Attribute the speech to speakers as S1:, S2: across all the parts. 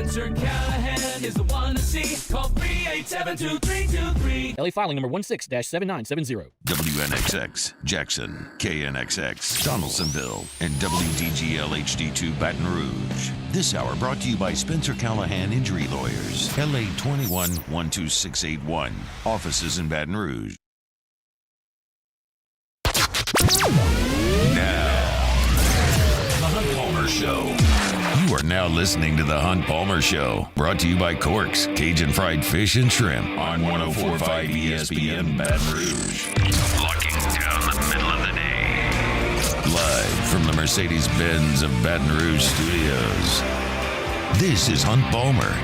S1: Spencer Callahan is the one to see. Call 387-2323.
S2: LA filing number 16-7970.
S3: WNXX, Jackson, KNXX, Donaldsonville, and WDGL HD2 Baton Rouge. This hour brought to you by Spencer Callahan Injury Lawyers, LA 21-12681. Offices in Baton Rouge. Now, The Hunt Palmer Show. You are now listening to The Hunt Palmer Show, brought to you by Corks, Cajun Fried Fish and Shrimp on 104.5 ESPN Baton Rouge. Locking down the middle of the day. Live from the Mercedes-Benz of Baton Rouge studios. This is Hunt Palmer.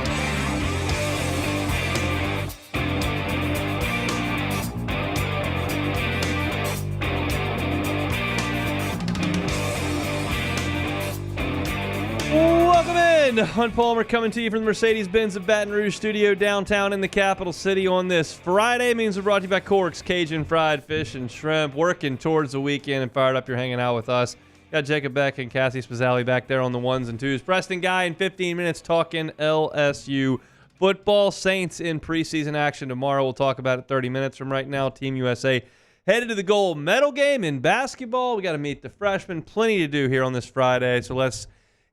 S4: Welcome in. Hunt Palmer coming to you from the Mercedes-Benz of Baton Rouge studio downtown in the capital city on this Friday. Means we're brought to you by Corks, Cajun Fried Fish and Shrimp. Working towards the weekend and fired up you're hanging out with us. Got Jacob Beck and Cassie Spazzali back there on the ones and twos. Preston Guy in 15 minutes talking LSU football. Saints in preseason action tomorrow. We'll talk about it 30 minutes from right now. Team USA headed to the gold medal game in basketball. We got to meet the freshmen. Plenty to do here on this Friday. So let's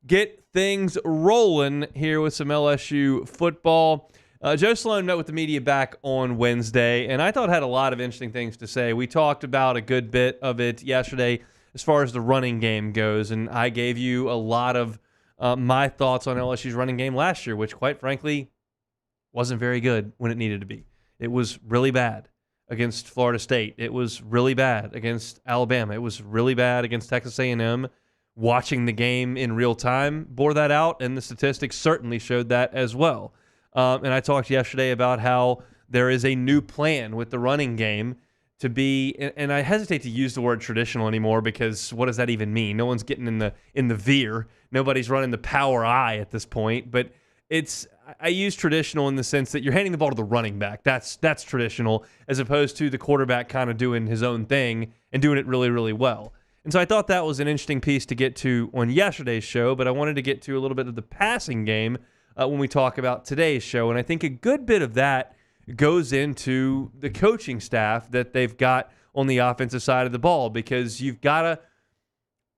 S4: get things rolling here with some LSU football. Joe Sloan met with the media back on Wednesday, and I thought had a lot of interesting things to say. We talked about a good bit of it yesterday as far as the running game goes, and I gave you a lot of my thoughts on LSU's running game last year, which, quite frankly, wasn't very good when it needed to be. It was really bad against Florida State. It was really bad against Alabama. It was really bad against Texas A&M. Watching the game in real time bore that out, and the statistics certainly showed that as well. And I talked yesterday about how there is a new plan with the running game to be, and I hesitate to use the word traditional anymore because what does that even mean? No one's getting in the veer. Nobody's running the power I at this point, but I use traditional in the sense that you're handing the ball to the running back. That's traditional, as opposed to the quarterback kind of doing his own thing and doing it really, really well. And so I thought that was an interesting piece to get to on yesterday's show, but I wanted to get to a little bit of the passing game when we talk about today's show. And I think a good bit of that goes into the coaching staff that they've got on the offensive side of the ball, because you've got to,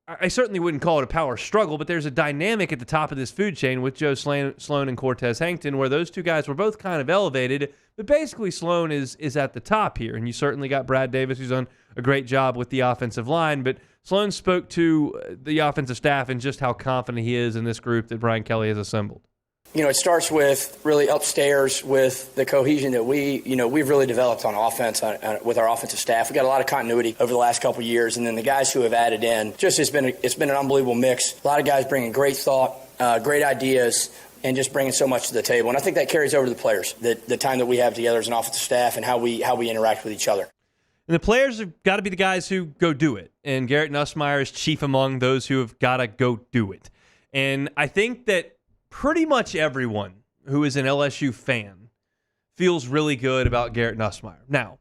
S4: I certainly wouldn't call it a power struggle, but there's a dynamic at the top of this food chain with Joe Sloan and Cortez Hankton, where those two guys were both kind of elevated, but basically Sloan is at the top here. And you certainly got Brad Davis, who's done a great job with the offensive line, but Sloan spoke to the offensive staff and just how confident he is in this group that Brian Kelly has assembled.
S5: You know, it starts with really upstairs with the cohesion that we've really developed on offense with our offensive staff. We got a lot of continuity over the last couple of years, and then the guys who have added in, it's been an unbelievable mix. A lot of guys bringing great thought, great ideas, and just bringing so much to the table. And I think that carries over to the players, the time that we have together as an offensive staff and how we interact with each other.
S4: And the players have got to be the guys who go do it. And Garrett Nussmeier is chief among those who have got to go do it. And I think that pretty much everyone who is an LSU fan feels really good about Garrett Nussmeier. Now,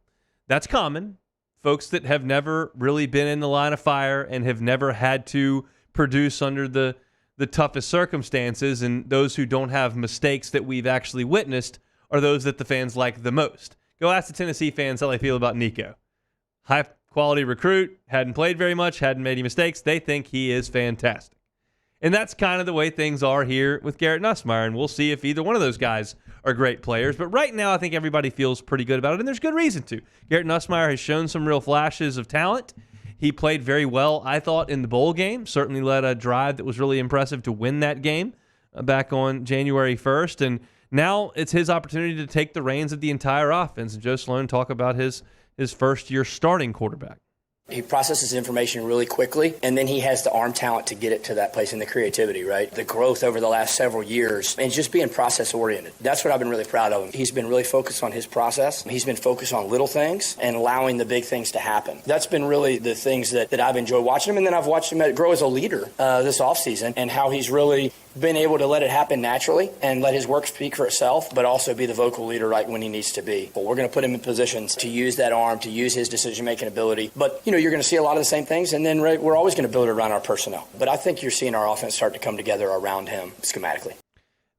S4: that's common. Folks that have never really been in the line of fire and have never had to produce under the toughest circumstances, and those who don't have mistakes that we've actually witnessed are those that the fans like the most. Go ask the Tennessee fans how they feel about Nico. High-quality recruit, hadn't played very much, hadn't made any mistakes. They think he is fantastic. And that's kind of the way things are here with Garrett Nussmeier, and we'll see if either one of those guys are great players. But right now, I think everybody feels pretty good about it, and there's good reason to. Garrett Nussmeier has shown some real flashes of talent. He played very well, I thought, in the bowl game. Certainly led a drive that was really impressive to win that game back on January 1st. And now it's his opportunity to take the reins of the entire offense. And Joe Sloan talk about his first-year starting quarterback.
S5: He processes information really quickly, and then he has the arm talent to get it to that place and the creativity, right? The growth over the last several years and just being process-oriented. That's what I've been really proud of him. He's been really focused on his process. He's been focused on little things and allowing the big things to happen. That's been really the things that I've enjoyed watching him, and then I've watched him grow as a leader this offseason and how he's really been able to let it happen naturally and let his work speak for itself, but also be the vocal leader right when he needs to be. But we're going to put him in positions to use that arm, to use his decision-making ability. But, you're going to see a lot of the same things, and then we're always going to build it around our personnel. But I think you're seeing our offense start to come together around him schematically.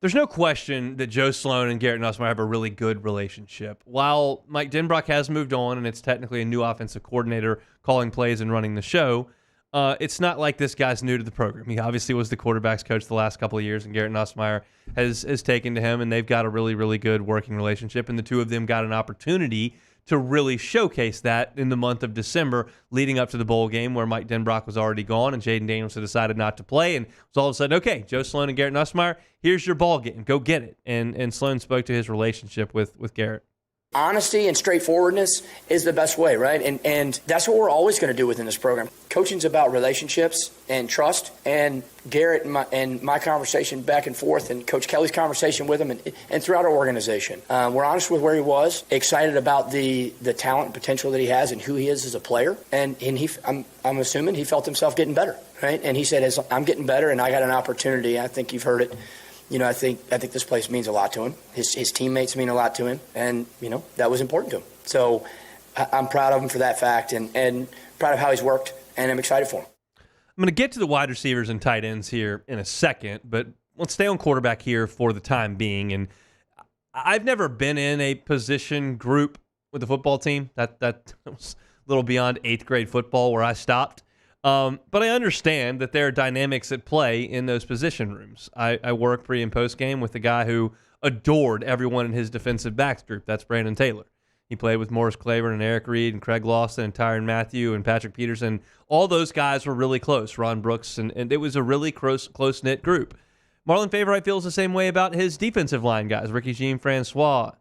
S4: There's no question that Joe Sloan and Garrett Nussmeier have a really good relationship. While Mike Denbrock has moved on and it's technically a new offensive coordinator calling plays and running the show, it's not like this guy's new to the program. He obviously was the quarterback's coach the last couple of years, and Garrett Nussmeier has taken to him, and they've got a really, really good working relationship, and the two of them got an opportunity to really showcase that in the month of December leading up to the bowl game where Mike Denbrock was already gone and Jaden Daniels had decided not to play, and it was all of a sudden, okay, Joe Sloan and Garrett Nussmeier, here's your ball game. Go get it. And Sloan spoke to his relationship with Garrett.
S5: Honesty and straightforwardness is the best way, right? And that's what we're always going to do within this program. Coaching's about relationships and trust. And Garrett and my conversation back and forth, and Coach Kelly's conversation with him, and throughout our organization, we're honest with where he was, excited about the talent and potential that he has and who he is as a player. And I'm assuming he felt himself getting better, right? And he said, as I'm getting better, and I got an opportunity. I think you've heard it. I think this place means a lot to him. His teammates mean a lot to him, and that was important to him. So I'm proud of him for that fact, and proud of how he's worked, and I'm excited for him.
S4: I'm going to get to the wide receivers and tight ends here in a second, but let's stay on quarterback here for the time being. And I've never been in a position group with a football team. That was a little beyond 8th grade football where I stopped. But I understand that there are dynamics at play in those position rooms. I work pre- and post-game with a guy who adored everyone in his defensive backs group. That's Brandon Taylor. He played with Morris Claiborne and Eric Reed and Craig Lawson and Tyron Matthew and Patrick Peterson. All those guys were really close, Ron Brooks, and it was a really close-knit group. Marlon Favorite feels the same way about his defensive line guys, Ricky Jean-Francois,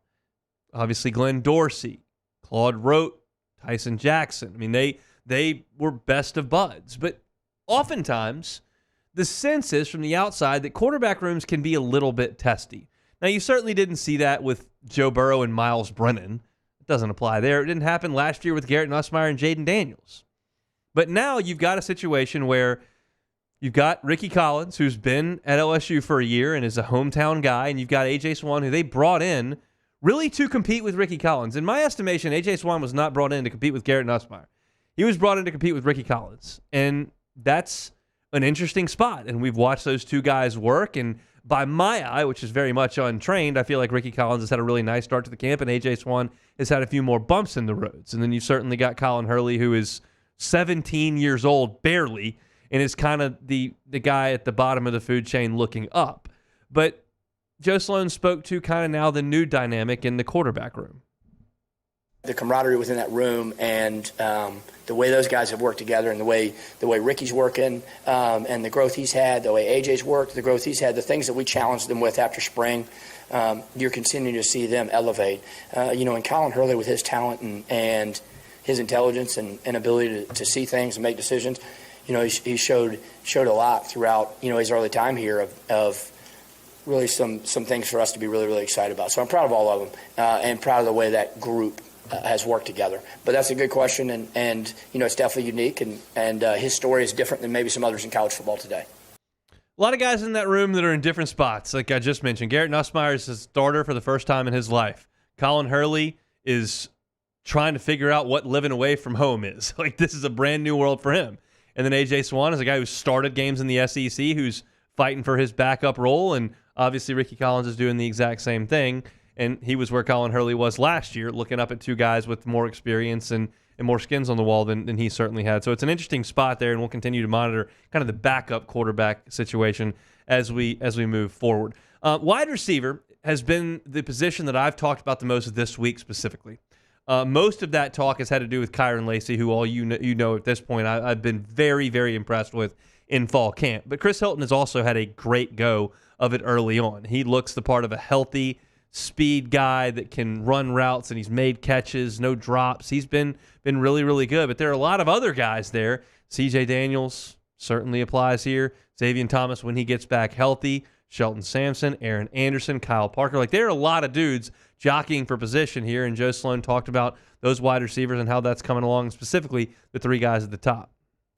S4: obviously Glenn Dorsey, Claude Rote, Tyson Jackson. I mean, they were best of buds. But oftentimes, the sense is from the outside that quarterback rooms can be a little bit testy. Now, you certainly didn't see that with Joe Burrow and Miles Brennan. It doesn't apply there. It didn't happen last year with Garrett Nussmeier and Jaden Daniels. But now you've got a situation where you've got Ricky Collins, who's been at LSU for a year and is a hometown guy, and you've got A.J. Swan, who they brought in really to compete with Ricky Collins. In my estimation, A.J. Swan was not brought in to compete with Garrett Nussmeier. He was brought in to compete with Ricky Collins, and that's an interesting spot. And we've watched those two guys work, and by my eye, which is very much untrained, I feel like Ricky Collins has had a really nice start to the camp, and A.J. Swan has had a few more bumps in the roads. And then you've certainly got Colin Hurley, who is 17 years old, barely, and is kind of the guy at the bottom of the food chain looking up. But Joe Sloan spoke to kind of now the new dynamic in the quarterback room.
S5: The camaraderie within that room and the way those guys have worked together, and the way Ricky's working, and the growth he's had, the way AJ's worked, the growth he's had, the things that we challenged them with after spring, you're continuing to see them elevate. And Colin Hurley with his talent and his intelligence and ability to see things and make decisions, he showed a lot throughout his early time here of really some things for us to be really, really excited about. So I'm proud of all of them and proud of the way that group has worked together. But that's a good question, and it's definitely unique, and his story is different than maybe some others in college football today.
S4: A lot of guys in that room that are in different spots, like I just mentioned. Garrett Nussmeier is a starter for the first time in his life. Colin Hurley is trying to figure out what living away from home is. Like, this is a brand new world for him. And then A.J. Swan is a guy who started games in the SEC, who's fighting for his backup role, and obviously Ricky Collins is doing the exact same thing. And he was where Colin Hurley was last year, looking up at two guys with more experience and more skins on the wall than he certainly had. So it's an interesting spot there, and we'll continue to monitor kind of the backup quarterback situation as we move forward. Wide receiver has been the position that I've talked about the most this week specifically. Most of that talk has had to do with Kyron Lacey, who all you know at this point I've been very, very impressed with in fall camp. But Chris Hilton has also had a great go of it early on. He looks the part of a healthy speed guy that can run routes, and he's made catches, no drops. He's been really, really good. But there are a lot of other guys there. C.J. Daniels certainly applies here. Xavier Thomas when he gets back healthy. Shelton Sampson, Aaron Anderson, Kyle Parker. Like, there are a lot of dudes jockeying for position here, and Joe Sloan talked about those wide receivers and how that's coming along, specifically the three guys at the top.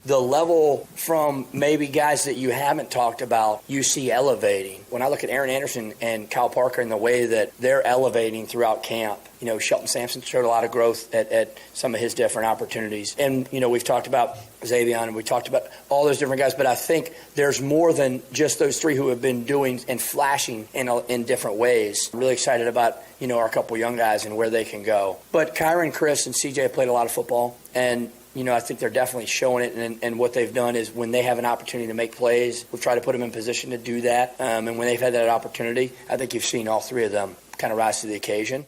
S5: the level from maybe guys that you haven't talked about, you see elevating. When I look at Aaron Anderson and Kyle Parker and the way that they're elevating throughout camp, Shelton Sampson showed a lot of growth at some of his different opportunities. And, we've talked about Xavier and we talked about all those different guys, but I think there's more than just those three who have been doing and flashing in different ways. I'm really excited about, our couple young guys and where they can go. But Kyron, Chris, and CJ have played a lot of football, and I think they're definitely showing it, and what they've done is when they have an opportunity to make plays, we've tried to put them in position to do that. And when they've had that opportunity, I think you've seen all three of them kind of rise to the occasion.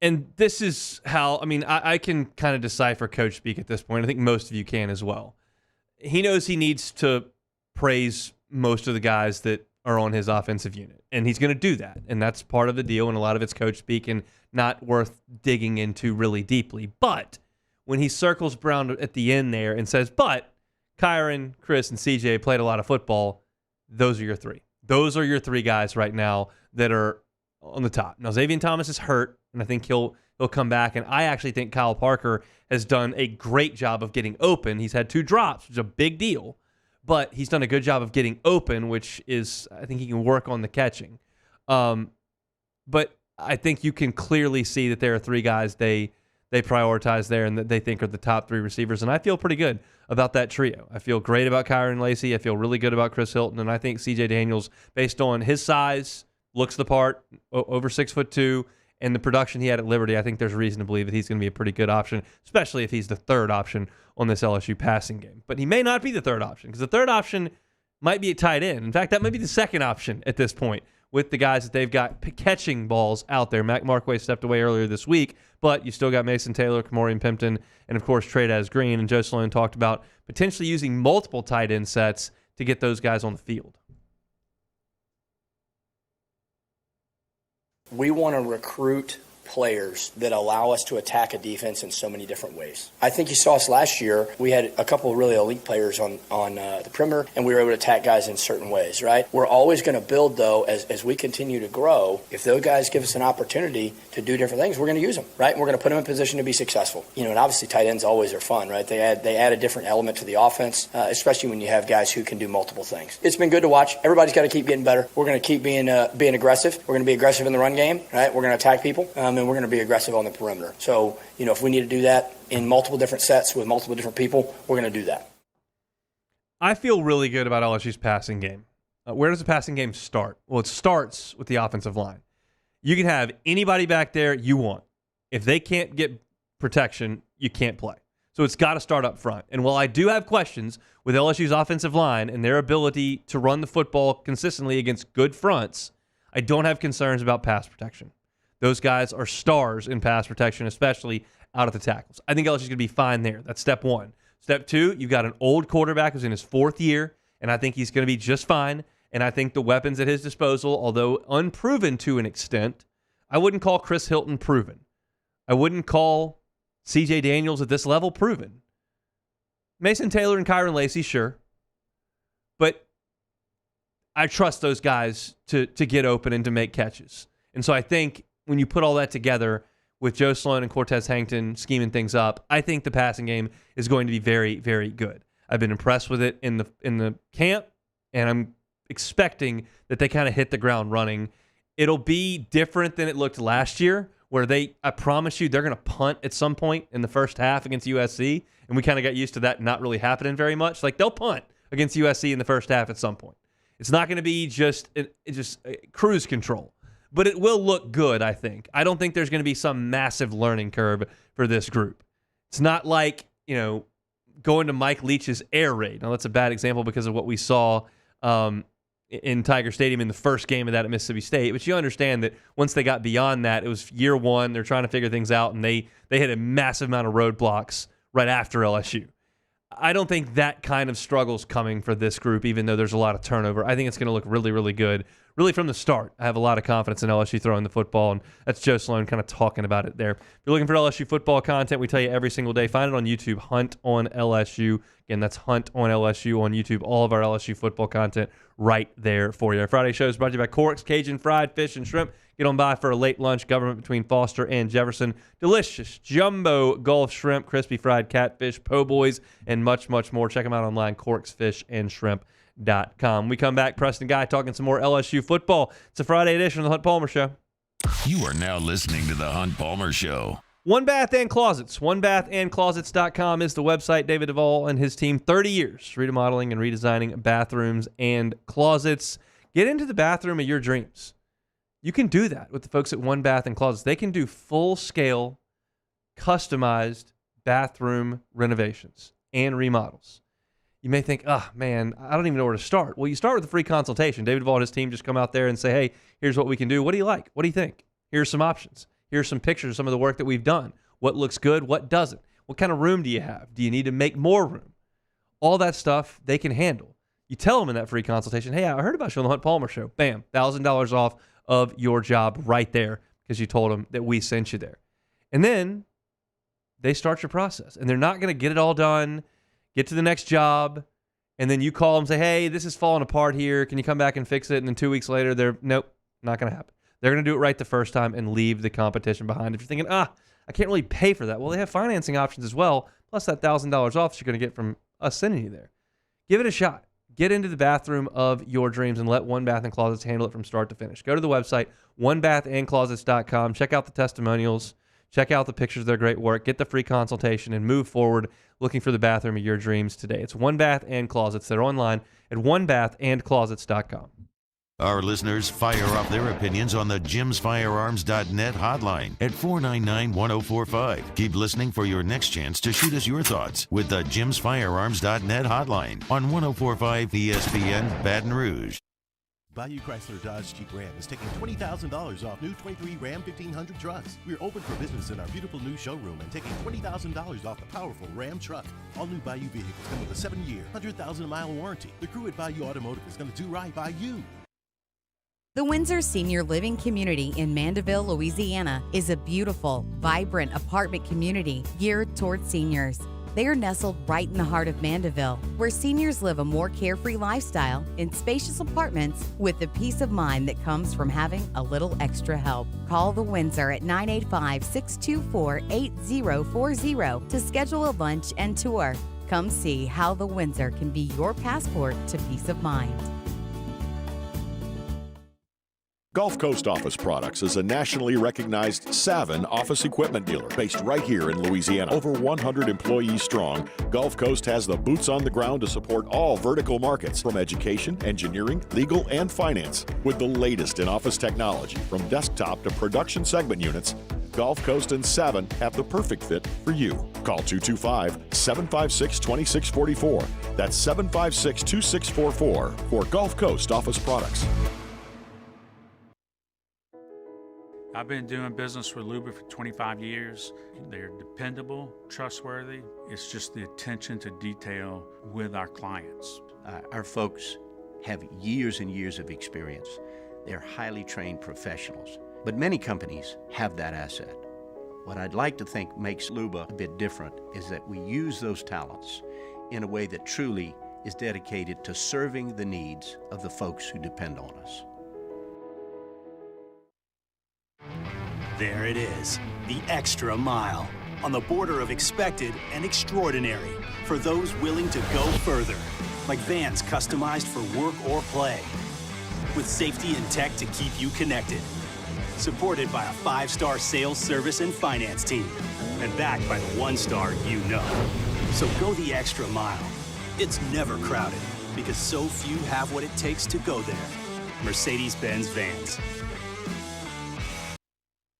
S4: And this is how, I can kind of decipher coach speak at this point. I think most of you can as well. He knows he needs to praise most of the guys that are on his offensive unit, and he's going to do that. And that's part of the deal, and a lot of it's coach speak and not worth digging into really deeply. But when he circles Brown at the end there and says, but Kyron, Chris, and CJ played a lot of football, those are your three. Those are your three guys right now that are on the top. Now, Xavier Thomas is hurt, and I think he'll come back. And I actually think Kyle Parker has done a great job of getting open. He's had 2 drops, which is a big deal. But he's done a good job of getting open, which is, I think he can work on the catching. But I think you can clearly see that there are 3 guys they prioritize there and that they think are the top 3 receivers. And I feel pretty good about that trio. I feel great about Kyron Lacy. I feel really good about Chris Hilton. And I think CJ Daniels, based on his size, looks the part, over 6'2", and the production he had at Liberty, I think there's reason to believe that he's going to be a pretty good option, especially if he's the 3rd option on this LSU passing game. But he may not be the 3rd option, because the 3rd option might be a tight end. In fact, that might be the 2nd option at this point with the guys that they've got catching balls out there. Mac Markway stepped away earlier this week, but you still got Mason Taylor, Kamorian Pimpton, and of course Tradaz Green. And Joe Sloan talked about potentially using multiple tight end sets to get those guys on the field.
S5: We want to recruit players that allow us to attack a defense in so many different ways. I think you saw us last year. We had a couple of really elite players on the perimeter, and we were able to attack guys in certain ways, right? We're always going to build, though, as we continue to grow. If those guys give us an opportunity to do different things, we're going to use them, right? And we're going to put them in position to be successful. And obviously tight ends always are fun, right? They add a different element to the offense, especially when you have guys who can do multiple things. It's been good to watch. Everybody's got to keep getting better. We're going to keep being aggressive. We're going to be aggressive in the run game, right? We're going to attack people. And we're going to be aggressive on the perimeter. So, if we need to do that in multiple different sets with multiple different people, we're going to do that.
S4: I feel really good about LSU's passing game. Where does the passing game start? Well, it starts with the offensive line. You can have anybody back there you want. If they can't get protection, you can't play. So it's got to start up front. And while I do have questions with LSU's offensive line and their ability to run the football consistently against good fronts, I don't have concerns about pass protection. Those guys are stars in pass protection, especially out of the tackles. I think LSU's going to be fine there. That's step 1. Step 2, you've got an old quarterback who's in his 4th year, and I think he's going to be just fine. And I think the weapons at his disposal, although unproven to an extent, I wouldn't call Chris Hilton proven. I wouldn't call CJ Daniels at this level proven. Mason Taylor and Kyron Lacy, sure. But I trust those guys to get open and to make catches. And so I think when you put all that together with Joe Sloan and Cortez Hankton scheming things up, I think the passing game is going to be very, very good. I've been impressed with it in the camp, and I'm expecting that they kind of hit the ground running. It'll be different than it looked last year, where I promise you, they're going to punt at some point in the first half against USC, and we kind of got used to that not really happening very much. Like, they'll punt against USC in the first half at some point. It's not going to be just cruise control. But it will look good, I think. I don't think there's going to be some massive learning curve for this group. It's not like, going to Mike Leach's air raid. Now, that's a bad example because of what we saw in Tiger Stadium in the first game of that at Mississippi State. But you understand that once they got beyond that, it was year 1. They're trying to figure things out, and they hit a massive amount of roadblocks right after LSU. I don't think that kind of struggle's coming for this group, even though there's a lot of turnover. I think it's going to look really, really good. Really from the start, I have a lot of confidence in LSU throwing the football, and that's Joe Sloan kind of talking about it there. If you're looking for LSU football content, we tell you every single day. Find it on YouTube, Hunt on LSU. Again, that's Hunt on LSU on YouTube. All of our LSU football content right there for you. Our Friday show is brought to you by Corks, Cajun Fried Fish and Shrimp. Get on by for a late lunch, government between Foster and Jefferson. Delicious jumbo Gulf shrimp, crispy fried catfish, po' boys, and much, much more. Check them out online, corksfishandshrimp.com. We come back, Preston Guy talking some more LSU football. It's a Friday edition of the Hunt Palmer Show.
S3: You are now listening to the Hunt Palmer Show.
S4: One Bath and Closets. OneBathAndClosets.com is the website. David Duvall and his team, 30 years remodeling and redesigning bathrooms and closets. Get into the bathroom of your dreams. You can do that with the folks at One Bath and Closets. They can do full-scale, customized bathroom renovations and remodels. You may think, oh, man, I don't even know where to start. Well, you start with a free consultation. David Duvall and his team just come out there and say, hey, here's what we can do. What do you like? What do you think? Here's some options. Here's some pictures of some of the work that we've done. What looks good? What doesn't? What kind of room do you have? Do you need to make more room? All that stuff they can handle. You tell them in that free consultation, hey, I heard about you on the Hunt Palmer Show. Bam, $1,000 off of your job right there because you told them that we sent you there. And then they start your process. And they're not going to get it all done, get to the next job, and then you call them and say, hey, this is falling apart here. Can you come back and fix it? And then 2 weeks later, they're, nope, not going to happen. They're going to do it right the first time and leave the competition behind. If you're thinking, I can't really pay for that. Well, they have financing options as well, plus that $1,000 off that you're going to get from us sending you there. Give it a shot. Get into the bathroom of your dreams and let One Bath and Closets handle it from start to finish. Go to the website, onebathandclosets.com. Check out the testimonials. Check out the pictures of their great work. Get the free consultation and move forward looking for the bathroom of your dreams today. It's One Bath and Closets. They're online at onebathandclosets.com.
S3: Our listeners fire off their opinions on the jimsfirearms.net hotline at 499-1045. Keep listening for your next chance to shoot us your thoughts with the jimsfirearms.net hotline on 1045 ESPN Baton Rouge.
S6: Bayou Chrysler Dodge Jeep Ram is taking $20,000 off new 23 Ram 1500 trucks. We're open for business in our beautiful new showroom and taking $20,000 off the powerful Ram truck. All new Bayou vehicles come with a 7-year, 100,000-mile warranty. The crew at Bayou Automotive is going to do right by you.
S7: The Windsor Senior Living Community in Mandeville, Louisiana is a beautiful, vibrant apartment community geared towards seniors. They are nestled right in the heart of Mandeville, where seniors live a more carefree lifestyle in spacious apartments with the peace of mind that comes from having a little extra help. Call the Windsor at 985-624-8040 to schedule a lunch and tour. Come see how the Windsor can be your passport to peace of mind.
S8: Gulf Coast Office Products is a nationally recognized Savin office equipment dealer based right here in Louisiana. Over 100 employees strong, Gulf Coast has the boots on the ground to support all vertical markets from education, engineering, legal, and finance. With the latest in office technology from desktop to production segment units, Gulf Coast and Savin have the perfect fit for you. Call 225-756-2644. That's 756-2644 for Gulf Coast Office Products.
S9: I've been doing business with Luba for 25 years. They're dependable, trustworthy. It's just the attention to detail with our clients.
S10: Our folks have years and years of experience. They're highly trained professionals, but many companies have that asset. What I'd like to think makes Luba a bit different is that we use those talents in a way that truly is dedicated to serving the needs of the folks who depend on us.
S11: There it is, the extra mile, on the border of expected and extraordinary, for those willing to go further, like vans customized for work or play, with safety and tech to keep you connected, supported by a 5-star sales, service, and finance team, and backed by the 1-star you know. So go the extra mile. It's never crowded, because so few have what it takes to go there. Mercedes-Benz Vans.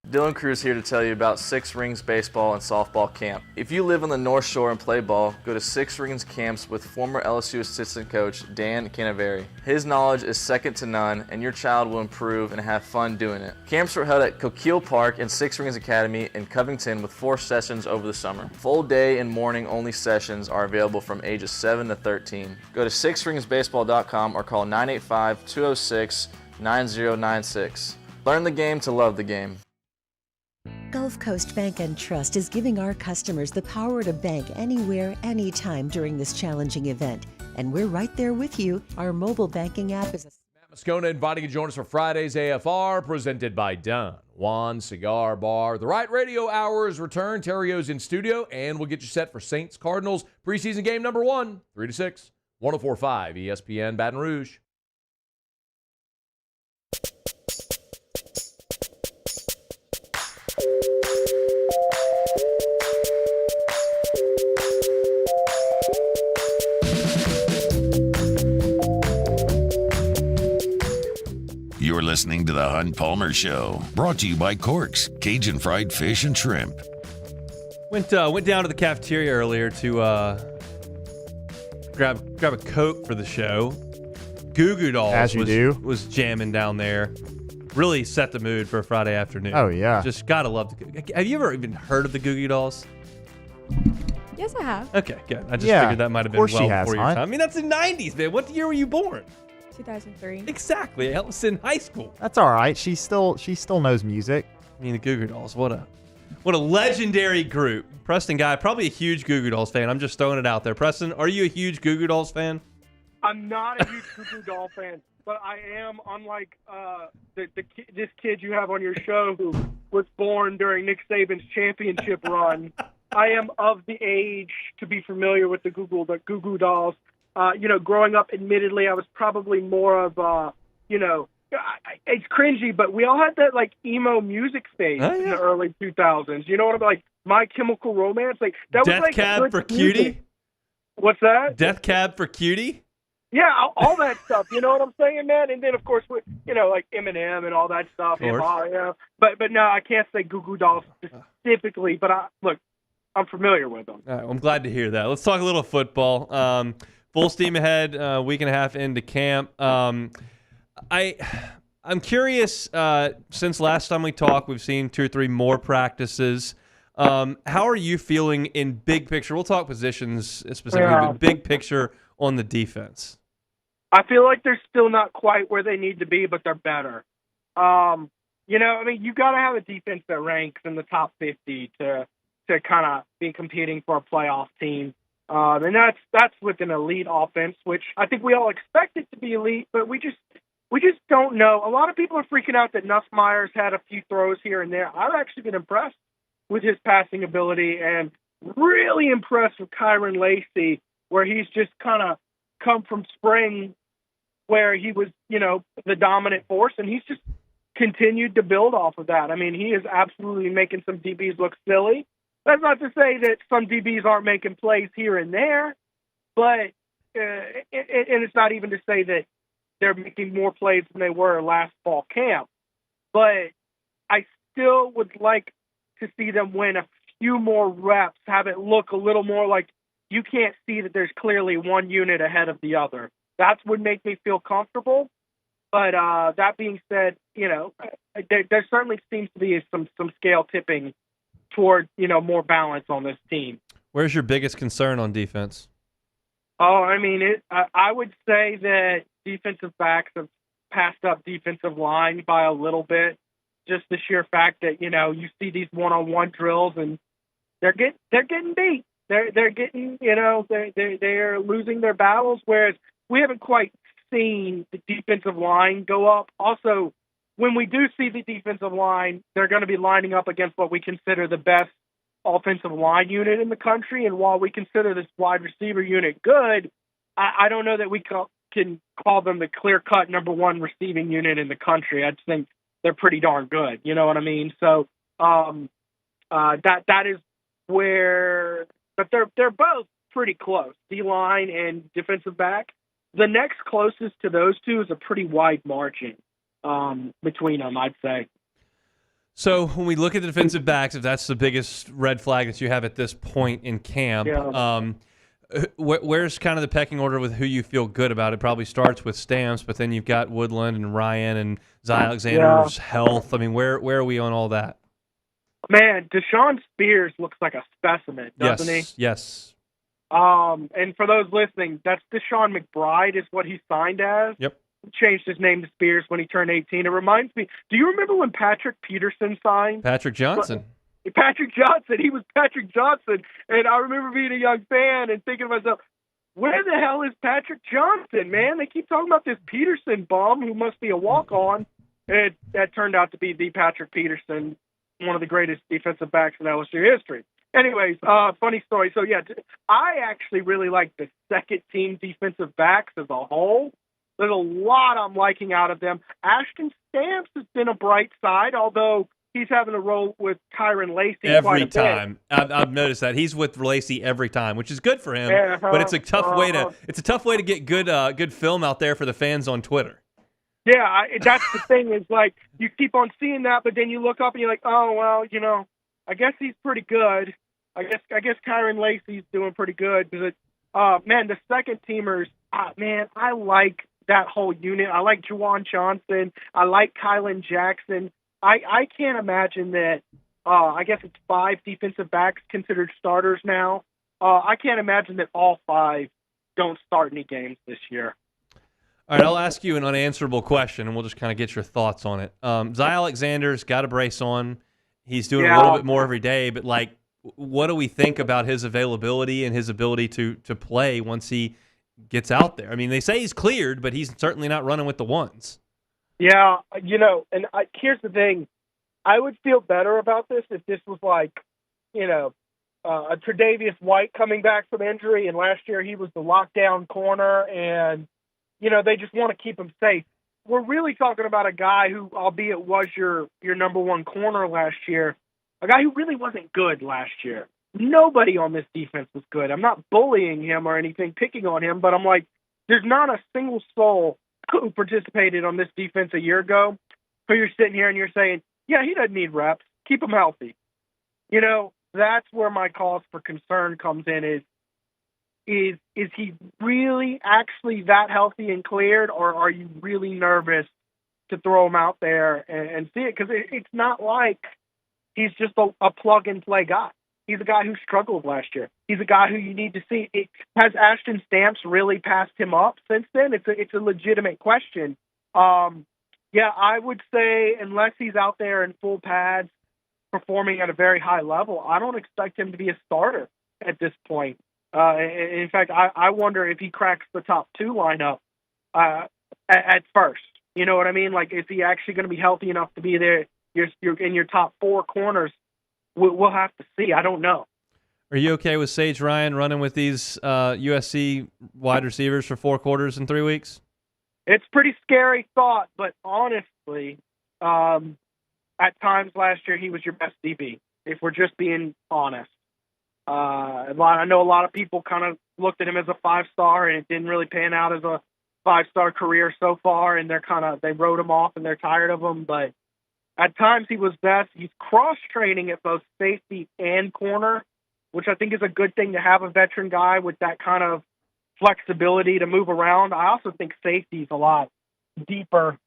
S12: Dylan Cruz here to tell you about Six Rings Baseball and Softball Camp. If you live on the North Shore and play ball, go to Six Rings Camps with former LSU assistant coach Dan Canaveri. His knowledge is second to none, and your child will improve and have fun doing it. Camps were held at Coquille Park and Six Rings Academy in Covington with 4 sessions over the summer. Full day and morning only sessions are available from ages 7 to 13. Go to sixringsbaseball.com or call 985-206-9096. Learn the game to love the game.
S13: Gulf Coast Bank and Trust is giving our customers the power to bank anywhere, anytime during this challenging event. And we're right there with you. Our mobile banking app is a...
S4: Matt
S14: Scona inviting you to join us for Friday's AFR, presented by Don Juan Cigar Bar. The Right Radio Hour is returned. Terrio's in studio, and we'll get you set for Saints Cardinals preseason game number 1, 3 to 6, 104.5 ESPN Baton Rouge.
S3: You're listening to the Hunt Palmer Show, brought to you by Corks, Cajun Fried Fish and Shrimp.
S4: Went down to the cafeteria earlier to grab a Coke for the show. Goo Goo Dolls
S15: As you
S4: was jamming down there. Really set the mood for a Friday afternoon.
S15: Oh, yeah.
S4: Just gotta love the. Have you ever even heard of the Goo Goo Dolls?
S16: Yes, I have.
S4: Okay, good. I just figured that might have been well before your time. I mean, that's the 90s, man. What year were you born?
S16: 2003.
S4: Exactly. I was in high school.
S15: That's all right. She still knows music.
S4: I mean, the Goo Goo Dolls. What a legendary group. Preston Guy, probably a huge Goo Goo Dolls fan. I'm just throwing it out there. Preston, are you a huge Goo Goo Dolls fan?
S17: I'm not a huge Goo Goo Doll fan, but I am, unlike this kid you have on your show who was born during Nick Saban's championship run. I am of the age to be familiar with the Goo Goo Dolls. Growing up, admittedly, I was probably more of, it's cringy, but we all had that, like, emo music phase in the early 2000s. You know what I mean? Like, My Chemical Romance. Like, that
S4: Death
S17: was like
S4: Cab for Cutie?
S17: Music. What's that?
S4: Death Cab for Cutie?
S17: Yeah, all that stuff. You know what I'm saying, man? And then, of course, like Eminem and all that stuff. But no, I can't say Goo Goo Dolls specifically, but I'm familiar with them.
S4: All right, I'm glad to hear that. Let's talk a little football. Full steam ahead, week and a half into camp. I'm curious, since last time we talked, we've seen 2 or 3 more practices. How are you feeling in big picture? We'll talk positions specifically, but big picture on the defense.
S17: I feel like they're still not quite where they need to be, but they're better. You got to have a defense that ranks in the top 50 to kind of be competing for a playoff team. And that's with an elite offense, which I think we all expect it to be elite, but we just don't know. A lot of people are freaking out that Nussmeier's had a few throws here and there. I've actually been impressed with his passing ability and really impressed with Kyron Lacey, where he's just kind of come from spring where he was, the dominant force, and he's just continued to build off of that. I mean, he is absolutely making some DBs look silly. That's not to say that some DBs aren't making plays here and there, but and it's not even to say that they're making more plays than they were last fall camp. But I still would like to see them win a few more reps, have it look a little more like you can't see that there's clearly one unit ahead of the other. That would make me feel comfortable. But that being said, there certainly seems to be some scale tipping toward, more balance on this team.
S4: Where's your biggest concern on defense?
S17: Oh, I mean, I would say that defensive backs have passed up defensive line by a little bit. Just the sheer fact that, you see these one-on-one drills and they're getting beat. They're getting, they're losing their battles, whereas we haven't quite seen the defensive line go up. Also, when we do see the defensive line, they're going to be lining up against what we consider the best offensive line unit in the country. And while we consider this wide receiver unit good, I don't know that we can call them the clear-cut number one receiving unit in the country. I just think they're pretty darn good. You know what I mean? So that is where, but they're both pretty close, D-line and defensive back. The next closest to those two is a pretty wide margin between them, I'd say.
S4: So when we look at the defensive backs, if that's the biggest red flag that you have at this point in camp, where's kind of the pecking order with who you feel good about? It probably starts with Stamps, but then you've got Woodland and Ryan and Zy Alexander's health. I mean, where are we on all that?
S17: Man, Deshaun Spears looks like a specimen, doesn't he?
S4: Yes.
S17: And for those listening, that's Deshaun McBride is what he signed as.
S4: Yep.
S17: He changed his name to Spears when he turned 18. It reminds me, do you remember when Patrick Peterson signed?
S4: Patrick Johnson.
S17: He was Patrick Johnson. And I remember being a young fan and thinking to myself, where the hell is Patrick Johnson, man? They keep talking about this Peterson bum who must be a walk-on. That turned out to be the Patrick Peterson, one of the greatest defensive backs in LSU history. Anyways, funny story. So, yeah, I actually really like the second-team defensive backs as a whole. There's a lot I'm liking out of them. Ashton Stamps has been a bright side, although he's having to roll with Kyron Lacey quite a bit.
S4: Every time. I've noticed that. He's with Lacey every time, which is good for him, but it's a tough way to get good film out there for the fans on Twitter.
S17: Yeah, that's the thing is, like, you keep on seeing that, but then you look up and you're like, oh, well, I guess he's pretty good. I guess Kyron Lacey's doing pretty good. Because, man, the second-teamers, man, I like that whole unit. I like Juwan Johnson. I like Kylan Jackson. I can't imagine that, I guess it's 5 defensive backs considered starters now. I can't imagine that all 5 don't start any games this year.
S4: All right, I'll ask you an unanswerable question, and we'll just kind of get your thoughts on it. Zy Alexander's got a brace on. He's doing a little bit more every day, but, like, what do we think about his availability and his ability to play once he gets out there? I mean, they say he's cleared, but he's certainly not running with the ones.
S17: Yeah, and here's the thing. I would feel better about this if this was like, a Tre'Davious White coming back from injury, and last year he was the lockdown corner, and, they just want to keep him safe. We're really talking about a guy who, albeit was your number one corner last year, a guy who really wasn't good last year. Nobody on this defense was good. I'm not bullying him or anything, picking on him, but I'm like, there's not a single soul who participated on this defense a year ago who you're sitting here and you're saying, yeah, he doesn't need reps. Keep him healthy. That's where my cause for concern comes in is he really actually that healthy and cleared, or are you really nervous to throw him out there and see it? Because it's not like he's just a plug-and-play guy. He's a guy who struggled last year. He's a guy who you need to see. Has Ashton Stamps really passed him up since then? It's a legitimate question. Yeah, I would say unless he's out there in full pads performing at a very high level, I don't expect him to be a starter at this point. In fact, I wonder if he cracks the top 2 lineup at first. You know what I mean? Like, is he actually going to be healthy enough to be there? You're in your top 4 corners. We'll have to see. I don't know.
S4: Are you okay with Sage Ryan running with these USC wide receivers for 4 quarters in 3 weeks?
S17: It's a pretty scary thought, but honestly, at times last year he was your best DB, if we're just being honest. I know a lot of people kind of looked at him as a 5-star, and it didn't really pan out as a 5-star career so far, and they wrote him off and they're tired of him, but at times he was best. He's cross-training at both safety and corner, which I think is a good thing to have a veteran guy with that kind of flexibility to move around. I also think safety is a lot deeper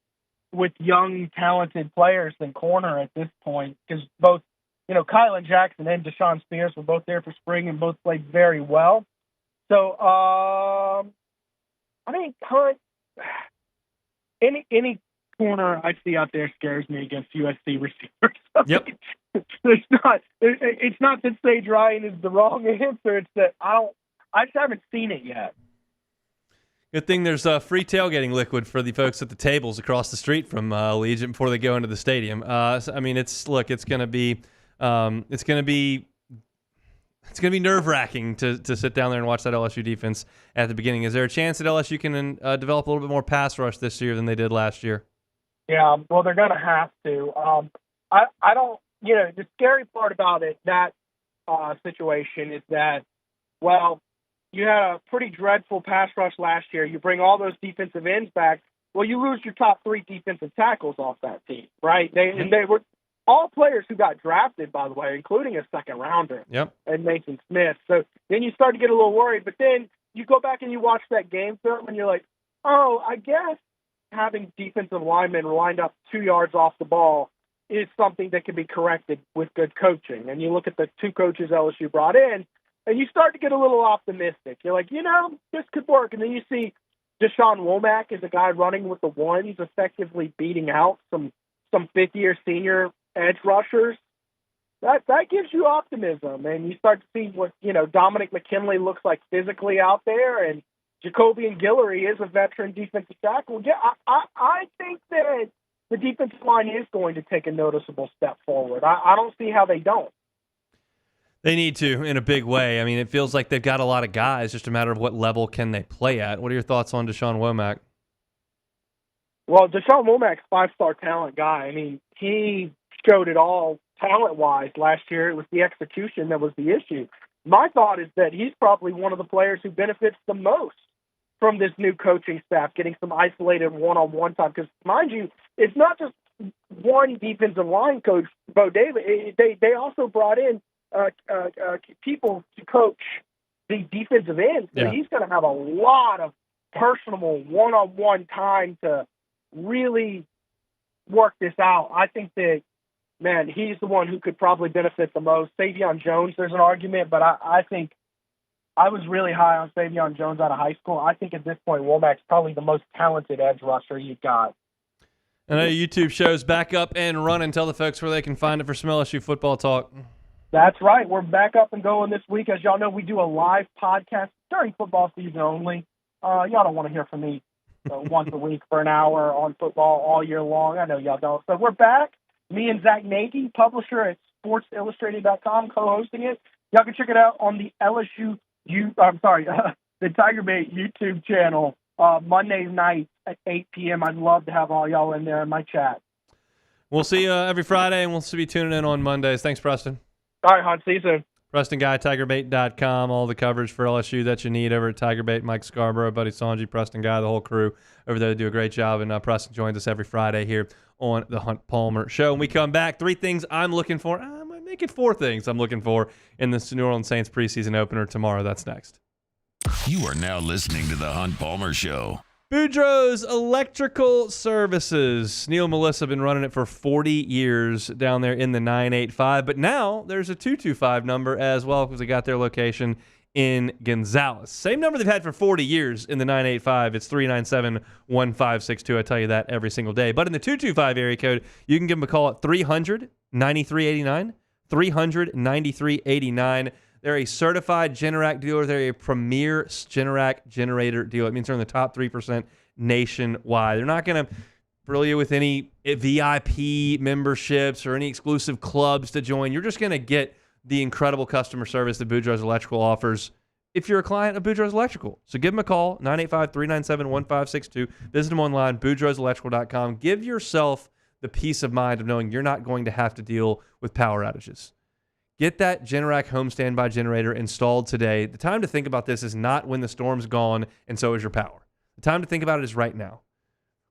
S17: with young, talented players than corner at this point, because both, Kylan Jackson and Deshaun Spears were both there for spring and both played very well. So, I think any corner I see out there scares me against USC receivers.
S4: Yep.
S17: It's not that Sage Ryan is the wrong answer. It's that I just haven't seen it yet.
S4: Good thing there's free tailgating liquid for the folks at the tables across the street from Allegiant before they go into the stadium. It's going to be nerve-wracking to sit down there and watch that LSU defense at the beginning. Is there a chance that LSU can develop a little bit more pass rush this year than they did last year?
S17: Yeah, well, they're going to have to. I don't, the scary part about it, that situation is that, well, you had a pretty dreadful pass rush last year. You bring all those defensive ends back. Well, you lose your top 3 defensive tackles off that team, right? They were all players who got drafted, by the way, including a second-rounder.
S4: Yep.
S17: And Mason Smith. So then you start to get a little worried. But then you go back and you watch that game film, and you're like, oh, I guess having defensive linemen lined up 2 yards off the ball is something that can be corrected with good coaching. And you look at the 2 coaches LSU brought in, and you start to get a little optimistic. You're like, this could work. And then you see Deshaun Womack is a guy running with the ones, effectively beating out some fifth-year senior edge rushers. that gives you optimism, and you start to see what Dominic McKinley looks like physically out there, and Jacobian Guillory is a veteran defensive tackle. Yeah, I think that the defensive line is going to take a noticeable step forward. I don't see how they don't.
S4: They need to in a big way. I mean, it feels like they've got a lot of guys, just a matter of what level can they play at. What are your thoughts on Deshaun Womack?
S17: Well, Deshaun Womack's a 5-star talent guy. I mean, he showed it all talent-wise last year. It was the execution that was the issue. My thought is that he's probably one of the players who benefits the most from this new coaching staff, getting some isolated one-on-one time. Because, mind you, it's not just one defensive line coach, Bo Davis. They also brought in people to coach the defensive end. So he's going to have a lot of personal one-on-one time to really work this out. I think that, man, he's the one who could probably benefit the most. Savion Jones, there's an argument, but I think I was really high on Savion Jones out of high school. I think at this point, Womack's probably the most talented edge rusher you've got.
S4: I know YouTube show's back up and running. Tell the folks where they can find it for some LSU football talk.
S17: That's right. We're back up and going this week. As y'all know, we do a live podcast during football season only. Y'all don't want to hear from me once a week for an hour on football all year long. I know y'all don't. So we're back. Me and Zach Nagy, publisher at SportsIllustrated.com, co-hosting it. Y'all can check it out on the the Tiger Bait YouTube channel Mondays nights at 8 p.m. I'd love to have all y'all in there in my chat.
S4: We'll see you every Friday, and we'll be tuning in on Mondays. Thanks, Preston.
S17: All right, Hunt. See you soon.
S4: Preston Guy, TigerBait.com. All the coverage for LSU that you need over at Tiger Bait. Mike Scarborough, Buddy Sanji, Preston Guy, the whole crew over there do a great job. And Preston joins us every Friday here on the Hunt Palmer Show. When we come back, 3 things I'm looking for. I might make it 4 things I'm looking for in the New Orleans Saints preseason opener tomorrow. That's next.
S3: You are now listening to the Hunt Palmer Show.
S4: Boudreaux's Electrical Services. Neil and Melissa have been running it for 40 years down there in the 985, but now there's a 225 number as well because they got their location in Gonzales. Same number they've had for 40 years in the 985. It's 397-1562. I tell you that every single day. But in the 225 area code, you can give them a call at 300-9389, 300-9389. They're a certified Generac dealer. They're a premier Generac generator dealer. It means they're in the top 3% nationwide. They're not going to thrill you with any VIP memberships or any exclusive clubs to join. You're just going to get the incredible customer service that Boudreaux's Electrical offers if you're a client of Boudreaux's Electrical. So give them a call, 985-397-1562. Visit them online, boudreauxelectrical.com. Give yourself the peace of mind of knowing you're not going to have to deal with power outages. Get that Generac home standby generator installed today. The time to think about this is not when the storm's gone and so is your power. The time to think about it is right now.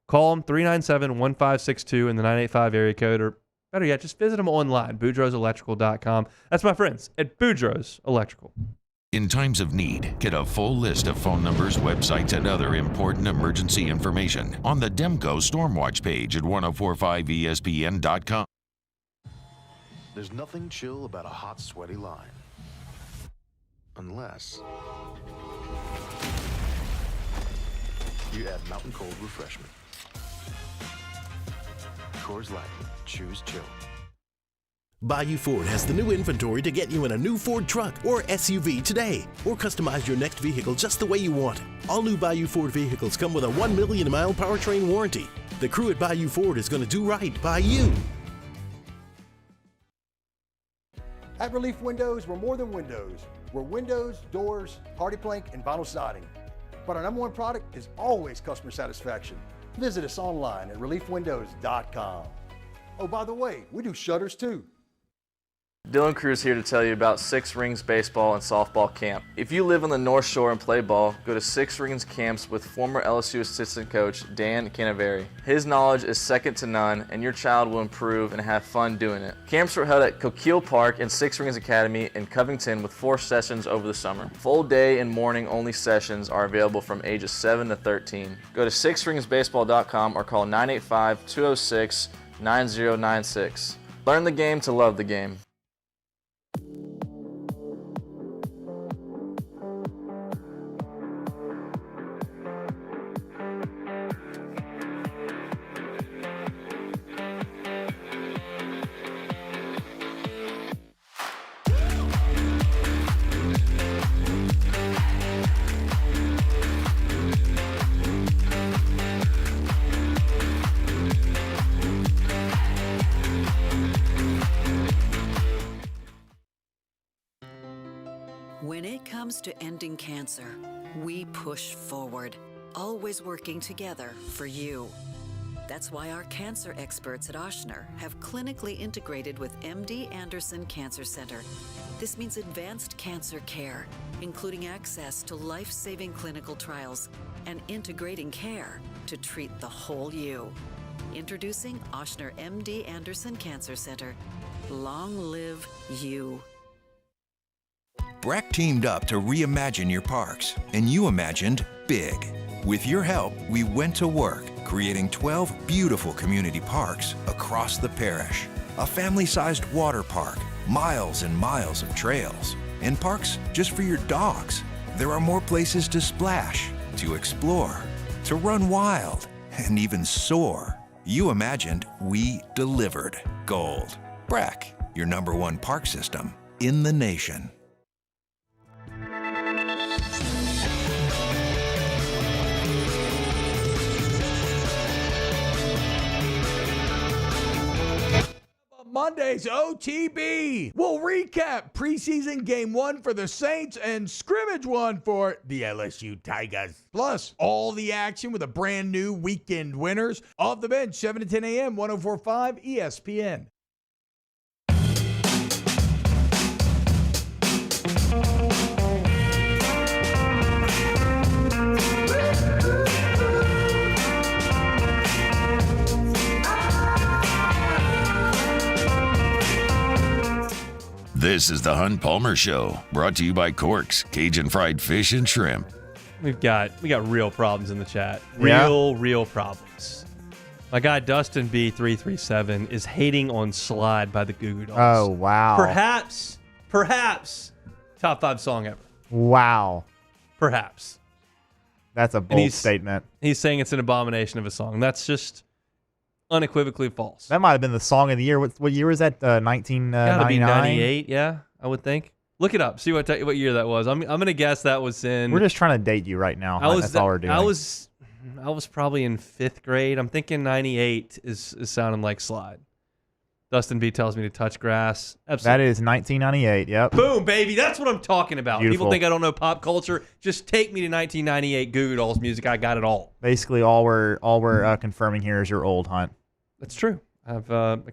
S4: Call them, 397-1562 in the 985 area code, or better yet, just visit them online, boudreauxelectrical.com. That's my friends at Boudreaux's Electrical.
S3: In times of need, get a full list of phone numbers, websites, and other important emergency information on the Demco Stormwatch page at 1045ESPN.com.
S6: There's nothing chill about a hot, sweaty line. Unless you add Mountain Cold Refreshment. Coors Light. Choose chill.
S18: Bayou Ford has the new inventory to get you in a new Ford truck or SUV today, or customize your next vehicle just the way you want it. All new Bayou Ford vehicles come with a 1 million mile powertrain warranty. The crew at Bayou Ford is going to do right by you.
S19: At Relief Windows, we're more than windows. We're windows, doors, hardy plank, and vinyl siding. But our number one product is always customer satisfaction. Visit us online at reliefwindows.com. Oh, by the way, we do shutters too.
S12: Dylan Cruz here to tell you about Six Rings Baseball and Softball Camp. If you live on the North Shore and play ball, go to Six Rings Camps with former LSU assistant coach Dan Canaveri. His knowledge is second to none, and your child will improve and have fun doing it. Camps were held at Coquille Park and Six Rings Academy in Covington with 4 sessions over the summer. Full day and morning only sessions are available from ages 7 to 13. Go to sixringsbaseball.com or call 985-206-9096. Learn the game to love the game.
S20: When it comes to ending cancer, we push forward, always working together for you. That's why our cancer experts at Ochsner have clinically integrated with MD Anderson Cancer Center. This means advanced cancer care, including access to life-saving clinical trials and integrating care to treat the whole you. Introducing Ochsner MD Anderson Cancer Center. Long live you.
S21: Breck teamed up to reimagine your parks, and you imagined big. With your help, we went to work, creating 12 beautiful community parks across the parish. A family-sized water park, miles and miles of trails, and parks just for your dogs. There are more places to splash, to explore, to run wild, and even soar. You imagined, we delivered. Gold. Breck, your #1 park system in the nation.
S22: Monday's OTB. We'll recap preseason game 1 for the Saints and scrimmage 1 for the LSU Tigers. Plus, all the action with a brand new weekend winners. Off the bench, 7 to 10 a.m., 104.5 ESPN.
S3: This is the Hunt Palmer Show, brought to you by Corks, Cajun Fried Fish and Shrimp.
S4: We got real problems in the chat.
S15: Yeah.
S4: Real problems. My guy Dustin B337 is hating on Slide by the Goo Goo Dolls.
S15: Oh, wow.
S4: Perhaps top 5 song ever.
S15: Wow.
S4: Perhaps.
S15: That's a bold statement.
S4: He's saying it's an abomination of a song. That's just unequivocally false.
S15: That might have been the song of the year. What year was that? 1999?
S4: Gotta be 98, yeah, I would think. Look it up. See what year that was. I'm gonna guess that was in.
S15: We're just trying to date you right now. That's all we're doing.
S4: I was probably in 5th grade. I'm thinking 98 is sounding like Slide. Dustin B tells me to touch grass. Absolutely.
S15: That is 1998. Yep.
S4: Boom, baby. That's what I'm talking about.
S15: Beautiful.
S4: People think I don't know pop culture. Just take me to 1998 Goo Goo Dolls music. I got it all.
S15: Basically, all we're confirming here is you're old, Hunt.
S4: That's true. I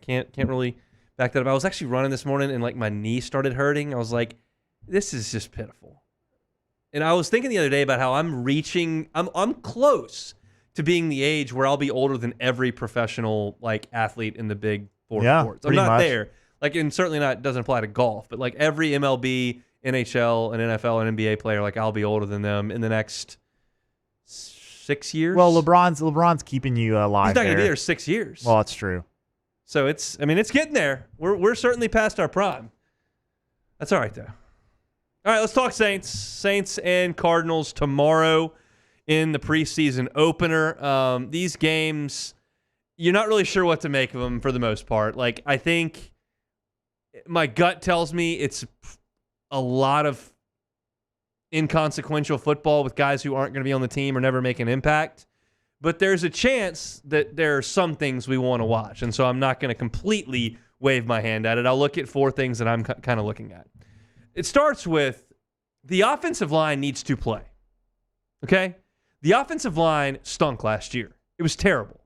S4: can't really back that up. I was actually running this morning and like my knee started hurting. I was like, this is just pitiful. And I was thinking the other day about how I'm close to being the age where I'll be older than every professional like athlete in the big 4 sports. I'm not there. Like, and certainly not doesn't apply to golf, but like every MLB, NHL, and NFL and NBA player, like I'll be older than them in the next 6 years.
S15: Well, LeBron's keeping you alive.
S4: He's not going to be there 6 years.
S15: Well, that's true.
S4: So it's getting there. We're certainly past our prime. That's all right though. All right, let's talk Saints. Saints and Cardinals tomorrow in the preseason opener. These games, you're not really sure what to make of them for the most part. Like, I think my gut tells me it's a lot of inconsequential football with guys who aren't going to be on the team or never make an impact. But there's a chance that there are some things we want to watch. And so I'm not going to completely wave my hand at it. I'll look at 4 things that I'm kind of looking at. It starts with the offensive line needs to play. Okay? The offensive line stunk last year. It was terrible.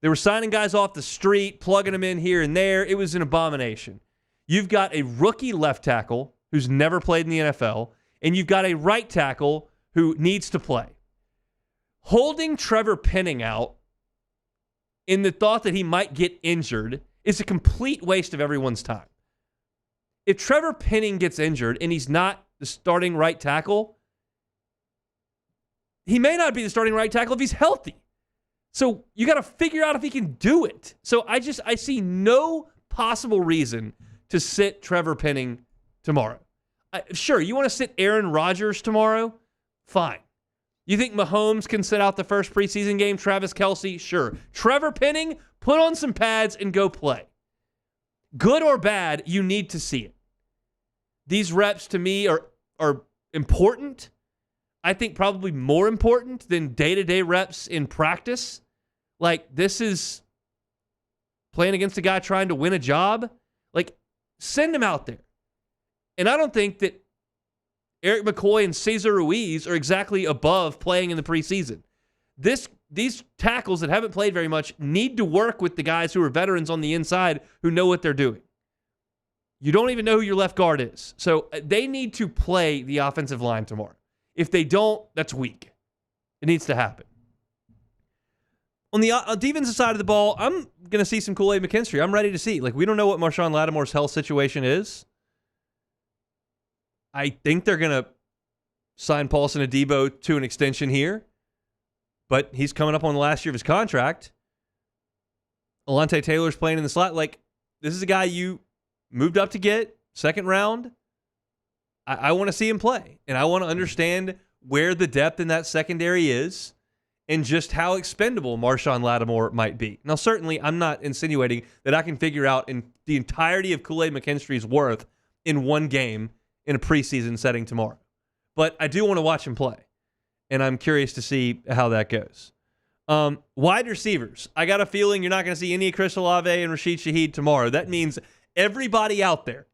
S4: They were signing guys off the street, plugging them in here and there. It was an abomination. You've got a rookie left tackle who's never played in the NFL, and you've got a right tackle who needs to play. Holding Trevor Penning out in the thought that he might get injured is a complete waste of everyone's time. If Trevor Penning gets injured and he's not the starting right tackle, he may not be the starting right tackle if he's healthy. So you got to figure out if he can do it. So I see no possible reason to sit Trevor Penning tomorrow. Sure, you want to sit Aaron Rodgers tomorrow? Fine. You think Mahomes can sit out the first preseason game? Travis Kelce? Sure. Trevor Penning, put on some pads and go play. Good or bad, you need to see it. These reps to me are important. I think probably more important than day-to-day reps in practice. Like, this is playing against a guy trying to win a job. Like, send him out there. And I don't think that Eric McCoy and Cesar Ruiz are exactly above playing in the preseason. These tackles that haven't played very much need to work with the guys who are veterans on the inside who know what they're doing. You don't even know who your left guard is. So they need to play the offensive line tomorrow. If they don't, that's weak. It needs to happen. On the defensive side of the ball, I'm going to see some Kool-Aid McKinstry. I'm ready to see. We don't know what Marshawn Lattimore's health situation is. I think they're going to sign Paulson Adebo to an extension here, but he's coming up on the last year of his contract. Alontae Taylor's playing in the slot. This is a guy you moved up to get, second round. I want to see him play, and I want to understand where the depth in that secondary is and just how expendable Marshawn Lattimore might be. Now, certainly, I'm not insinuating that I can figure out the entirety of Kool-Aid McKinstry's worth in one game in a preseason setting tomorrow. But I do want to watch him play, and I'm curious to see how that goes. Wide receivers. I got a feeling you're not going to see any Chris Olave and Rashid Shaheed tomorrow. That means everybody out there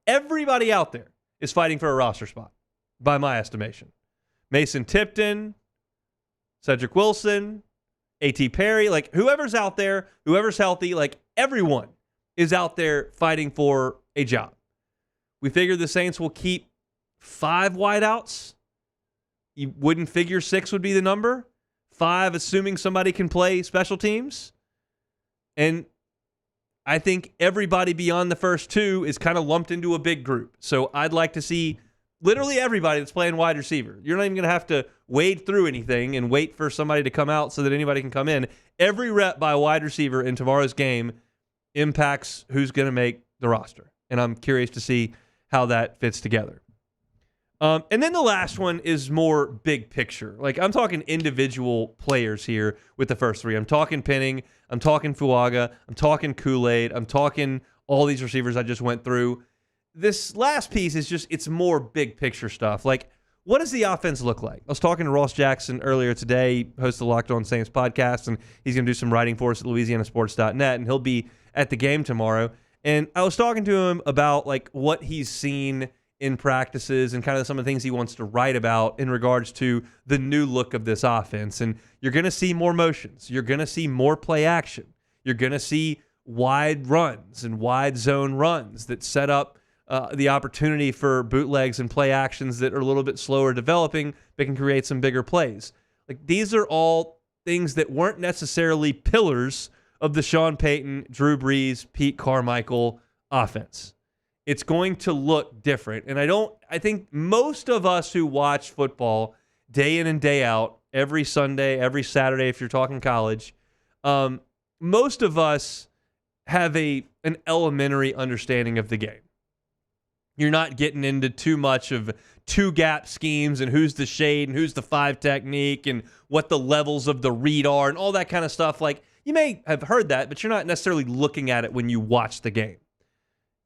S4: is fighting for a roster spot, by my estimation. Mason Tipton, Cedric Wilson, A.T. Perry, whoever's out there, whoever's healthy, everyone is out there fighting for a job. We figure the Saints will keep 5 wideouts. You wouldn't figure 6 would be the number. 5, assuming somebody can play special teams. And I think everybody beyond the first 2 is kind of lumped into a big group. So I'd like to see literally everybody that's playing wide receiver. You're not even going to have to wade through anything and wait for somebody to come out so that anybody can come in. Every rep by a wide receiver in tomorrow's game impacts who's going to make the roster. And I'm curious to see how that fits together. And then the last one is more big picture. I'm talking individual players here with the first 3. I'm talking Penning. I'm talking Fuaga. I'm talking Kool-Aid. I'm talking all these receivers I just went through. This last piece is it's more big picture stuff. What does the offense look like? I was talking to Ross Jackson earlier today. He hosts the Locked On Saints podcast, and he's going to do some writing for us at LouisianaSports.net, and he'll be at the game tomorrow. And I was talking to him about what he's seen in practices and kind of some of the things he wants to write about in regards to the new look of this offense. And you're going to see more motions. You're going to see more play action. You're going to see wide runs and wide zone runs that set up the opportunity for bootlegs and play actions that are a little bit slower developing but can create some bigger plays. These are all things that weren't necessarily pillars of the Sean Payton, Drew Brees, Pete Carmichael offense. It's going to look different. And I think most of us who watch football day in and day out, every Sunday, every Saturday, if you're talking college, most of us have an elementary understanding of the game. You're not getting into too much of 2-gap schemes and who's the shade and who's the 5 technique and what the levels of the read are and all that kind of stuff. You may have heard that, but you're not necessarily looking at it when you watch the game.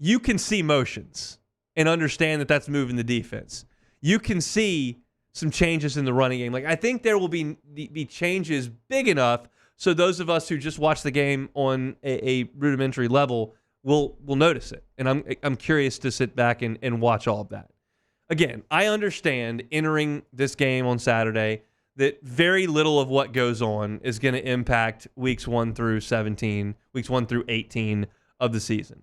S4: You can see motions and understand that that's moving the defense. You can see some changes in the running game. I think there will be changes big enough so those of us who just watch the game on a rudimentary level will notice it. And I'm curious to sit back and watch all of that. Again, I understand entering this game on Saturday that very little of what goes on is going to impact weeks 1 through 17, weeks 1 through 18 of the season.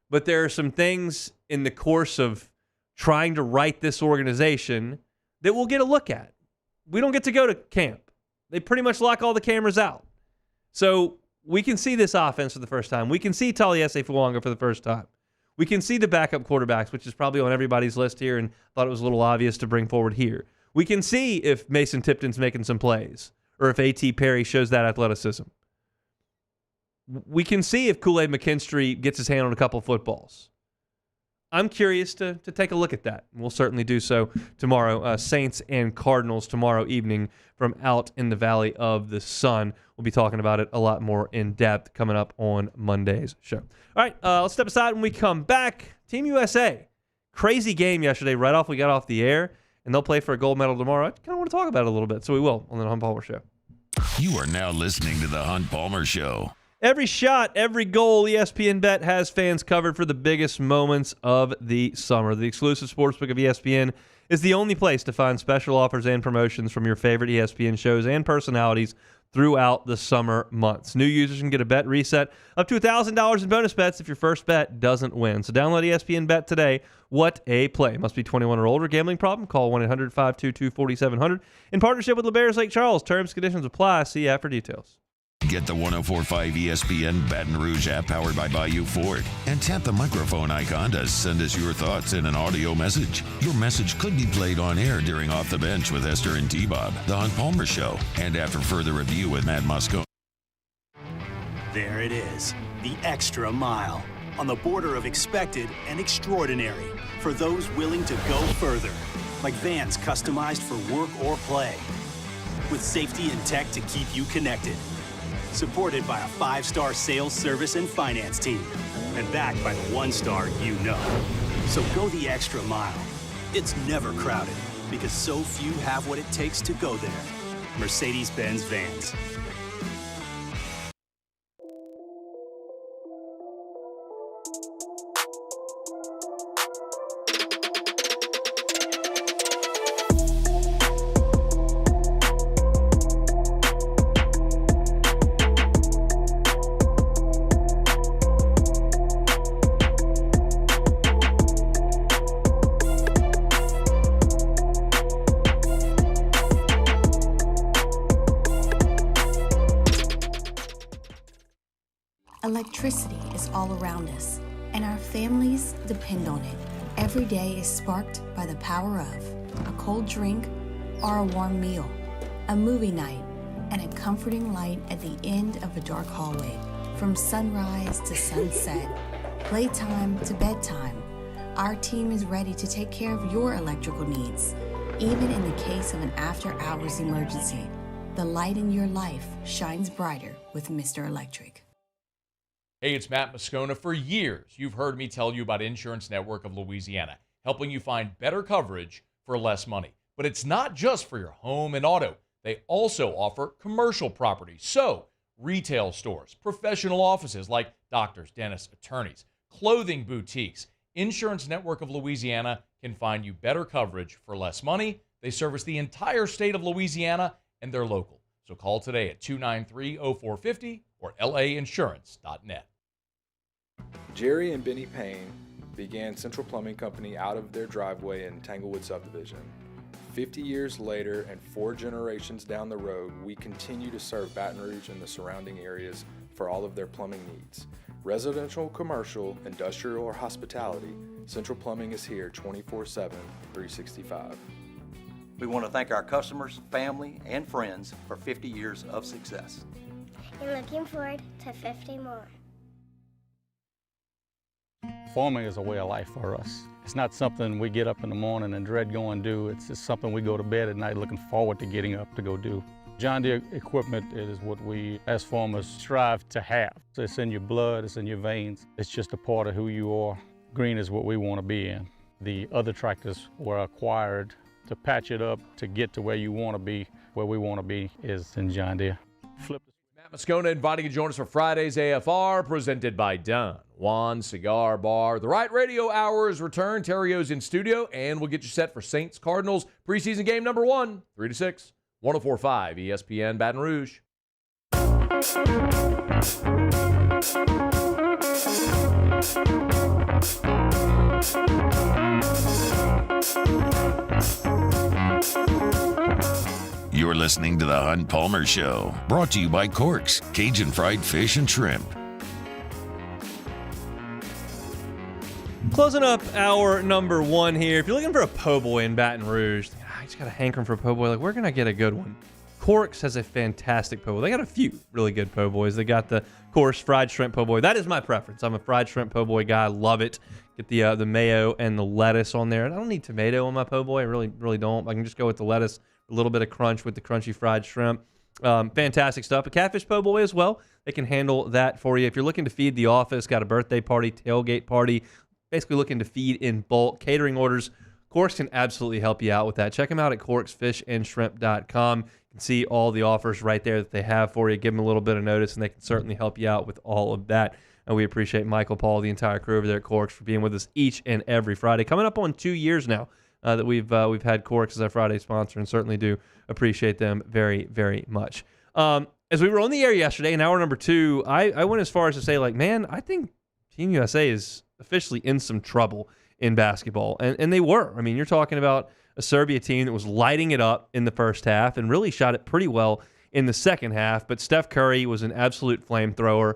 S4: But there are some things in the course of trying to write this organization that we'll get a look at. We don't get to go to camp. They pretty much lock all the cameras out. So we can see this offense for the first time. We can see Taliesin Fuanga for the first time. We can see the backup quarterbacks, which is probably on everybody's list here, and thought it was a little obvious to bring forward here. We can see if Mason Tipton's making some plays or if A.T. Perry shows that athleticism. We can see if Kool-Aid McKinstry gets his hand on a couple of footballs. I'm curious to take a look at that. We'll certainly do so tomorrow. Saints and Cardinals tomorrow evening from out in the Valley of the Sun. We'll be talking about it a lot more in depth coming up on Monday's show. All right, let's step aside when we come back. Team USA, crazy game yesterday. Right off, we got off the air, and they'll play for a gold medal tomorrow. I kind of want to talk about it a little bit, so we will on the Hunt Palmer Show.
S3: You are now listening to the Hunt Palmer Show.
S4: Every shot, every goal, ESPN Bet has fans covered for the biggest moments of the summer. The exclusive sportsbook of ESPN is the only place to find special offers and promotions from your favorite ESPN shows and personalities throughout the summer months. New users can get a bet reset up to $1,000 in bonus bets if your first bet doesn't win. So download ESPN Bet today. What a play. Must be 21 or older. Gambling problem? Call 1-800-522-4700. In partnership with LeBears Lake Charles. Terms and conditions apply. See app for details.
S3: Get the 104.5 ESPN Baton Rouge app powered by Bayou Ford and tap the microphone icon to send us your thoughts in an audio message. Your message could be played on air during Off the Bench with Esther and T-Bob, The Hunt Palmer Show, and after further review with Matt Moscone.
S11: There it is, the extra mile, on the border of expected and extraordinary for those willing to go further, like vans customized for work or play, with safety and tech to keep you connected. Supported by a 5-star sales, service, and finance team. And backed by the 1-star you know. So go the extra mile. It's never crowded because so few have what it takes to go there. Mercedes-Benz Vans.
S1: Electricity is all around us, and our families depend on it. Every day is sparked by the power of a cold drink or a warm meal, a movie night, and a comforting light at the end of a dark hallway. From sunrise to sunset, playtime to bedtime, our team is ready to take care of your electrical needs. Even in the case of an after-hours emergency, the light in your life shines brighter with Mr. Electric.
S14: Hey, it's Matt Moscone. For years, you've heard me tell you about Insurance Network of Louisiana, helping you find better coverage for less money. But it's not just for your home and auto. They also offer commercial property. So, retail stores, professional offices like doctors, dentists, attorneys, clothing boutiques. Insurance Network of Louisiana can find you better coverage for less money. They service the entire state of Louisiana, and they're local. So call today at 293-0450 or lainsurance.net.
S2: Jerry and Benny Payne began Central Plumbing Company out of their driveway in Tanglewood Subdivision. 50 years later and 4 generations down the road, we continue to serve Baton Rouge and the surrounding areas for all of their plumbing needs. Residential, commercial, industrial, or hospitality, Central Plumbing is here 24/7, 365.
S23: We want to thank our customers, family, and friends for 50 years of success.
S24: And looking forward to 50 more.
S25: Farming is a way of life for us. It's not something we get up in the morning and dread going do. It's just something we go to bed at night looking forward to getting up to go do. John Deere equipment is what we as farmers strive to have. It's in your blood, it's in your veins. It's just a part of who you are. Green is what we want to be in. The other tractors were acquired to patch it up to get to where you want to be. Where we want to be is in John Deere.
S14: Matt Moscone inviting you to join us for Friday's AFR, presented by Don Juan Cigar Bar. The Right Radio Hours return. Terrio's in studio, and we'll get you set for Saints Cardinals preseason game number 1, 3-6, 104.5 ESPN Baton Rouge.
S3: You're listening to The Hunt Palmer Show, brought to you by Corks, Cajun Fried Fish and Shrimp.
S4: Closing up hour number 1 here. If you're looking for a po' boy in Baton Rouge, I just got a hankering for a po' boy. Like, where can I get a good one? Corks has a fantastic po' boy. They got a few really good po' boys. They got the, of course, fried shrimp po' boy. That is my preference. I'm a fried shrimp po' boy guy. I love it. Get the mayo and the lettuce on there. And I don't need tomato on my po' boy. I really don't. I can just go with the lettuce, a little bit of crunch with the crunchy fried shrimp. Fantastic stuff. A catfish po' boy as well. They can handle that for you. If you're looking to feed the office, got a birthday party, tailgate party, basically looking to feed in bulk, catering orders, Corks can absolutely help you out with that. Check them out at corksfishandshrimp.com. You can see all the offers right there that they have for you. Give them a little bit of notice, and they can certainly help you out with all of that. And we appreciate Michael, Paul, the entire crew over there at Corks for being with us each and every Friday. Coming up on 2 years now. that we've had Corks as our Friday sponsor, and certainly do appreciate them very, very much. As we were on the air yesterday in hour number 2, I went as far as to say, like, man, I think Team USA is officially in some trouble in basketball, and they were. I mean, you're talking about a Serbia team that was lighting it up in the first half and really shot it pretty well in the second half, but Steph Curry was an absolute flamethrower,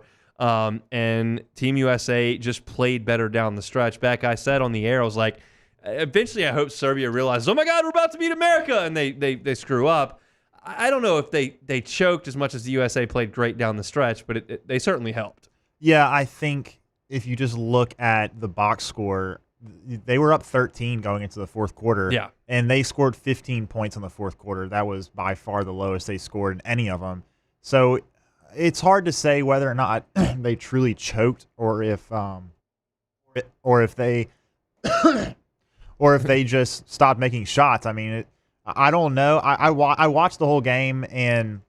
S4: and Team USA just played better down the stretch. Beck, I said on the air, I was like, eventually I hope Serbia realizes, oh my God, we're about to beat America, and they screw up. I don't know if they choked as much as the USA played great down the stretch, but they certainly helped.
S15: Yeah, I think if you just look at the box score, they were up 13 going into the fourth quarter.
S4: Yeah.
S15: And they scored 15 points in the fourth quarter. That was by far the lowest they scored in any of them. So it's hard to say whether or not they truly choked or if they or if they just stopped making shots. I mean, I don't know. I watched the whole game, and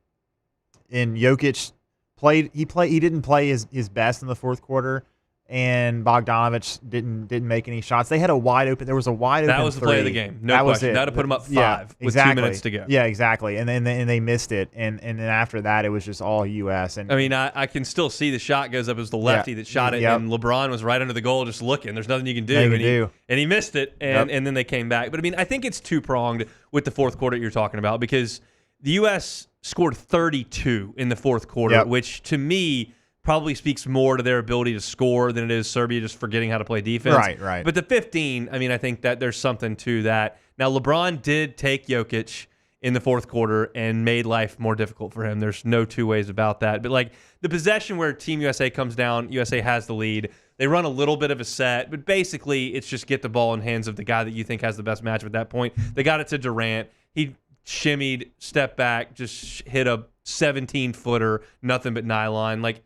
S15: Jokic he didn't play his best in the fourth quarter, and Bogdanović didn't make any shots. They had a wide open. There was a wide open.
S4: That was the play of the game. No
S15: that
S4: question.
S15: Was it.
S4: That would put them up 5 with
S15: exactly.
S4: 2 minutes to go.
S15: Yeah, exactly. And then they missed it, and then after that, it was just all U.S. And
S4: I mean, I can still see the shot goes up as the lefty that shot it, and LeBron was right under the goal just looking. There's nothing you can do. And he missed it, and then they came back. But I mean, I think it's two-pronged with the fourth quarter you're talking about, because the U.S. scored 32 in the fourth quarter, which to me probably speaks more to their ability to score than it is Serbia just forgetting how to play defense.
S15: Right.
S4: But the 15, I mean, I think that there's something to that. Now, LeBron did take Jokic in the fourth quarter and made life more difficult for him. There's no two ways about that. But like the possession where Team USA comes down, USA has the lead. They run a little bit of a set, but basically it's just get the ball in hands of the guy that you think has the best matchup at that point. They got it to Durant. He shimmied, stepped back, just hit a 17-footer, nothing but nylon. Like,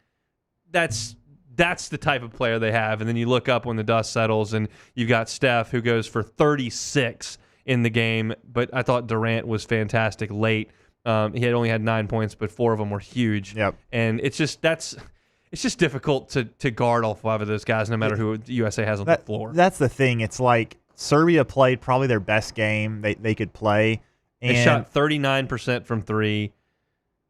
S4: that's the type of player they have. And then you look up when the dust settles, and you've got Steph, who goes for 36 in the game. But I thought Durant was fantastic late. He had only had 9 points, but 4 of them were huge.
S15: Yep.
S4: And it's just difficult to guard all 5 of those guys, no matter who the USA has on the floor.
S15: That's the thing. It's like Serbia played probably their best game they could play. And
S4: they shot 39% from 3.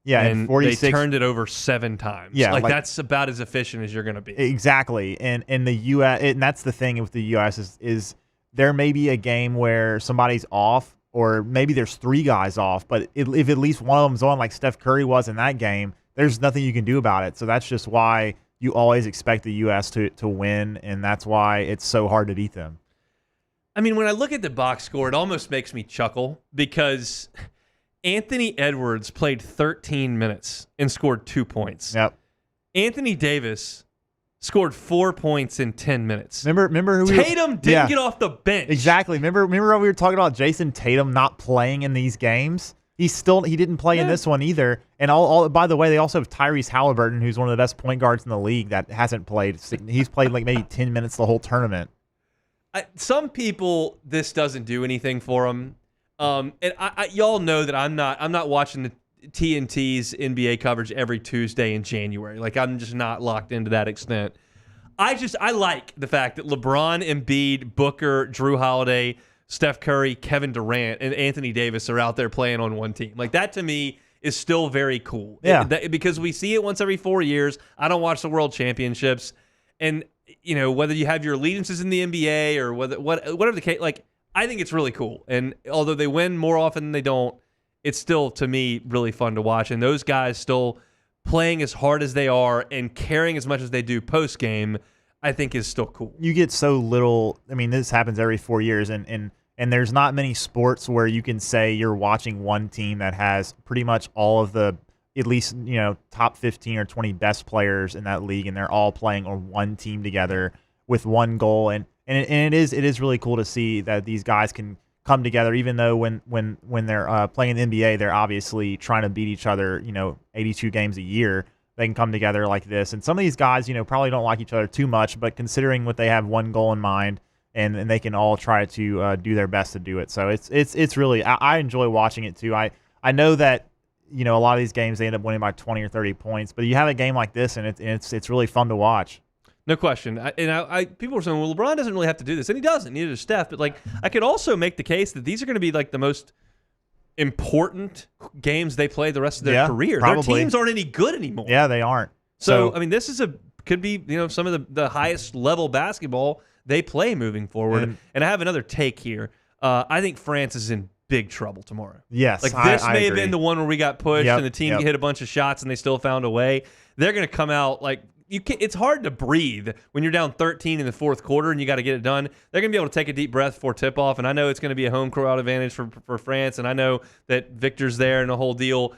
S15: Yeah,
S4: and
S15: 46,
S4: they turned it over 7 times.
S15: Yeah,
S4: like that's about as efficient as you're going to be.
S15: Exactly. And the U.S. and that's the thing with the U.S. is there may be a game where somebody's off, or maybe there's 3 guys off, but if at least one of them's on, like Steph Curry was in that game, there's nothing you can do about it. So that's just why you always expect the U.S. to win, and that's why it's so hard to beat them.
S4: I mean, when I look at the box score, it almost makes me chuckle, because Anthony Edwards played 13 minutes and scored 2 points.
S15: Yep.
S4: Anthony Davis scored 4 points in 10 minutes.
S15: Remember who
S4: Tatum didn't get off the bench.
S15: Exactly. Remember when we were talking about Jason Tatum not playing in these games? He didn't play in this one either. And all by the way, they also have Tyrese Halliburton, who's one of the best point guards in the league, that hasn't played. He's played like maybe 10 minutes the whole tournament.
S4: Some people, this doesn't do anything for them. And y'all know that I'm not watching the TNT's NBA coverage every Tuesday in January. Like, I'm just not locked into that extent. I like the fact that LeBron, Embiid, Booker, Drew Holiday, Steph Curry, Kevin Durant, and Anthony Davis are out there playing on one team. Like, that to me is still very cool.
S15: Yeah.
S4: Because we see it once every 4 years. I don't watch the World Championships. And, you know, whether you have your allegiances in the NBA or whatever the case, like, I think it's really cool. And although they win more often than they don't, it's still, to me, really fun to watch. And those guys still playing as hard as they are and caring as much as they do post-game, I think is still cool.
S15: You get so little. I mean, this happens every 4 years, and there's not many sports where you can say you're watching one team that has pretty much all of the, at least, you know, top 15 or 20 best players in that league, and they're all playing on one team together with one goal. And it is really cool to see that these guys can come together, even though when they're playing in the NBA, they're obviously trying to beat each other, you know, 82 games a year. They can come together like this. And some of these guys, you know, probably don't like each other too much, but considering what they have one goal in mind, and they can all try to do their best to do it. So it's really, I enjoy watching it too. I know that, you know, a lot of these games they end up winning by 20 or 30 points, but you have a game like this, and it's really fun to watch.
S4: No question. People were saying, well, LeBron doesn't really have to do this, and he doesn't. Neither does Steph. But like, I could also make the case that these are going to be like the most important games they play the rest of their career.
S15: Probably.
S4: Their teams aren't any good anymore.
S15: Yeah, they aren't.
S4: So I mean, this is could be some of the highest level basketball they play moving forward. And I have another take here. I think France is in big trouble tomorrow.
S15: Yes,
S4: like this
S15: I
S4: may have
S15: agree.
S4: been the one where we got pushed and the team hit a bunch of shots and they still found a way. They're going to come out like. It's hard to breathe when you're down 13 in the fourth quarter and you got to get it done. They're going to be able to take a deep breath before tip-off, and I know it's going to be a home crowd advantage for France, and I know that Victor's there and the whole deal.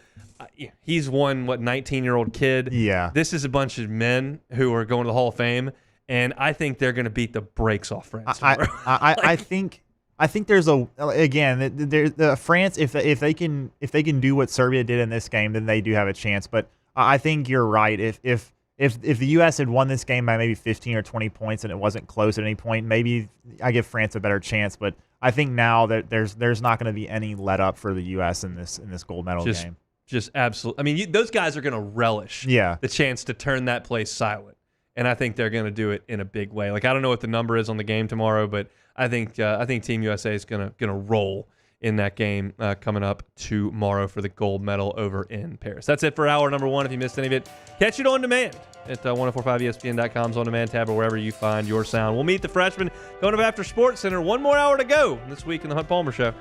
S4: He's one, 19-year-old kid.
S15: Yeah.
S4: This is a bunch of men who are going to the Hall of Fame, and I think they're going to beat the brakes off France.
S15: I think there's France, if they can do what Serbia did in this game, then they do have a chance. But I think you're right. If the U.S. had won this game by maybe 15 or 20 points and it wasn't close at any point, maybe I give France a better chance. But I think now that there's not going to be any let up for the U.S. in this gold medal game.
S4: Just absolutely. I mean, those guys are going to relish the chance to turn that place silent, and I think they're going to do it in a big way. Like I don't know what the number is on the game tomorrow, but I think Team USA is going to roll in that game coming up tomorrow for the gold medal over in Paris. That's it for hour number one. If you missed any of it, catch it on demand at 1045ESPN.com's on demand tab or wherever you find your sound. We'll meet the freshmen going up after Sports Center. One more hour to go this week in the Hunt Palmer Show.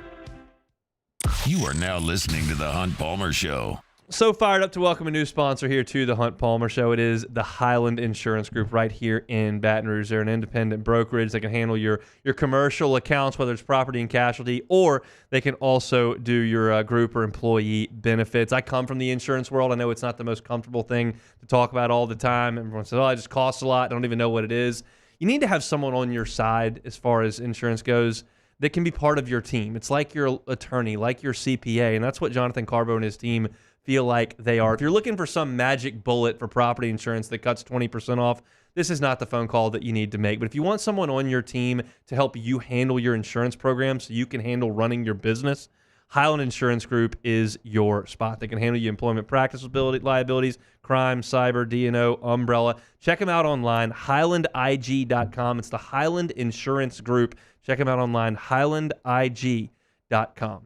S3: You are now listening to the Hunt Palmer Show.
S4: So fired up to welcome a new sponsor here to the Hunt Palmer Show. It is the Highland Insurance Group right here in Baton Rouge. They're an independent brokerage. They can handle your commercial accounts, whether it's property and casualty, or they can also do your group or employee benefits. I come from the insurance world. I know it's not the most comfortable thing to talk about all the time. Everyone says, it just costs a lot. I don't even know what it is. You need to have someone on your side as far as insurance goes that can be part of your team. It's like your attorney, like your CPA, and that's what Jonathan Carbo and his team feel like they are. If you're looking for some magic bullet for property insurance that cuts 20% off, this is not the phone call that you need to make. But if you want someone on your team to help you handle your insurance program so you can handle running your business, Highland Insurance Group is your spot. They can handle your employment practice liabilities, crime, cyber, D&O, umbrella. Check them out online, highlandig.com. It's the Highland Insurance Group. Check them out online, highlandig.com.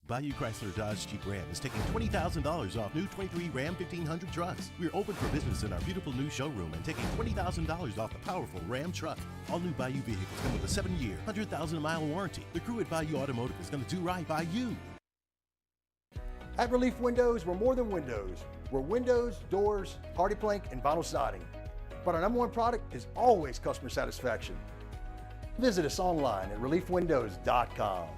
S6: Bayou Chrysler Dodge Jeep Ram is taking $20,000 off new 23 Ram 1500 trucks. We're open for business in our beautiful new showroom and taking $20,000 off the powerful Ram truck. All new Bayou vehicles come with a 7-year, 100,000-mile warranty. The crew at Bayou Automotive is going to do right by you.
S19: At Relief Windows, we're more than windows. We're windows, doors, hardy plank, and vinyl siding. But our number one product is always customer satisfaction. Visit us online at reliefwindows.com.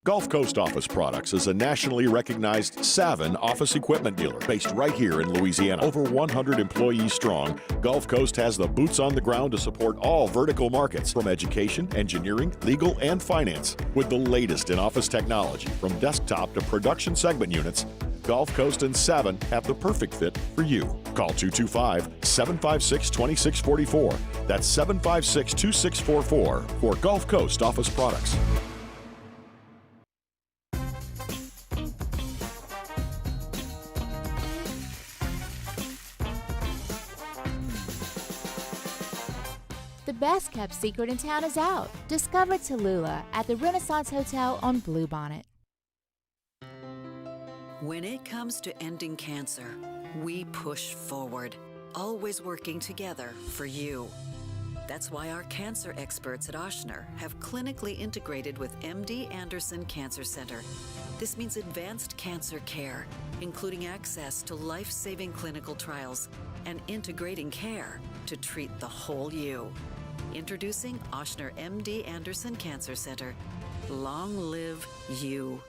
S5: Gulf Coast Office Products is a nationally recognized Savin office equipment dealer based right here in Louisiana. Over 100 employees strong, Gulf Coast has the boots on the ground to support all vertical markets from education, engineering, legal, and finance. With the latest in office technology from desktop to production segment units, Gulf Coast and Savin have the perfect fit for you. Call 225-756-2644. That's 756-2644 for Gulf Coast Office Products.
S7: The best kept secret in town is out. Discover Tallulah at the Renaissance Hotel on Bluebonnet.
S20: When it comes to ending cancer, we push forward, always working together for you. That's why our cancer experts at Ochsner have clinically integrated with MD Anderson Cancer Center. This means advanced cancer care, including access to life-saving clinical trials and integrating care to treat the whole you. Introducing Ochsner MD Anderson Cancer Center. Long live you.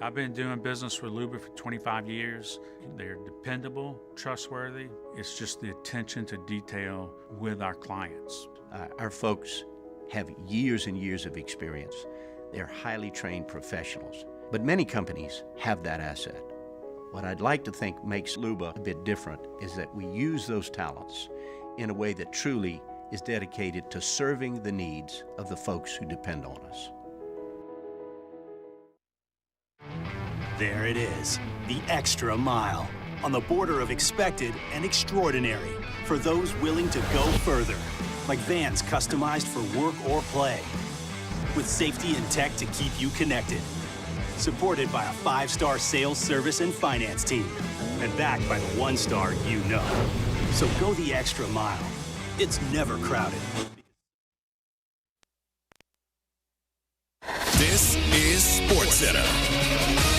S8: I've been doing business with Luba for 25 years. They're dependable, trustworthy. It's just the attention to detail with our clients.
S9: Our folks have years and years of experience. They're highly trained professionals, but many companies have that asset. What I'd like to think makes Luba a bit different is that we use those talents in a way that truly is dedicated to serving the needs of the folks who depend on us.
S11: There it is, the extra mile, on the border of expected and extraordinary for those willing to go further, like vans customized for work or play, with safety and tech to keep you connected, supported by a 5-star sales, service, and finance team, and backed by the 1-star you know. So go the extra mile. It's never crowded.
S3: This is SportsCenter.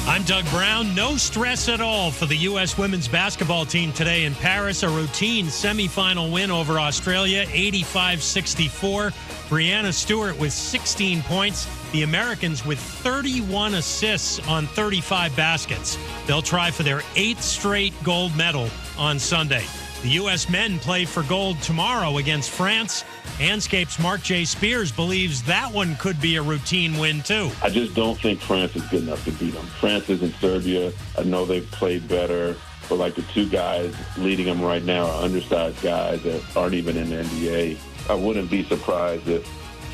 S10: I'm Doug Brown. No stress at all for the U.S. women's basketball team today in Paris. A routine semifinal win over Australia, 85-64. Brianna Stewart with 16 points. The Americans with 31 assists on 35 baskets. They'll try for their 8th straight gold medal on Sunday. The U.S. men play for gold tomorrow against France. Handscape's Mark J. Spears believes that one could be a routine win, too.
S13: I just don't think France is good enough to beat them. France isn't Serbia. I know they've played better, but like the two guys leading them right now are undersized guys that aren't even in the NBA. I wouldn't be surprised if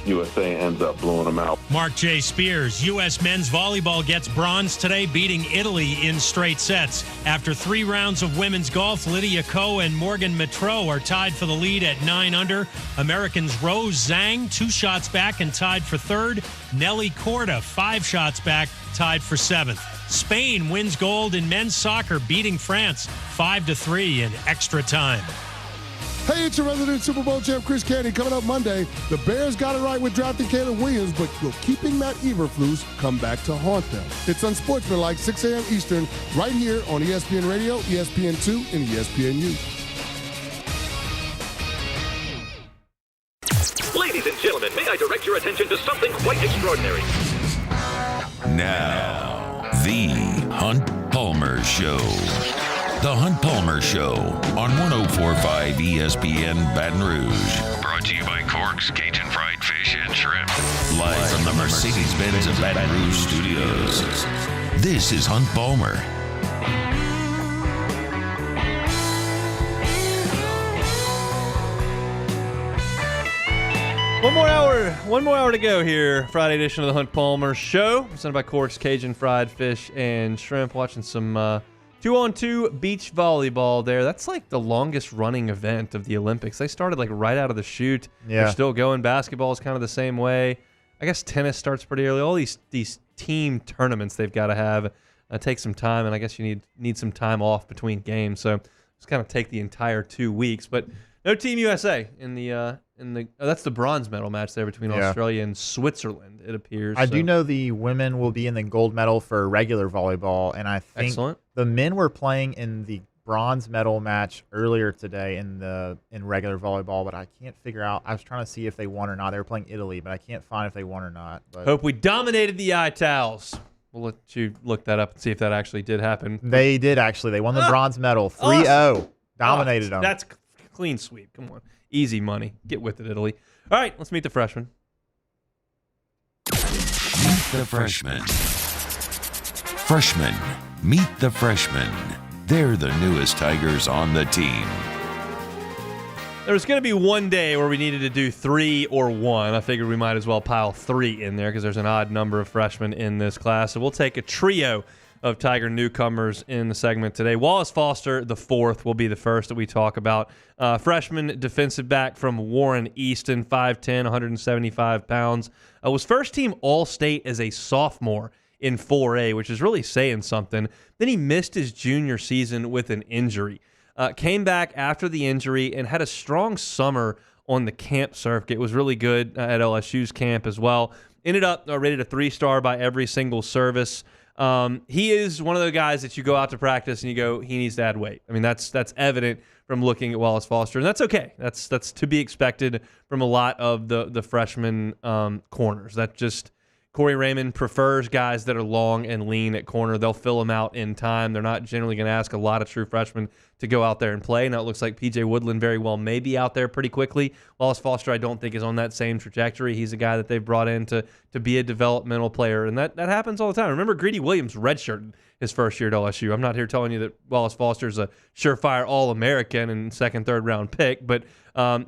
S13: USA ends up blowing them out.
S10: Mark J. Spears, U.S. men's volleyball gets bronze today, beating Italy in straight sets. After 3 rounds of women's golf, Lydia Ko and Morgan Mitreau are tied for the lead at 9 under. Americans Rose Zhang, 2 shots back and tied for 3rd. Nelly Korda, 5 shots back, tied for 7th. Spain wins gold in men's soccer, beating France 5-3 in extra time.
S16: Hey, it's your resident Super Bowl champ, Chris Candy. Coming up Monday, the Bears got it right with drafting Caleb Williams, but will keeping Matt Eberflus come back to haunt them? It's Unsportsmanlike, 6 a.m. Eastern, right here on ESPN Radio, ESPN2, and ESPNU.
S26: Ladies and gentlemen, may I direct your attention to something quite extraordinary?
S3: Now, the Hunt Palmer Show. The Hunt Palmer Show on 104.5 ESPN Baton Rouge. Brought to you by Cork's Cajun Fried Fish and Shrimp. Live from the Mercedes-Benz of Baton Rouge Studios. This is Hunt Palmer.
S4: One more hour to go here. Friday edition of the Hunt Palmer Show. Presented by Cork's Cajun Fried Fish and Shrimp. Watching some 2-on-2 beach volleyball there. That's like the longest running event of the Olympics. They started like right out of the chute.
S15: Yeah.
S4: They're still going. Basketball is kind of the same way. I guess tennis starts pretty early. All these team tournaments they've got to have take some time, and I guess you need some time off between games. So just kind of take the entire 2 weeks. But no Team USA in the that's the bronze medal match there between Australia and Switzerland, it appears.
S15: I do know the women will be in the gold medal for regular volleyball, and I think the men were playing in the bronze medal match earlier today in regular volleyball, but I can't figure out. I was trying to see if they won or not. They were playing Italy, but I can't find if they won or not. But
S4: hope we dominated the Itals. We'll let you look that up and see if that actually did happen.
S15: They did actually. They won the bronze medal, 3-0. Awesome. Dominated them.
S4: That's clean sweep. Come on. Easy money. Get with it, Italy. All right, let's meet the freshmen.
S3: Meet the freshmen. Freshmen. Meet the freshmen. They're the newest Tigers on the team.
S4: There was going to be one day where we needed to do 3 or 1. I figured we might as well pile 3 in there because there's an odd number of freshmen in this class. So we'll take a trio of Tiger newcomers in the segment today. Wallace Foster, the 4th, will be the first that we talk about. Freshman defensive back from Warren Easton, 5'10", 175 pounds. Was first-team All-State as a sophomore in 4A, which is really saying something. Then he missed his junior season with an injury. Came back after the injury and had a strong summer on the camp circuit. Was really good at LSU's camp as well. Ended up rated a 3-star by every single service. He is one of the guys that you go out to practice and you go, he needs to add weight. I mean, that's evident from looking at Wallace Foster, and that's okay. That's to be expected from a lot of the freshman corners. That just Corey Raymond prefers guys that are long and lean at corner. They'll fill them out in time. They're not generally going to ask a lot of true freshmen to go out there and play. Now it looks like P.J. Woodland very well may be out there pretty quickly. Wallace Foster, I don't think, is on that same trajectory. He's a guy that they've brought in to be a developmental player, and that happens all the time. Remember, Greedy Williams redshirted his first year at LSU. I'm not here telling you that Wallace Foster's a surefire All-American and second, third round pick, but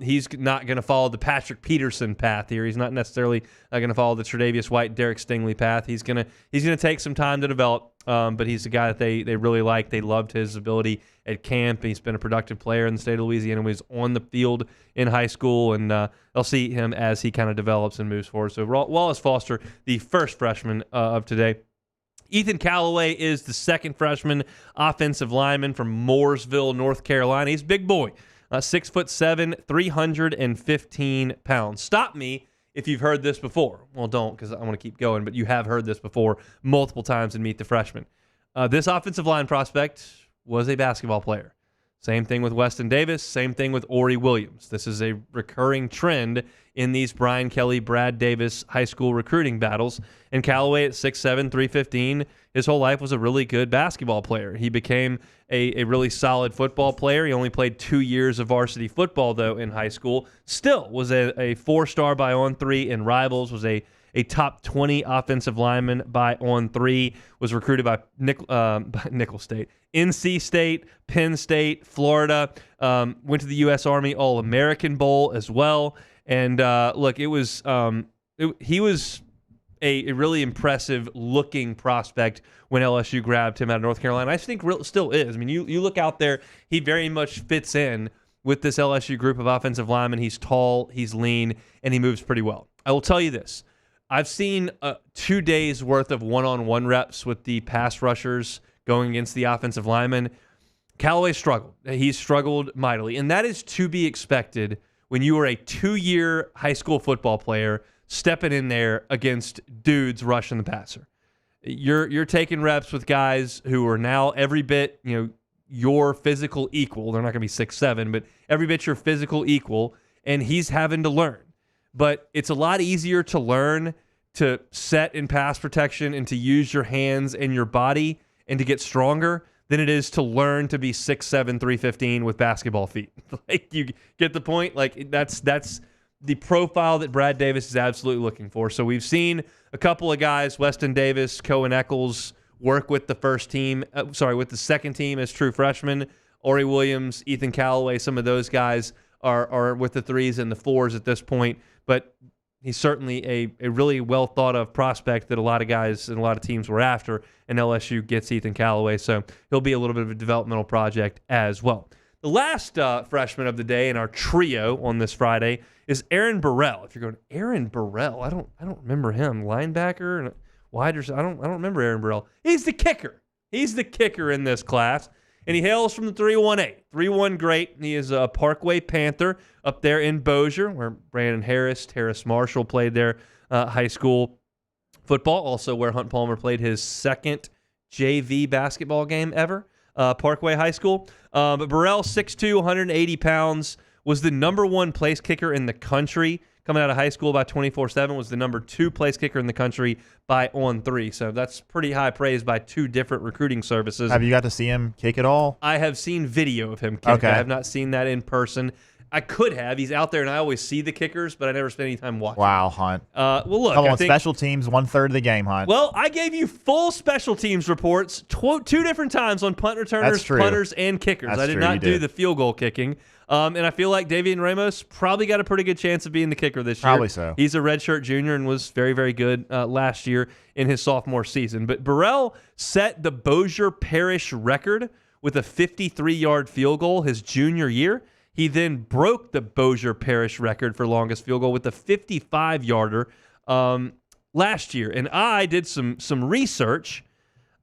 S4: he's not going to follow the Patrick Peterson path here. He's not necessarily going to follow the Tre'Davious White, Derek Stingley path. He's going to take some time to develop, but he's a guy that they really like. They loved his ability at camp. He's been a productive player in the state of Louisiana when he's on the field in high school, and they'll see him as he kind of develops and moves forward. So Wallace Foster, the first freshman of today. Ethan Callaway is the second freshman offensive lineman from Mooresville, North Carolina. He's a big boy, 6'7", 315 pounds. Stop me if you've heard this before. Well, don't, because I want to keep going, but you have heard this before multiple times in Meet the Freshman. This offensive line prospect was a basketball player. Same thing with Weston Davis, same thing with Ori Williams. This is a recurring trend in these Brian Kelly, Brad Davis high school recruiting battles. And Callaway at 6'7", 315, his whole life was a really good basketball player. He became a really solid football player. He only played 2 years of varsity football, though, in high school. Still was a four-star by On3 in Rivals, was a top 20 offensive lineman by On3, was recruited by Nicholls State, NC State, Penn State, Florida, went to the U.S. Army All-American Bowl as well. And look, he was a really impressive looking prospect when LSU grabbed him out of North Carolina. I think still is. I mean, you look out there, he very much fits in with this LSU group of offensive linemen. He's tall, he's lean, and he moves pretty well. I will tell you this. I've seen 2 days worth of one-on-one reps with the pass rushers going against the offensive linemen. Callaway struggled. He's struggled mightily, and that is to be expected when you are a 2-year high school football player stepping in there against dudes rushing the passer. You're taking reps with guys who are now every bit, your physical equal. They're not going to be 6'7", but every bit your physical equal, and he's having to learn. But it's a lot easier to learn to set in pass protection and to use your hands and your body and to get stronger than it is to learn to be 6'7", 315 with basketball feet. Like, you get the point? Like, that's the profile that Brad Davis is absolutely looking for. So we've seen a couple of guys, Weston Davis, Cohen Eccles, work with the with the second team as true freshmen. Ori Williams, Ethan Callaway, some of those guys are with the 3s and the 4s at this point. But he's certainly a really well thought of prospect that a lot of guys and a lot of teams were after, and LSU gets Ethan Callaway. So he'll be a little bit of a developmental project as well. The last freshman of the day in our trio on this Friday is Aaron Burrell. If you're going, Aaron Burrell, I don't remember him. Linebacker and wide receiver. I don't remember Aaron Burrell. He's the kicker. He's the kicker in this class, and he hails from the 3-1-8. 3-1 great. He is a Parkway Panther up there in Bossier, where Brandon Harris Marshall played their high school football. Also, where Hunt Palmer played his second JV basketball game ever. Parkway High School. But Burrell, 6'2", 180 pounds, was the number 1 place kicker in the country. Coming out of high school by 24/7, was the number 2 place kicker in the country by On3. So that's pretty high praise by 2 different recruiting services.
S15: Have you got to see him kick at all?
S4: I have seen video of him kick.
S15: Okay.
S4: I have not seen that in person. I could have. He's out there, and I always see the kickers, but I never spend any time watching.
S15: Wow, Hunt.
S4: Well, look.
S15: Come on, special teams, 1/3 of the game, Hunt.
S4: Well, I gave you full special teams reports 2 different times on punt returners, punters, and kickers. I did not do the field goal kicking. And I feel like Davian Ramos probably got a pretty good chance of being the kicker this year.
S15: Probably so.
S4: He's a redshirt junior and was very, very good last year in his sophomore season. But Burrell set the Bossier Parish record with a 53-yard field goal his junior year. He then broke the Bossier Parish record for longest field goal with a 55-yarder last year. And I did some research.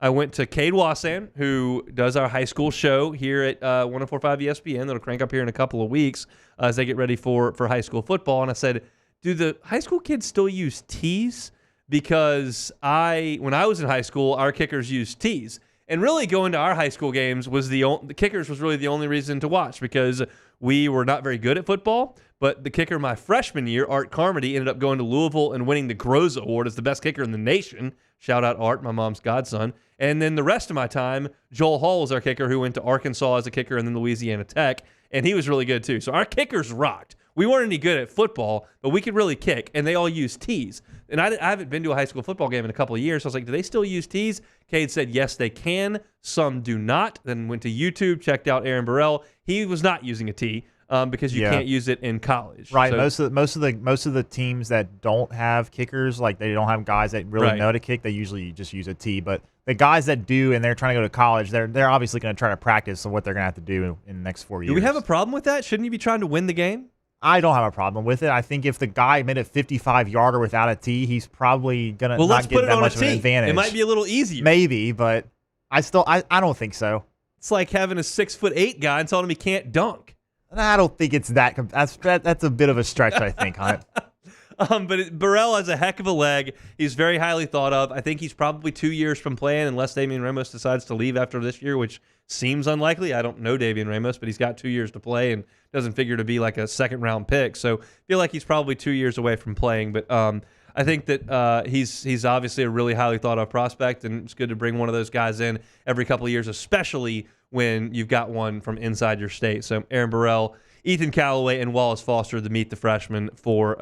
S4: I went to Cade Wassan, who does our high school show here at 104.5 ESPN. That'll crank up here in a couple of weeks as they get ready for high school football. And I said, do the high school kids still use tees? Because when I was in high school, our kickers used tees. And really going to our high school games was the kickers was really the only reason to watch, because we were not very good at football. But the kicker my freshman year, Art Carmody, ended up going to Louisville and winning the Groza Award as the best kicker in the nation. Shout out Art, my mom's godson. And then the rest of my time, Joel Hall was our kicker, who went to Arkansas as a kicker and then Louisiana Tech, and he was really good too. So our kickers rocked. We weren't any good at football, but we could really kick, and they all used tees. And I haven't been to a high school football game in a couple of years, so I was like, do they still use tees? Cade said, yes, they can. Some do not. Then went to YouTube, checked out Aaron Burrell. He was not using a tee. Because you can't use it in college,
S15: right?
S4: So,
S15: most of the teams that don't have kickers, like they don't have guys that really know to kick, they usually just use a tee. But the guys that do, and they're trying to go to college, they're obviously going to try to practice on what they're going to have to do in the next 4 years.
S4: Do we have a problem with that? Shouldn't you be trying to win the game?
S15: I don't have a problem with it. I think if the guy made a 55-yarder without a tee, he's probably going to not get that much of an advantage.
S4: It might be a little easier.
S15: Maybe, but I don't think so.
S4: It's like having a 6'8" guy and telling him he can't dunk.
S15: I don't think it's that. That's a bit of a stretch, I think, Hunt.
S4: But Burrell has a heck of a leg. He's very highly thought of. I think he's probably 2 years from playing unless Damian Ramos decides to leave after this year, which seems unlikely. I don't know Damian Ramos, but he's got 2 years to play and doesn't figure to be like a second-round pick. So I feel like he's probably 2 years away from playing. But I think that he's obviously a really highly thought-of prospect, and it's good to bring one of those guys in every couple of years, especially when you've got one from inside your state. So Aaron Burrell, Ethan Callaway, and Wallace Foster, the Meet the Freshmen for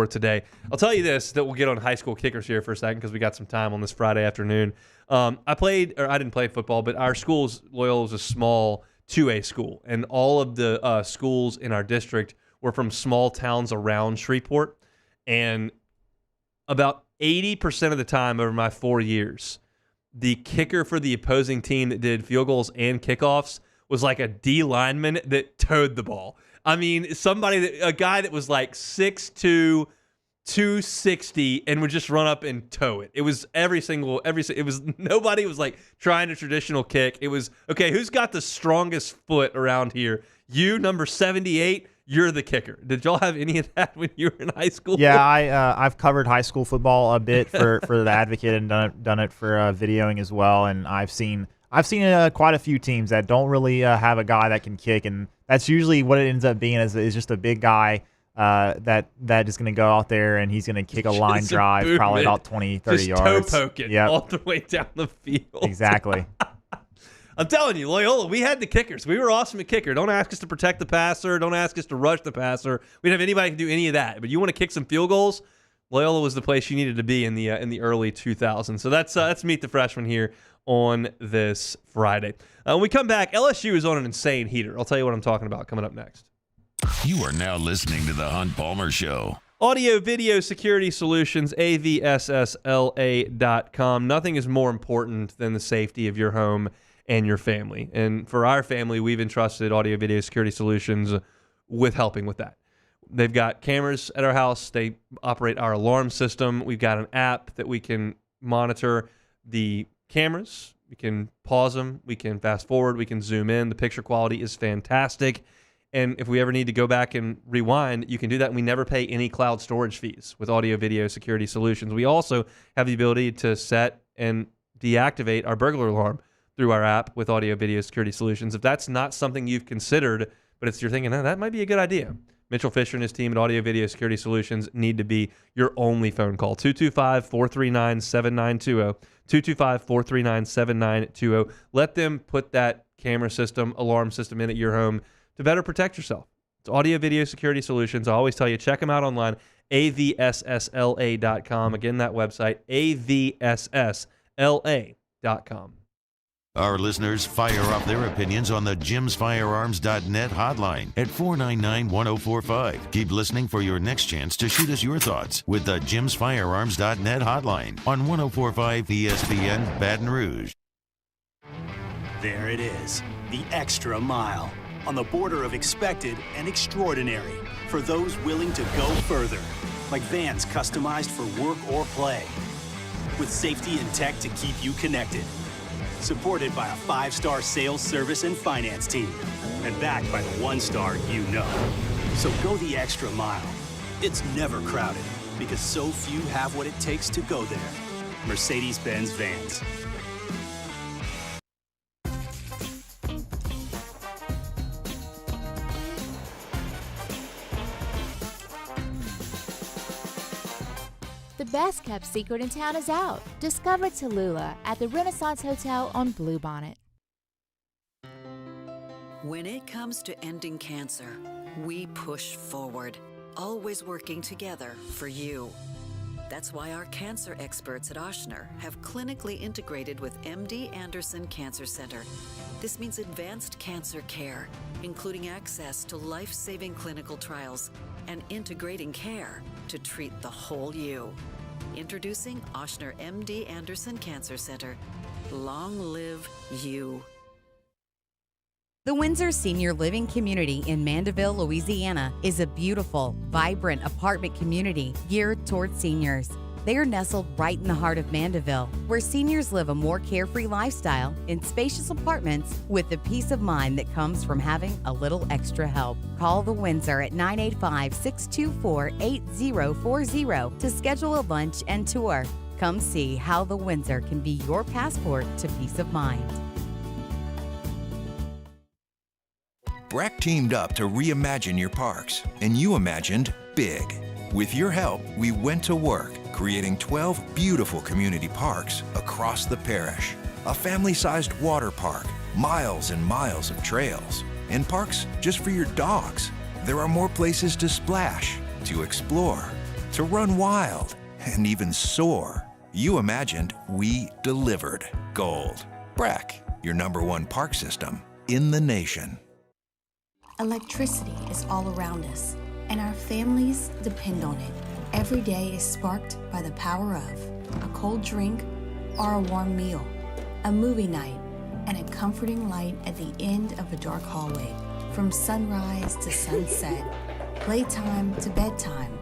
S4: today. I'll tell you this, that we'll get on high school kickers here for a second because we got some time on this Friday afternoon. I didn't play football, but our school's Loyola was a small 2A school, and all of the schools in our district were from small towns around Shreveport. And about 80% of the time over my 4 years, the kicker for the opposing team that did field goals and kickoffs was like a D lineman that towed the ball. I mean, a guy that was like 6'2", 260, and would just run up and tow it. It was nobody was like trying a traditional kick. It was, okay, who's got the strongest foot around here? You, number 78, you're the kicker. Did y'all have any of that when you were in high school?
S15: Yeah, I've covered high school football a bit for the Advocate and done it for videoing as well. And I've seen quite a few teams that don't really have a guy that can kick, and that's usually what it ends up being is just a big guy that is going to go out there and he's going to kick a line drive probably about 20, 30 yards.
S4: Just toe poke it all the way down the field.
S15: Exactly.
S4: I'm telling you, Loyola, we had the kickers. We were awesome at kicker. Don't ask us to protect the passer. Don't ask us to rush the passer. We didn't have anybody who can do any of that. But you want to kick some field goals? Loyola was the place you needed to be in the early 2000s. So that's Meet the Freshman here on this Friday. When we come back, LSU is on an insane heater. I'll tell you what I'm talking about coming up next.
S3: You are now listening to The Hunt Palmer Show.
S4: Audio Video Security Solutions, avssla.com. Nothing is more important than the safety of your home and your family. And for our family, we've entrusted Audio Video Security Solutions with helping with that. They've got cameras at our house. They operate our alarm system. We've got an app that we can monitor the cameras. We can pause them. We can fast forward. We can zoom in. The picture quality is fantastic. And if we ever need to go back and rewind, you can do that. And we never pay any cloud storage fees with Audio Video Security Solutions. We also have the ability to set and deactivate our burglar alarm through our app with Audio Video Security Solutions. If that's not something you've considered, but you're thinking, that might be a good idea, Mitchell Fisher and his team at Audio Video Security Solutions need to be your only phone call. 225-439-7920. 225-439-7920. Let them put that camera system, alarm system in at your home to better protect yourself. It's Audio Video Security Solutions. I always tell you, check them out online, avssla.com. Again, that website, avssla.com.
S3: Our listeners fire off their opinions on the jimsfirearms.net hotline at 499-1045. Keep listening for your next chance to shoot us your thoughts with the jimsfirearms.net hotline on 1045 ESPN Baton Rouge.
S11: There it is, the extra mile, on the border of expected and extraordinary for those willing to go further, like vans customized for work or play, with safety and tech to keep you connected. Supported by a 5-star sales, service, and finance team. And backed by the 1-star you know. So go the extra mile. It's never crowded because so few have what it takes to go there. Mercedes-Benz Vans.
S7: best kept secret in town is out. Discover Tallulah at the Renaissance Hotel on Bluebonnet.
S20: When it comes to ending cancer, we push forward, always working together for you. That's why our cancer experts at Ochsner have clinically integrated with MD Anderson Cancer Center. This means advanced cancer care, including access to life-saving clinical trials and integrating care to treat the whole you. Introducing Ochsner MD Anderson Cancer Center. Long live you.
S1: The Windsor Senior Living Community in Mandeville, Louisiana is a beautiful, vibrant apartment community geared towards seniors. They are nestled right in the heart of Mandeville, where seniors live a more carefree lifestyle in spacious apartments with the peace of mind that comes from having a little extra help. Call the Windsor at 985-624-8040 to schedule a lunch and tour. Come see how the Windsor can be your passport to peace of mind.
S12: Breck teamed up to reimagine your parks, and you imagined big. With your help, we went to work, creating 12 beautiful community parks across the parish. A family-sized water park, miles and miles of trails, and parks just for your dogs. There are more places to splash, to explore, to run wild, and even soar. You imagined, we delivered. Gold. Breck, your #1 park system in the nation.
S17: Electricity is all around us, and our families depend on it. Every day is sparked by the power of a cold drink or a warm meal, a movie night, and a comforting light at the end of a dark hallway. From sunrise to sunset, playtime to bedtime,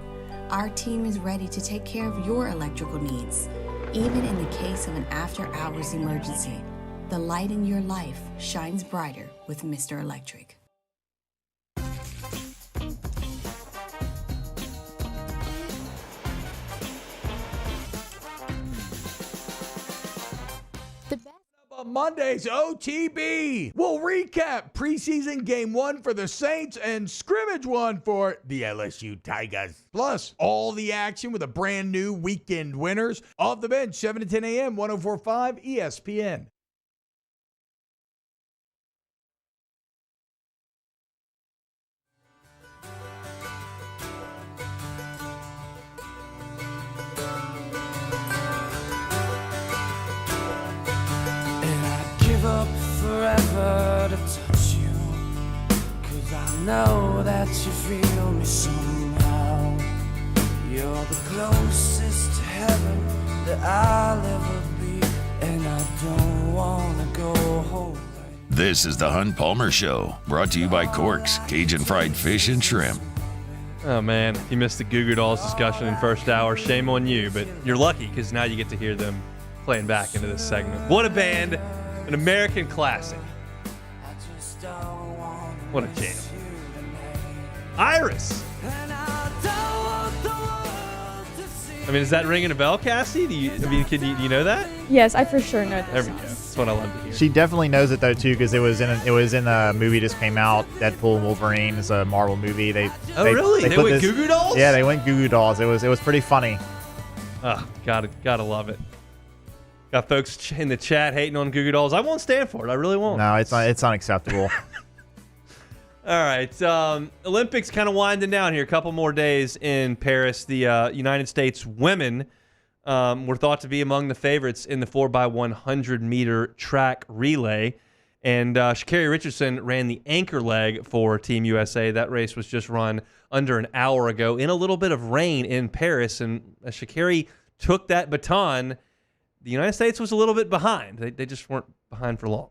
S17: our team is ready to take care of your electrical needs, even in the case of an after-hours emergency. The light in your life shines brighter with Mr. Electric.
S18: Monday's OTB. We'll recap preseason game 1 for the Saints and scrimmage 1 for the LSU Tigers. Plus, all the action with a brand new weekend winners. Off the bench, 7 to 10 a.m., 104.5 ESPN.
S21: Up forever to touch you, 'cause I know that you feel me somehow. You're the closest to heaven that I'll ever be, and I don't wanna go home.
S3: This is the Hunt Palmer Show, brought to you by Corks, Cajun Fried Fish and Shrimp.
S4: Oh man, you missed the Goo Goo Dolls discussion in first hour. Shame on you, but you're lucky because now you get to hear them playing back into this segment. What a band! An American classic. What a jam. Iris. I mean, is that ringing a bell, Cassie? Do you know that?
S22: Yes, I for sure know this.
S4: There we go. That's what I love to hear.
S15: She definitely knows it though too, because it was in a movie just came out. Deadpool and Wolverine is a Marvel movie.
S4: Really? They went Goo Goo Dolls?
S15: Yeah, they went Goo Goo Dolls. It was pretty funny.
S4: Oh, gotta love it. Got folks in the chat hating on Goo Goo Dolls. I won't stand for it. I really won't.
S15: No, it's not. It's unacceptable.
S4: All right. Olympics kind of winding down here. A couple more days in Paris. The United States women were thought to be among the favorites in the 4x100 meter track relay. And Sha'Carri Richardson ran the anchor leg for Team USA. That race was just run under an hour ago in a little bit of rain in Paris. And Sha'Carri took that baton. The United States was a little bit behind. They just weren't behind for long.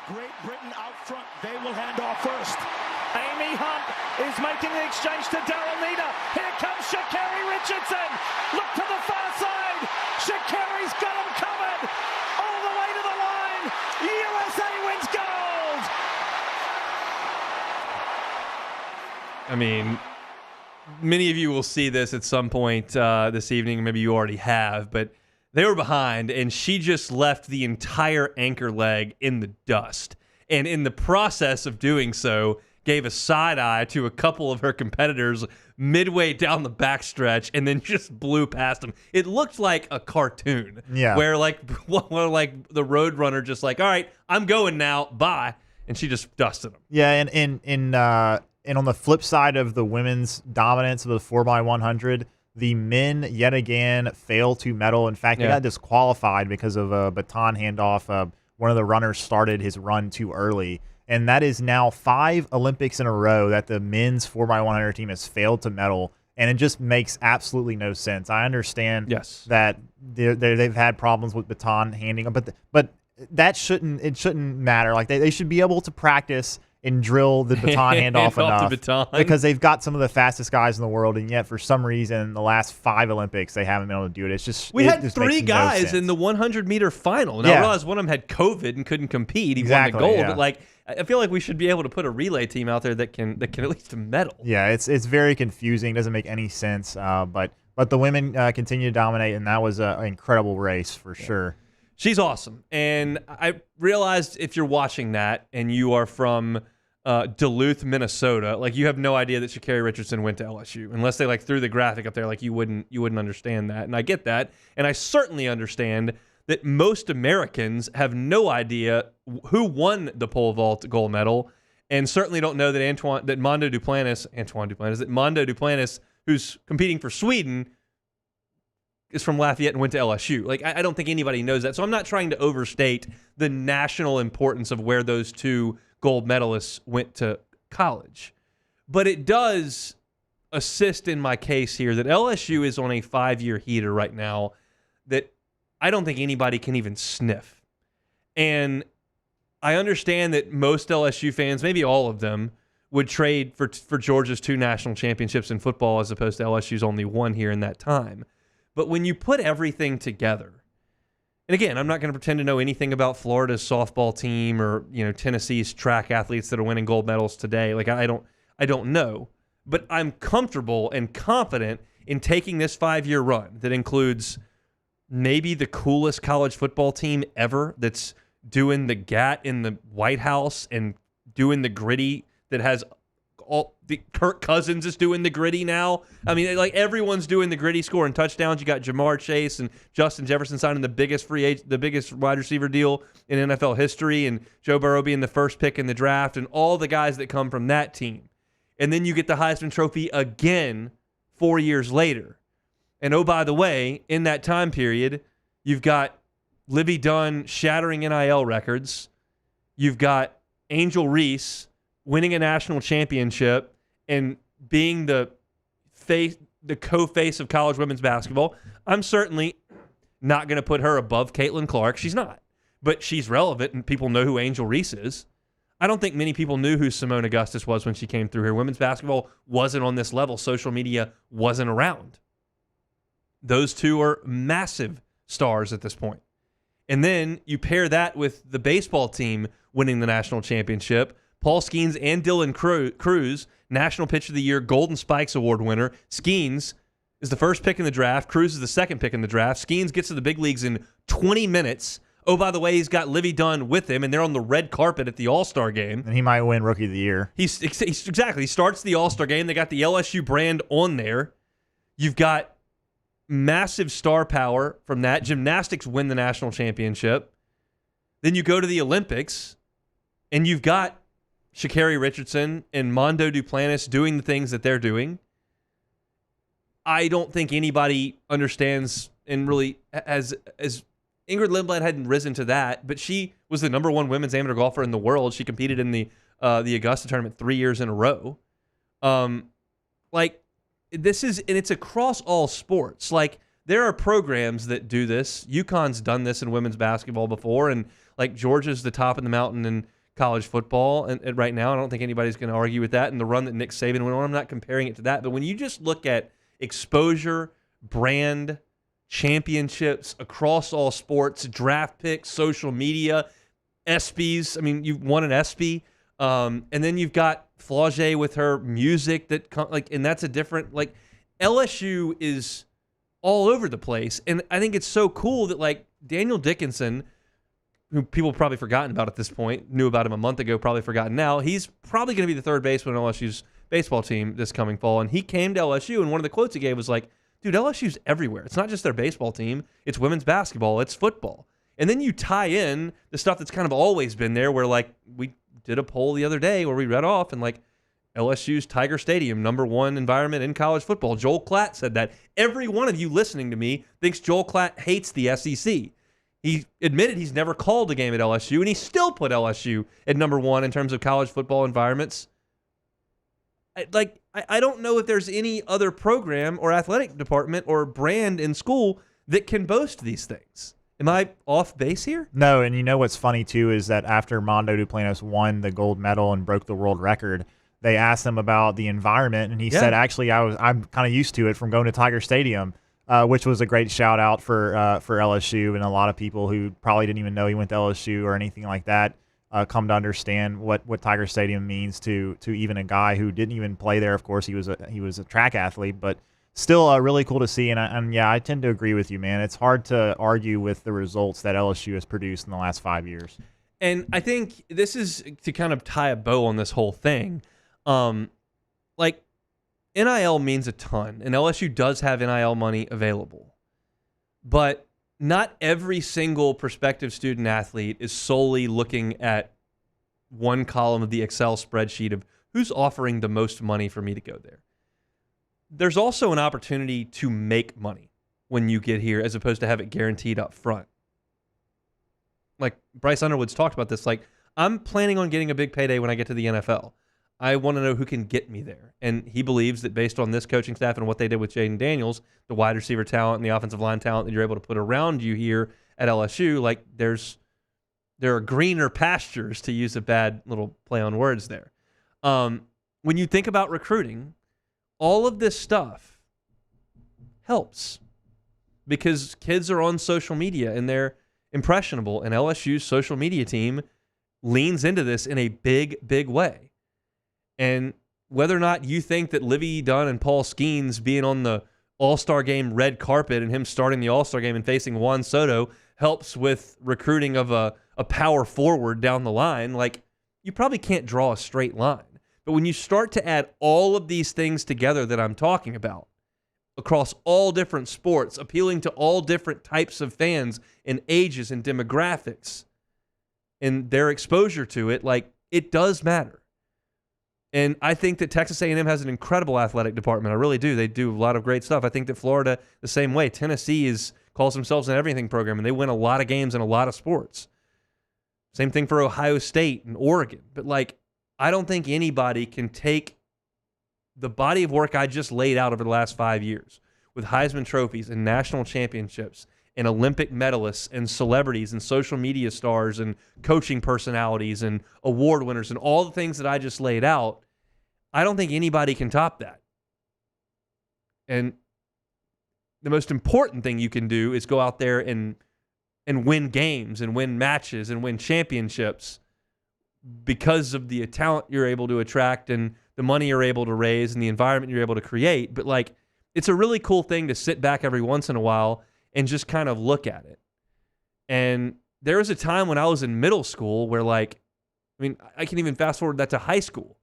S27: Great Britain out front. They will hand off first. Amy Hunt is making the exchange to Darylina. Here comes Sha'Carri Richardson. Look to the far side. Sha'Carri's got him covered. All the way to the line. USA wins gold.
S4: I mean, many of you will see this at some point this evening. Maybe you already have, but they were behind, and she just left the entire anchor leg in the dust. And in the process of doing so, gave a side eye to a couple of her competitors midway down the backstretch and then just blew past him. It looked like a cartoon.
S15: Yeah.
S4: Where the road runner just like, all right, I'm going now. Bye. And she just dusted him.
S15: Yeah, and on the flip side of the women's dominance of the 4x100, the men yet again fail to medal. In fact, they got disqualified because of a baton handoff. One of the runners started his run too early. And that is now 5 Olympics in a row that the men's 4x100 team has failed to medal. And it just makes absolutely no sense. I understand that they've had problems with baton handing, but that shouldn't matter. Like they should be able to practice and drill the baton handoff enough because they've got some of the fastest guys in the world, and yet for some reason the last 5 Olympics they haven't been able to do it. It's just
S4: we had 3 guys in the 100-meter final. Now I realize one of them had COVID and couldn't compete. He won the gold, but I feel like we should be able to put a relay team out there that can at least medal.
S15: Yeah, it's very confusing. Doesn't make any sense. But the women continue to dominate, and that was an incredible race for sure.
S4: She's awesome. And I realized if you're watching that and you are from Duluth, Minnesota, like you have no idea that Sha'Carri Richardson went to LSU unless they threw the graphic up there. Like you wouldn't understand that. And I get that. And I certainly understand that most Americans have no idea who won the pole vault gold medal, and certainly don't know that Mondo Duplantis, who's competing for Sweden, is from Lafayette and went to LSU. Like, I don't think anybody knows that. So I'm not trying to overstate the national importance of where those 2 gold medalists went to college. But it does assist in my case here that LSU is on a 5-year heater right now that I don't think anybody can even sniff. And I understand that most LSU fans, maybe all of them, would trade for Georgia's 2 national championships in football as opposed to LSU's only 1 here in that time. But when you put everything together, and again, I'm not going to pretend to know anything about Florida's softball team or Tennessee's track athletes that are winning gold medals today. Like I don't know, but I'm comfortable and confident in taking this 5-year run that includes maybe the coolest college football team ever that's doing the GAT in the White House and doing the gritty that has Kirk Cousins is doing the gritty now. I mean, like everyone's doing the gritty, scoring touchdowns. You got Jamar Chase and Justin Jefferson signing the biggest wide receiver deal in NFL history, and Joe Burrow being the first pick in the draft, and all the guys that come from that team. And then you get the Heisman Trophy again 4 years later. And oh, by the way, in that time period, you've got Livy Dunn shattering NIL records. You've got Angel Reese winning a national championship and being the co-face of college women's basketball. I'm certainly not going to put her above Caitlin Clark. She's not. But she's relevant, and people know who Angel Reese is. I don't think many people knew who Simone Augustus was when she came through here. Women's basketball wasn't on this level. Social media wasn't around. Those 2 are massive stars at this point. And then you pair that with the baseball team winning the national championship. Paul Skeens and Dylan Cruz, National Pitcher of the Year, Golden Spikes Award winner. Skeens is the first pick in the draft. Cruz is the second pick in the draft. Skeens gets to the big leagues in 20 minutes. Oh, by the way, he's got Livy Dunn with him, and they're on the red carpet at the All-Star game.
S15: And he might win Rookie of the Year.
S4: Exactly. He starts the All-Star game. They got the LSU brand on there. You've got massive star power from that. Gymnastics win the national championship. Then you go to the Olympics, and you've got Sha'Carri Richardson and Mondo Duplantis doing the things that they're doing. I don't think anybody understands and really as Ingrid Lindblad hadn't risen to that, but she was the number 1 women's amateur golfer in the world. She competed in the Augusta tournament 3 years in a row. This is, and it's across all sports. Like there are programs that do this. UConn's done this in women's basketball before, and like Georgia's the top of the mountain in college football and right now. I don't think anybody's going to argue with that. And the run that Nick Saban went on, I'm not comparing it to that. But when you just look at exposure, brand, championships across all sports, draft picks, social media, ESPYs. I mean, you've won an ESPY. And then you've got Flaugier with her music and that's a different, LSU is all over the place. And I think it's so cool that Daniel Dickinson, who people probably forgotten about at this point, knew about him a month ago, probably forgotten now. He's probably going to be the third baseman on LSU's baseball team this coming fall, and he came to LSU, and one of the quotes he gave was like, dude, LSU's everywhere. It's not just their baseball team. It's women's basketball. It's football. And then you tie in the stuff that's kind of always been there where, like, we did a poll the other day where we read off, and, like, LSU's Tiger Stadium, #1 environment in college football. Joel Klatt said that. Every one of you listening to me thinks Joel Klatt hates the SEC. He admitted he's never called a game at LSU, and he still put LSU at #1 in terms of college football environments. I don't know if there's any other program or athletic department or brand in school that can boast these things. Am I off base here?
S15: No, and you know what's funny, too, is that after Mondo Duplantis won the gold medal and broke the world record, they asked him about the environment, and he said, actually, I'm kind of used to it from going to Tiger Stadium, which was a great shout-out for LSU, and a lot of people who probably didn't even know he went to LSU or anything like that come to understand what Tiger Stadium means to even a guy who didn't even play there. Of course, he was a track athlete, but still really cool to see. And I tend to agree with you, man. It's hard to argue with the results that LSU has produced in the last 5 years.
S4: And I think this is to kind of tie a bow on this whole thing. Like, NIL means a ton, and LSU does have NIL money available. But not every single prospective student athlete is solely looking at one column of the Excel spreadsheet of who's offering the most money for me to go there. There's also an opportunity to make money when you get here as opposed to have it guaranteed up front. Like Bryce Underwood's talked about this. Like, I'm planning on getting a big payday when I get to the NFL. I want to know who can get me there. And he believes that based on this coaching staff and what they did with Jaden Daniels, the wide receiver talent and the offensive line talent that you're able to put around you here at LSU, like there are greener pastures, to use a bad little play on words there. When you think about recruiting, all of this stuff helps because kids are on social media and they're impressionable, and LSU's social media team leans into this in a big, big way. And whether or not you think that Livy Dunn and Paul Skeens being on the All-Star Game red carpet and him starting the All-Star Game and facing Juan Soto helps with recruiting of a power forward down the line, like, you probably can't draw a straight line. But when you start to add all of these things together that I'm talking about, across all different sports, appealing to all different types of fans and ages and demographics and their exposure to it, like, it does matter. And I think that Texas A&M has an incredible athletic department. I really do. They do a lot of great stuff. I think that Florida, the same way. Tennessee calls themselves an everything program, and they win a lot of games in a lot of sports. Same thing for Ohio State and Oregon. But, like, I don't think anybody can take the body of work I just laid out over the last 5 years with Heisman trophies and national championships and Olympic medalists and celebrities and social media stars and coaching personalities and award winners and all the things that I just laid out. I don't think anybody can top that. And the most important thing you can do is go out there and win games and win matches and win championships because of the talent you're able to attract and the money you're able to raise and the environment you're able to create. But, like, it's a really cool thing to sit back every once in a while and just kind of look at it. And there was a time when I was in middle school where, like, I mean, I can even fast forward that to high school.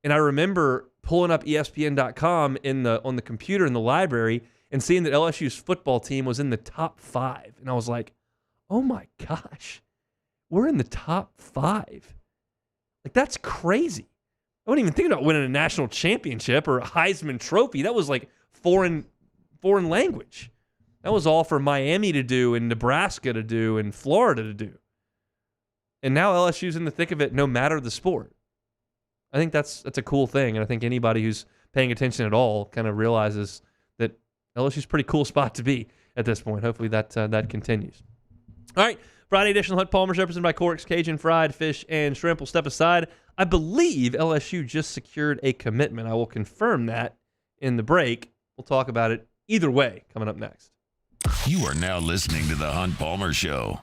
S4: And I remember pulling up ESPN.com on the computer in the library and seeing that LSU's football team was in the top 5. And I was like, oh my gosh, we're in the top 5. Like, that's crazy. I wasn't even thinking about winning a national championship or a Heisman trophy. That was like foreign language. That was all for Miami to do and Nebraska to do and Florida to do. And now LSU's in the thick of it no matter the sport. I think that's a cool thing, and I think anybody who's paying attention at all kind of realizes that LSU's a pretty cool spot to be at this point. Hopefully that continues. All right, Friday edition of Hunt Palmer's represented by Cork's Cajun Fried Fish and Shrimp. We'll step aside. I believe LSU just secured a commitment. I will confirm that in the break. We'll talk about it either way coming up next.
S3: You are now listening to The Hunt Palmer Show.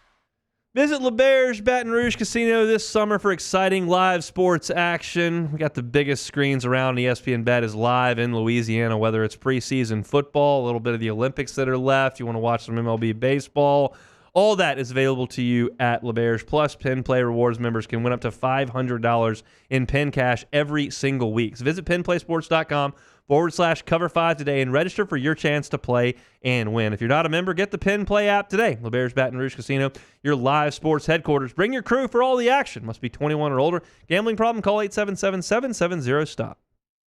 S4: Visit LeBear's Baton Rouge Casino this summer for exciting live sports action. We got the biggest screens around. ESPN Bet is live in Louisiana, whether it's preseason football, a little bit of the Olympics that are left. You want to watch some MLB baseball. All that is available to you at LeBears. Plus, Penn Play Rewards members can win up to $500 in Penn cash every single week. So visit PennPlaySports.com/cover5 today and register for your chance to play and win. If you're not a member, get the Penn Play app today. LeBears Baton Rouge Casino, your live sports headquarters. Bring your crew for all the action. Must be 21 or older. Gambling problem? Call 877-770-STOP.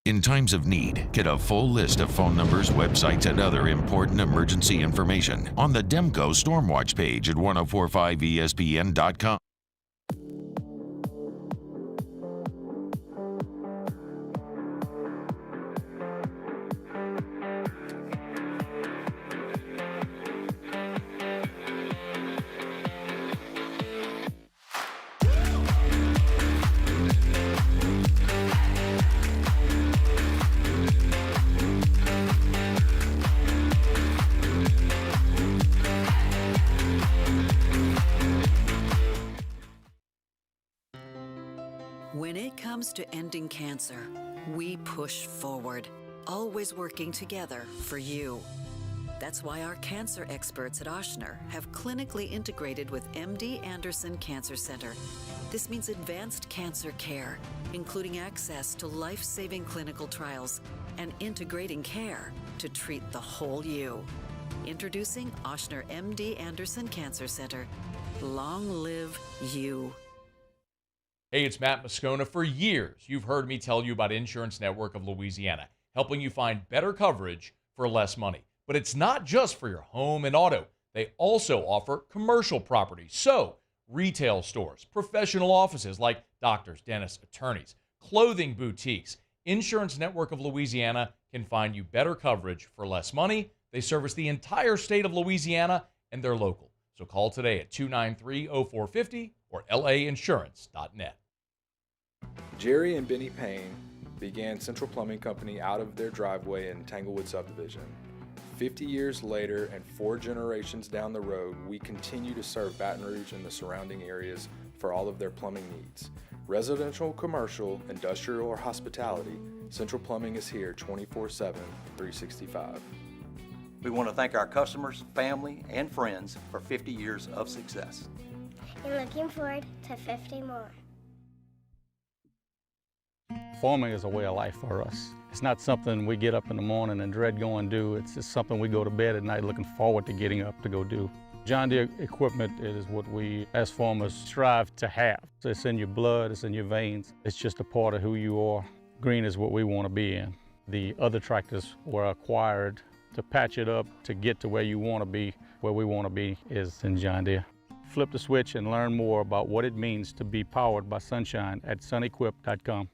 S3: In times of need, get a full list of phone numbers, websites, and other important emergency information on the Demco Stormwatch page at 1045ESPN.com.
S20: When it comes to ending cancer, we push forward, always working together for you. That's why our cancer experts at Ochsner have clinically integrated with MD Anderson Cancer Center. This means advanced cancer care, including access to life-saving clinical trials and integrating care to treat the whole you. Introducing Ochsner MD Anderson Cancer Center. Long live you.
S2: Hey, it's Matt Moscona. For years, you've heard me tell you about Insurance Network of Louisiana, helping you find better coverage for less money. But it's not just for your home and auto. They also offer commercial property. So, retail stores, professional offices like doctors, dentists, attorneys, clothing boutiques. Insurance Network of Louisiana can find you better coverage for less money. They service the entire state of Louisiana, and they're local. So call today at 293-0450 or lainsurance.net.
S6: Jerry and Benny Payne began Central Plumbing Company out of their driveway in Tanglewood Subdivision. 50 years later and 4 generations down the road, we continue to serve Baton Rouge and the surrounding areas for all of their plumbing needs. Residential, commercial, industrial, or hospitality, Central Plumbing is here 24/7, 365.
S14: We want to thank our customers, family, and friends for 50 years of success.
S22: And looking forward to 50 more.
S23: Farming is a way of life for us. It's not something we get up in the morning and dread going do. It's just something we go to bed at night looking forward to getting up to go do. John Deere equipment is what we as farmers strive to have. So it's in your blood, it's in your veins. It's just a part of who you are. Green is what we want to be in. The other tractors were acquired to patch it up to get to where you want to be. Where we want to be is in John Deere. Flip the switch and learn more about what it means to be powered by sunshine at sunequip.com.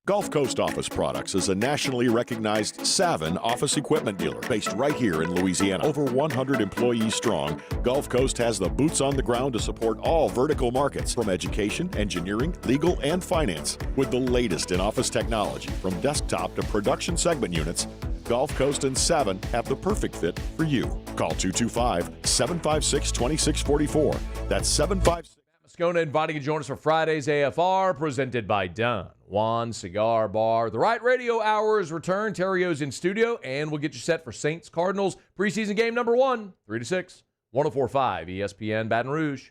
S5: Gulf Coast Office Products is a nationally recognized Savin office equipment dealer based right here in Louisiana. Over 100 employees strong, Gulf Coast has the boots on the ground to support all vertical markets, from education, engineering, legal, and finance. With the latest in office technology, from desktop to production segment units, Gulf Coast and Savin have the perfect fit for you. Call 225-756-2644. That's 756.
S2: Moscona inviting you to join us for Friday's AFR, presented by Don Juan Cigar Bar. The Right Radio Hour is returned. Terrio's in studio, and we'll get you set for Saints Cardinals preseason game number 1, 3-6, 104.5 ESPN Baton Rouge.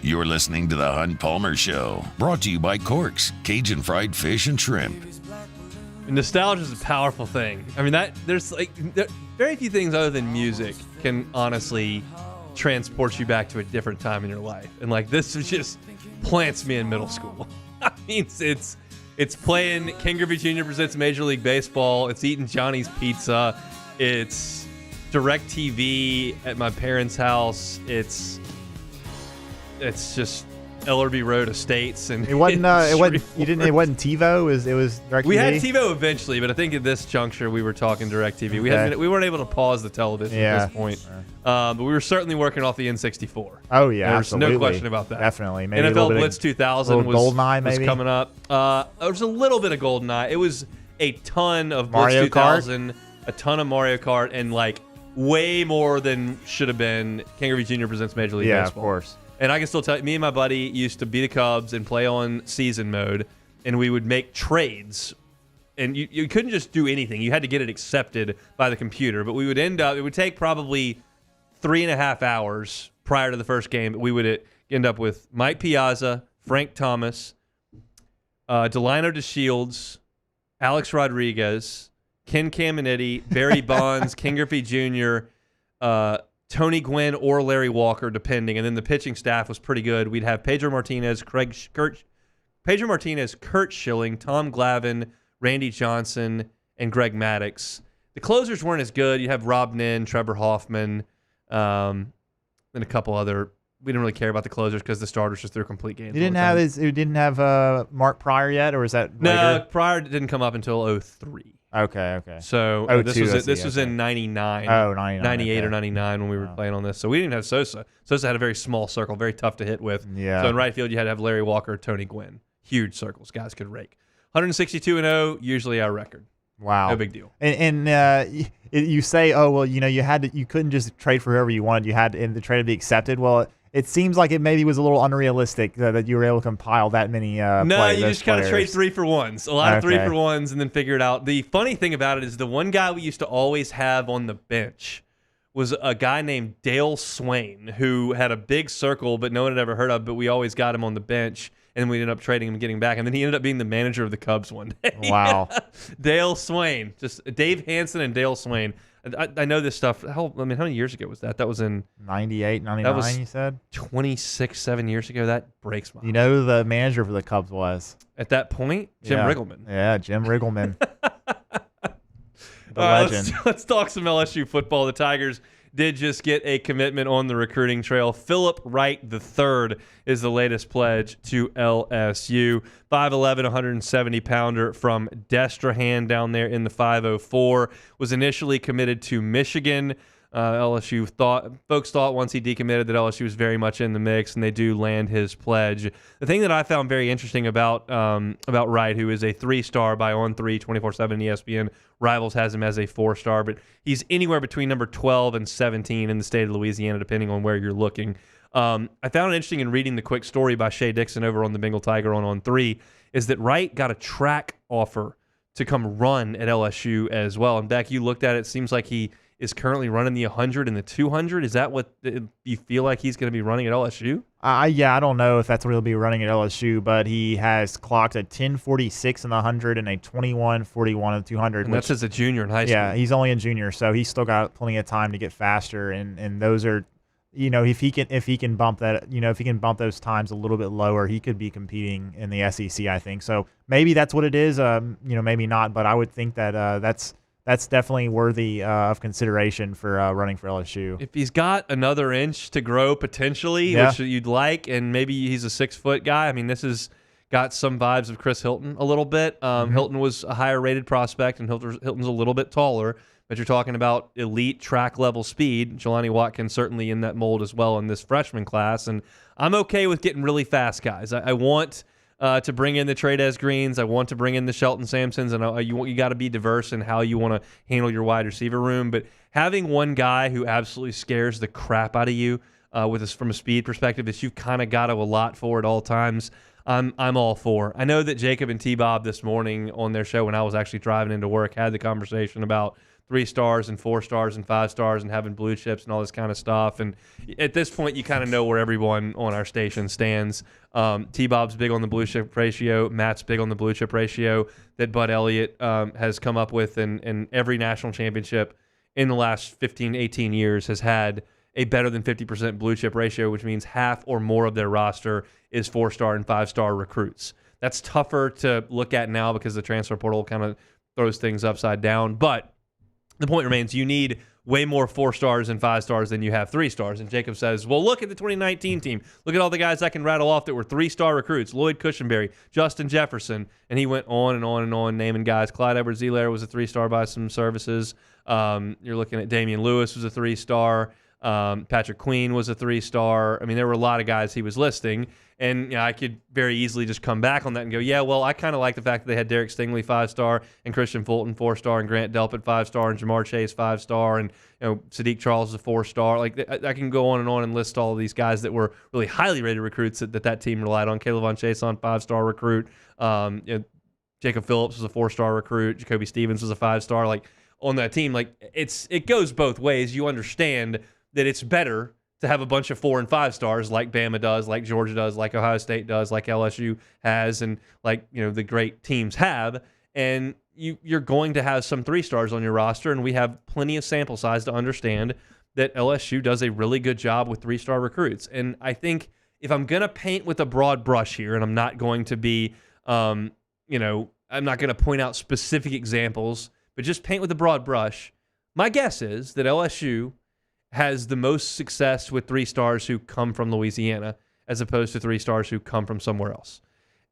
S3: You're listening to The Hunt Palmer Show, brought to you by Corks, Cajun Fried Fish and Shrimp.
S4: Nostalgia is a powerful thing. I mean, there's very few things other than music can honestly transport you back to a different time in your life. And like this just plants me in middle school. I mean, it's playing Ken Griffey Jr. presents Major League Baseball. It's eating Johnny's Pizza. It's DirecTV at my parents' house. It's just Ellerby Road Estates, and
S15: It wasn't. It wasn't. You didn't. It wasn't TiVo. It was DirecTV.
S4: We had TiVo eventually, but I think at this juncture we were talking DirecTV. We weren't able to pause the television at this point, but we were certainly working off the N64.
S15: Oh yeah,
S4: there's
S15: absolutely.
S4: no question about that.
S15: Definitely. Maybe
S4: NFL Blitz 2000 was
S15: GoldenEye, maybe
S4: coming up. There was a little bit of GoldenEye. It was a ton of Blitz
S15: Mario
S4: 2000, a ton of Mario Kart, and like way more than should have been King Griffey Jr. Presents Major League Baseball.
S15: Yeah, of course.
S4: And I can still tell you, me and my buddy used to be the Cubs and play on season mode, and we would make trades. And you couldn't just do anything. You had to get it accepted by the computer. But we would it would take probably 3.5 hours prior to the first game. We would end up with Mike Piazza, Frank Thomas, Delino DeShields, Alex Rodriguez, Ken Caminiti, Barry Bonds, King Griffey Jr., Tony Gwynn or Larry Walker, depending. And then the pitching staff was pretty good. We'd have Pedro Martinez, Kurt Schilling, Tom Glavine, Randy Johnson, and Greg Maddux. The closers weren't as good. You'd have Rob Nin, Trevor Hoffman, and a couple other. We didn't really care about the closers because the starters just threw complete games.
S15: You didn't have Mark Pryor yet, or was that later?
S4: No, Pryor didn't come up until 2003.
S15: Okay.
S4: So this was in 99.
S15: Oh, 99.
S4: 98
S15: okay.
S4: or 99 when we were playing on this. So we didn't have Sosa. Sosa had a very small circle, very tough to hit with.
S15: Yeah.
S4: So in right field, you had to have Larry Walker, Tony Gwynn. Huge circles. Guys could rake. 162-0, usually our record.
S15: Wow.
S4: No big deal.
S15: And you say, oh, well, you couldn't just trade for whoever you wanted. You had the trade to be accepted. Well, it seems like it maybe was a little unrealistic that you were able to compile that many
S4: No, you just kind of trade 3-for-1s. A lot of 3-for-1s and then figure it out. The funny thing about it is the one guy we used to always have on the bench was a guy named Dale Swain, who had a big circle but no one had ever heard of, but we always got him on the bench, and we ended up trading him and getting back. And then he ended up being the manager of the Cubs one day.
S15: Wow.
S4: Dale Swain. Just Dave Hansen and Dale Swain. I know this stuff. How many years ago was that? That was in
S15: 98, 99,
S4: that was
S15: you said?
S4: 7 years ago. That breaks my heart.
S15: You know who the manager for the Cubs was?
S4: At that point, Jim Riggleman.
S15: Yeah, Jim Riggleman. The legend.
S4: Let's talk some LSU football. The Tigers did just get a commitment on the recruiting trail. Philip Wright III is the latest pledge to LSU. 5'11", 170-pounder from Destrehan down there in the 504. Was initially committed to Michigan. Folks thought once he decommitted that LSU was very much in the mix, and they do land his pledge. The thing that I found very interesting about Wright, who is a 3-star by On3, 24/7 ESPN, Rivals has him as a 4-star, but he's anywhere between number 12 and 17 in the state of Louisiana, depending on where you're looking. I found it interesting in reading the quick story by Shea Dixon over on the Bengal Tiger on 3, is that Wright got a track offer to come run at LSU as well. And Beck, you looked at it, seems like he is currently running the 100 and the 200. Is that what you feel like he's going to be running at LSU?
S15: Yeah, I don't know if that's what he'll be running at LSU, but he has clocked a 10.46 in the 100 and a 21.41 in the 200.
S4: And that's as a junior in high school.
S15: Yeah, he's only a junior, so he's still got plenty of time to get faster. And those are, if he can bump that, if he can bump those times a little bit lower, he could be competing in the SEC, I think. So maybe that's what it is. Maybe not, but I would think that that's definitely worthy of consideration for running for LSU.
S4: If he's got another inch to grow potentially, which you'd like, and maybe he's a 6-foot guy. I mean, this has got some vibes of Chris Hilton a little bit. Hilton was a higher rated prospect, and Hilton's a little bit taller, but you're talking about elite track level speed. Jelani Watkins certainly in that mold as well in this freshman class, and I'm okay with getting really fast guys. I want to bring in the Trades Greens. I want to bring in the Shelton Sampsons, and you got to be diverse in how you want to handle your wide receiver room. But having one guy who absolutely scares the crap out of you from a speed perspective that you've kind of got to allot for at all times, I'm all for. I know that Jacob and T-Bob this morning on their show when I was actually driving into work had the conversation about 3 stars and 4 stars and 5 stars and having blue chips and all this kind of stuff. And at this point, you kind of know where everyone on our station stands. T-Bob's big on the blue chip ratio. Matt's big on the blue chip ratio that Bud Elliott has come up with. And every national championship in the last 15, 18 years has had a better than 50% blue chip ratio, which means half or more of their roster is 4-star and 5-star recruits. That's tougher to look at now because the transfer portal kind of throws things upside down. But the point remains you need way more 4 stars and 5 stars than you have 3 stars. And Jacob says, well, look at the 2019 team. Look at all the guys I can rattle off that were 3-star recruits. Lloyd Cushenberry, Justin Jefferson. And he went on and on and on naming guys. Clyde Edwards-Helaire was a 3-star by some services. You're looking at Damian Lewis was a 3-star. Patrick Queen was a 3-star. I mean, there were a lot of guys he was listing. And I could very easily just come back on that and go, yeah, well, I kind of like the fact that they had Derek Stingley 5-star and Christian Fulton 4-star and Grant Delpit 5-star and Jamar Chase 5-star and Sadiq Charles is a 4-star. Like I can go on and list all of these guys that were really highly rated recruits that team relied on. Caleb Von Chason 5-star recruit. Jacob Phillips was a 4-star recruit. Jacoby Stevens was a 5-star. Like on that team, like it goes both ways. You understand that it's better to have a bunch of 4 and 5 stars like Bama does, like Georgia does, like Ohio State does, like LSU has, and like the great teams have. And you're going to have some 3 stars on your roster, and we have plenty of sample size to understand that LSU does a really good job with 3-star recruits. And I think if I'm going to paint with a broad brush here, and I'm not going to be, I'm not going to point out specific examples, but just paint with a broad brush, my guess is that LSU has the most success with 3 stars who come from Louisiana as opposed to 3 stars who come from somewhere else.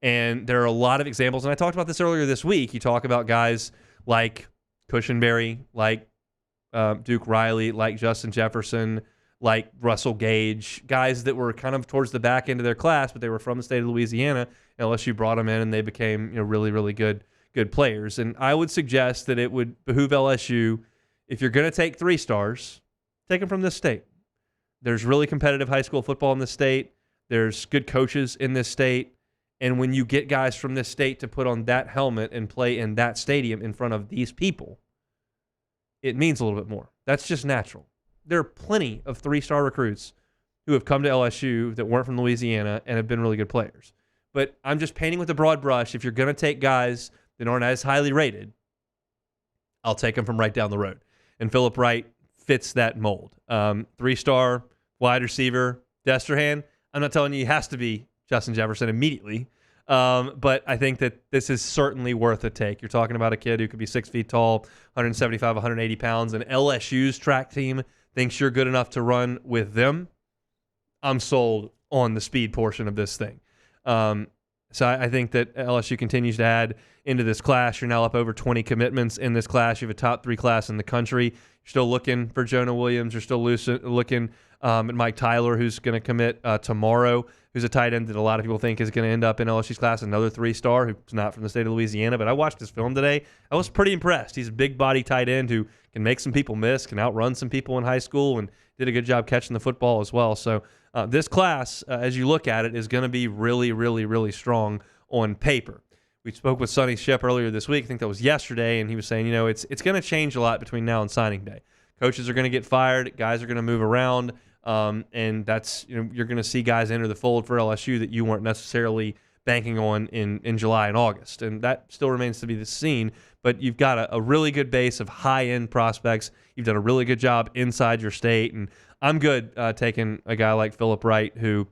S4: And there are a lot of examples, and I talked about this earlier this week. You talk about guys like Cushenberry, like Duke Riley, like Justin Jefferson, like Russell Gage, guys that were kind of towards the back end of their class, but they were from the state of Louisiana. LSU brought them in, and they became really, really good players. And I would suggest that it would behoove LSU, if you're going to take 3 stars, take them from this state. There's really competitive high school football in this state. There's good coaches in this state. And when you get guys from this state to put on that helmet and play in that stadium in front of these people, it means a little bit more. That's just natural. There are plenty of 3-star recruits who have come to LSU that weren't from Louisiana and have been really good players. But I'm just painting with a broad brush. If you're going to take guys that aren't as highly rated, I'll take them from right down the road. And Philip Wright fits that mold. 3-star wide receiver, Desterhan. I'm not telling you he has to be Justin Jefferson immediately, but I think that this is certainly worth a take. You're talking about a kid who could be 6 feet tall, 175, 180 pounds, and LSU's track team thinks you're good enough to run with them. I'm sold on the speed portion of this thing. So I think that LSU continues to add into this class. You're now up over 20 commitments in this class. You have a top 3 class in the country. You're still looking for Jonah Williams. You're still looking at Mike Tyler, who's going to commit tomorrow, who's a tight end that a lot of people think is going to end up in LSU's class, another 3-star who's not from the state of Louisiana. But I watched this film today. I was pretty impressed. He's a big-body tight end who can make some people miss, can outrun some people in high school, and did a good job catching the football as well. So this class, as you look at it, is going to be really, really, really strong on paper. We spoke with Sonny Ship earlier this week. I think that was yesterday, and he was saying, it's going to change a lot between now and signing day. Coaches are going to get fired. Guys are going to move around. And that's, you're going to see guys enter the fold for LSU that you weren't necessarily banking on in July and August. And that still remains to be seen. But you've got a really good base of high-end prospects. You've done a really good job inside your state. And I'm good taking a guy like Philip Wright, who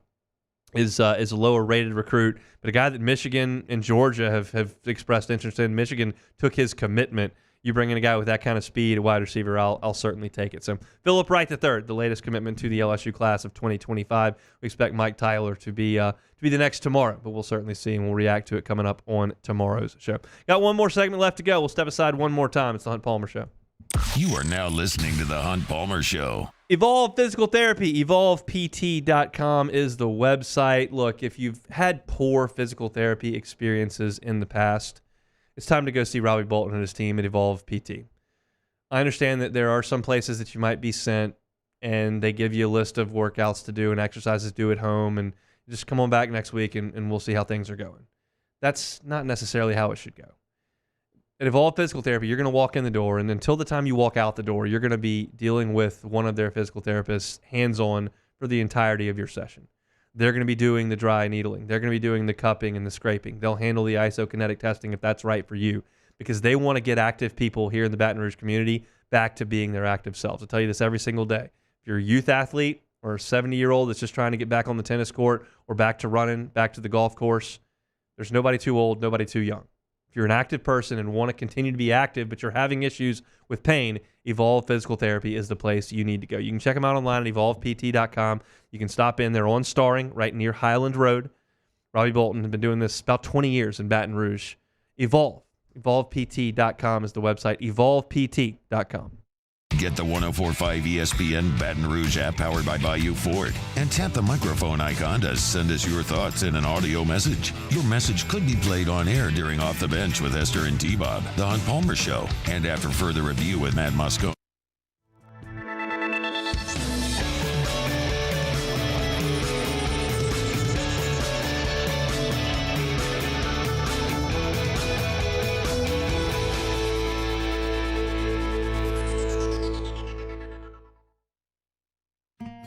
S4: is a lower-rated recruit, but a guy that Michigan and Georgia have expressed interest in. Michigan took his commitment. You bring in a guy with that kind of speed, a wide receiver, I'll certainly take it. So Philip Wright III, the latest commitment to the LSU class of 2025. We expect Mike Tyler to be the next tomorrow, but we'll certainly see, and we'll react to it coming up on tomorrow's show. Got one more segment left to go. We'll step aside one more time. It's the Hunt Palmer Show.
S3: You are now listening to the Hunt Palmer Show.
S4: Evolve Physical Therapy, evolvept.com is the website. Look, if you've had poor physical therapy experiences in the past, it's time to go see Robbie Bolton and his team at Evolve PT. I understand that there are some places that you might be sent and they give you a list of workouts to do and exercises to do at home, and just come on back next week and we'll see how things are going. That's not necessarily how it should go. At Evolve Physical Therapy, you're going to walk in the door, and until the time you walk out the door, you're going to be dealing with one of their physical therapists hands-on for the entirety of your session. They're going to be doing the dry needling. They're going to be doing the cupping and the scraping. They'll handle the isokinetic testing if that's right for you, because they want to get active people here in the Baton Rouge community back to being their active selves. I tell you this every single day. If you're a youth athlete or a 70-year-old that's just trying to get back on the tennis court or back to running, back to the golf course, there's nobody too old, nobody too young. If you're an active person and want to continue to be active, but you're having issues with pain, Evolve Physical Therapy is the place you need to go. You can check them out online at evolvept.com. You can stop in. They're on Starring, right near Highland Road. Robbie Bolton has been doing this about 20 years in Baton Rouge. Evolve. EvolvePT.com is the website. EvolvePT.com.
S3: Get the 104.5 ESPN Baton Rouge app powered by Bayou Ford and tap the microphone icon to send us your thoughts in an audio message. Your message could be played on air during Off the Bench with Esther and T-Bob, The Hunt Palmer Show, and after further review with Matt Moscone.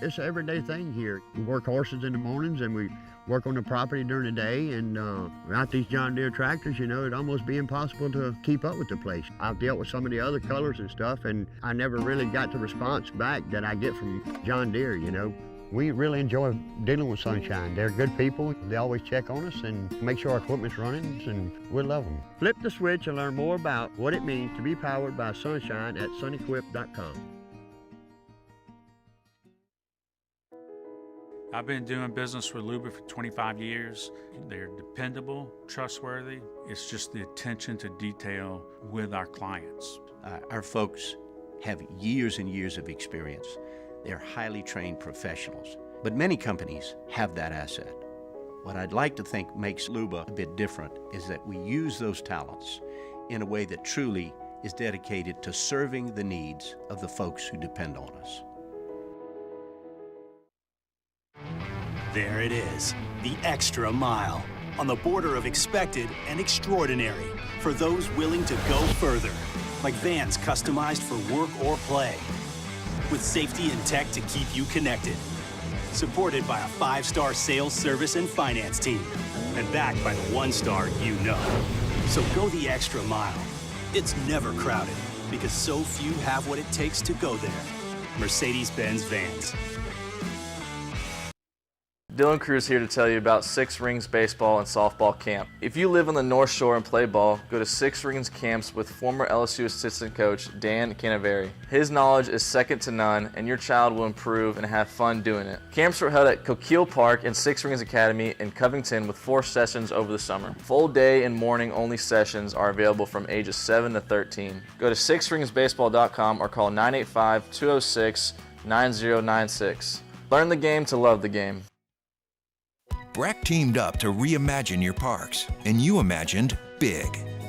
S8: It's an everyday thing here. We work horses in the mornings and we work on the property during the day, and without these John Deere tractors, it'd almost be impossible to keep up with the place. I've dealt with some of the other colors and stuff, and I never really got the response back that I get from John Deere, We really enjoy dealing with Sunshine. They're good people. They always check on us and make sure our equipment's running, and we love them. Flip the switch and learn more about what it means to be powered by Sunshine at sunequip.com.
S9: I've been doing business with Luba for 25 years. They're dependable, trustworthy. It's just the attention to detail with our clients.
S10: Our folks have years and years of experience. They're highly trained professionals, but many companies have that asset. What I'd like to think makes Luba a bit different is that we use those talents in a way that truly is dedicated to serving the needs of the folks who depend on us.
S11: There it is, the extra mile, on the border of expected and extraordinary, for those willing to go further, like vans customized for work or play, with safety and tech to keep you connected, supported by a 5-star sales, service, and finance team, and backed by the 1-star you know. So go the extra mile. It's never crowded, because so few have what it takes to go there. Mercedes-Benz Vans.
S13: Dylan Cruz here to tell you about Six Rings Baseball and Softball Camp. If you live on the North Shore and play ball, go to Six Rings Camps with former LSU assistant coach Dan Canaveri. His knowledge is second to none, and your child will improve and have fun doing it. Camps were held at Coquille Park and Six Rings Academy in Covington with 4 sessions over the summer. Full day and morning only sessions are available from ages 7 to 13. Go to sixringsbaseball.com or call 985-206-9096. Learn the game to love the game.
S12: Breck teamed up to reimagine your parks, and you imagined big.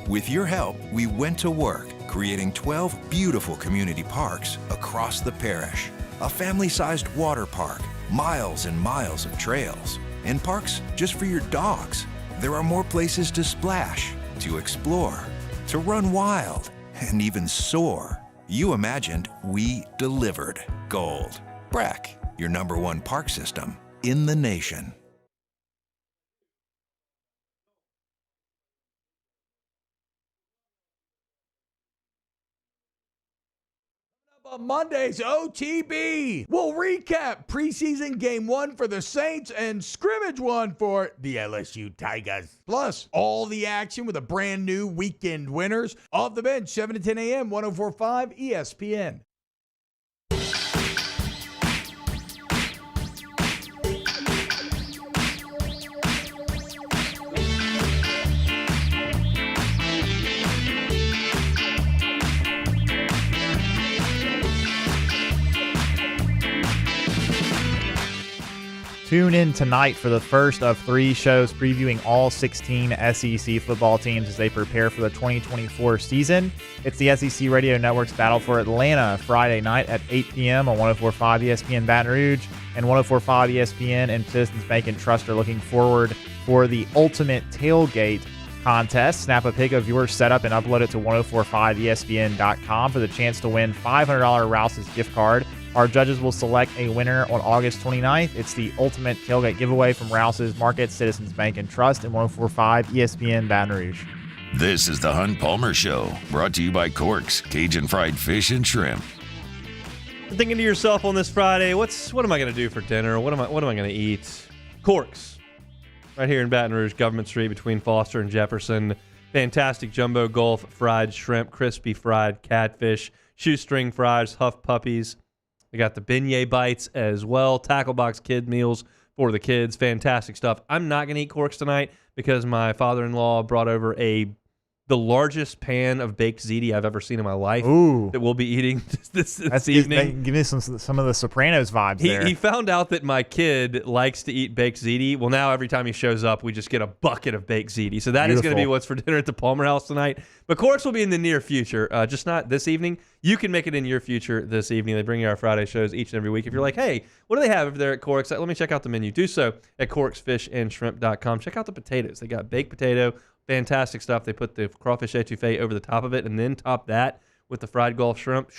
S12: With your help, we went to work, creating 12 beautiful community parks across the parish. A family-sized water park, miles and miles of trails, and parks just for your dogs. There are more places to splash, to explore, to run wild, and even soar. You imagined, we delivered. Gold. Breck, your #1 park system in the nation.
S18: Monday's OTB. We'll recap preseason game 1 for the Saints and scrimmage 1 for the LSU Tigers. Plus, all the action with a brand new weekend winners. Off the Bench, 7 to 10 a.m., 104.5 ESPN.
S15: Tune in tonight for the first of 3 shows previewing all 16 SEC football teams as they prepare for the 2024 season. It's the SEC Radio Network's Battle for Atlanta Friday night at 8 p.m. on 104.5 ESPN Baton Rouge and 104.5 ESPN and Citizens Bank and Trust are looking forward for the Ultimate Tailgate contest. Snap a pic of your setup and upload it to 104.5ESPN.com for the chance to win $500 Rouse's gift card. Our judges will select a winner on August 29th. It's the Ultimate Tailgate giveaway from Rouse's Market, Citizens Bank and Trust, and 104.5 ESPN Baton Rouge.
S3: This is the Hunt Palmer Show, brought to you by Corks, Cajun Fried Fish and Shrimp.
S4: You're thinking to yourself on this Friday, what am I going to do for dinner? What am I going to eat? Corks, right here in Baton Rouge, Government Street between Foster and Jefferson. fantastic jumbo Gulf fried shrimp, crispy fried catfish, shoestring fries, Huff Puppies. They got the beignet bites as well, tackle box kid meals for the kids. Fantastic stuff. I'm not going to eat Corks tonight because my father-in-law brought over the largest pan of baked ziti I've ever seen in my life.
S15: Ooh.
S4: That we'll be eating this evening.
S15: Give me some of the Sopranos vibes there.
S4: He found out that my kid likes to eat baked ziti. Well, now every time he shows up, we just get a bucket of baked ziti. So that is going to be what's for dinner at the Palmer House tonight. But Corks will be in the near future, just not this evening. You can make it in your future this evening. They bring you our Friday shows each and every week. If you're like, hey, what do they have over there at Corks? Let me check out the menu. Do so at corksfishandshrimp.com. Check out the potatoes. They got baked potato. Fantastic stuff. They put the crawfish etouffee over the top of it and then top that with the fried Gulf shrimp.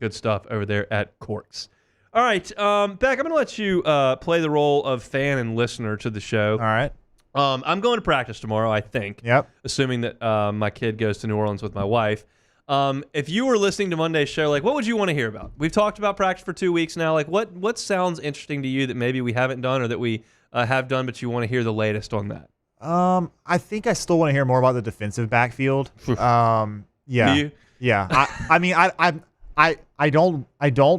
S4: Good stuff over there at Corks. All right, Beck, I'm going to let you play the role of fan and listener to the show.
S15: All right.
S4: I'm going to practice tomorrow, I think.
S15: Yep.
S4: Assuming that my kid goes to New Orleans with my wife. If you were listening to Monday's show, like, what would you want to hear about? We've talked about practice for 2 weeks now. Like, what sounds interesting to you that maybe we haven't done or that we have done, but you want to hear the latest on that?
S15: I think I still want to hear more about the defensive backfield. Yeah.
S4: Do you?
S15: Yeah. I mean, I don't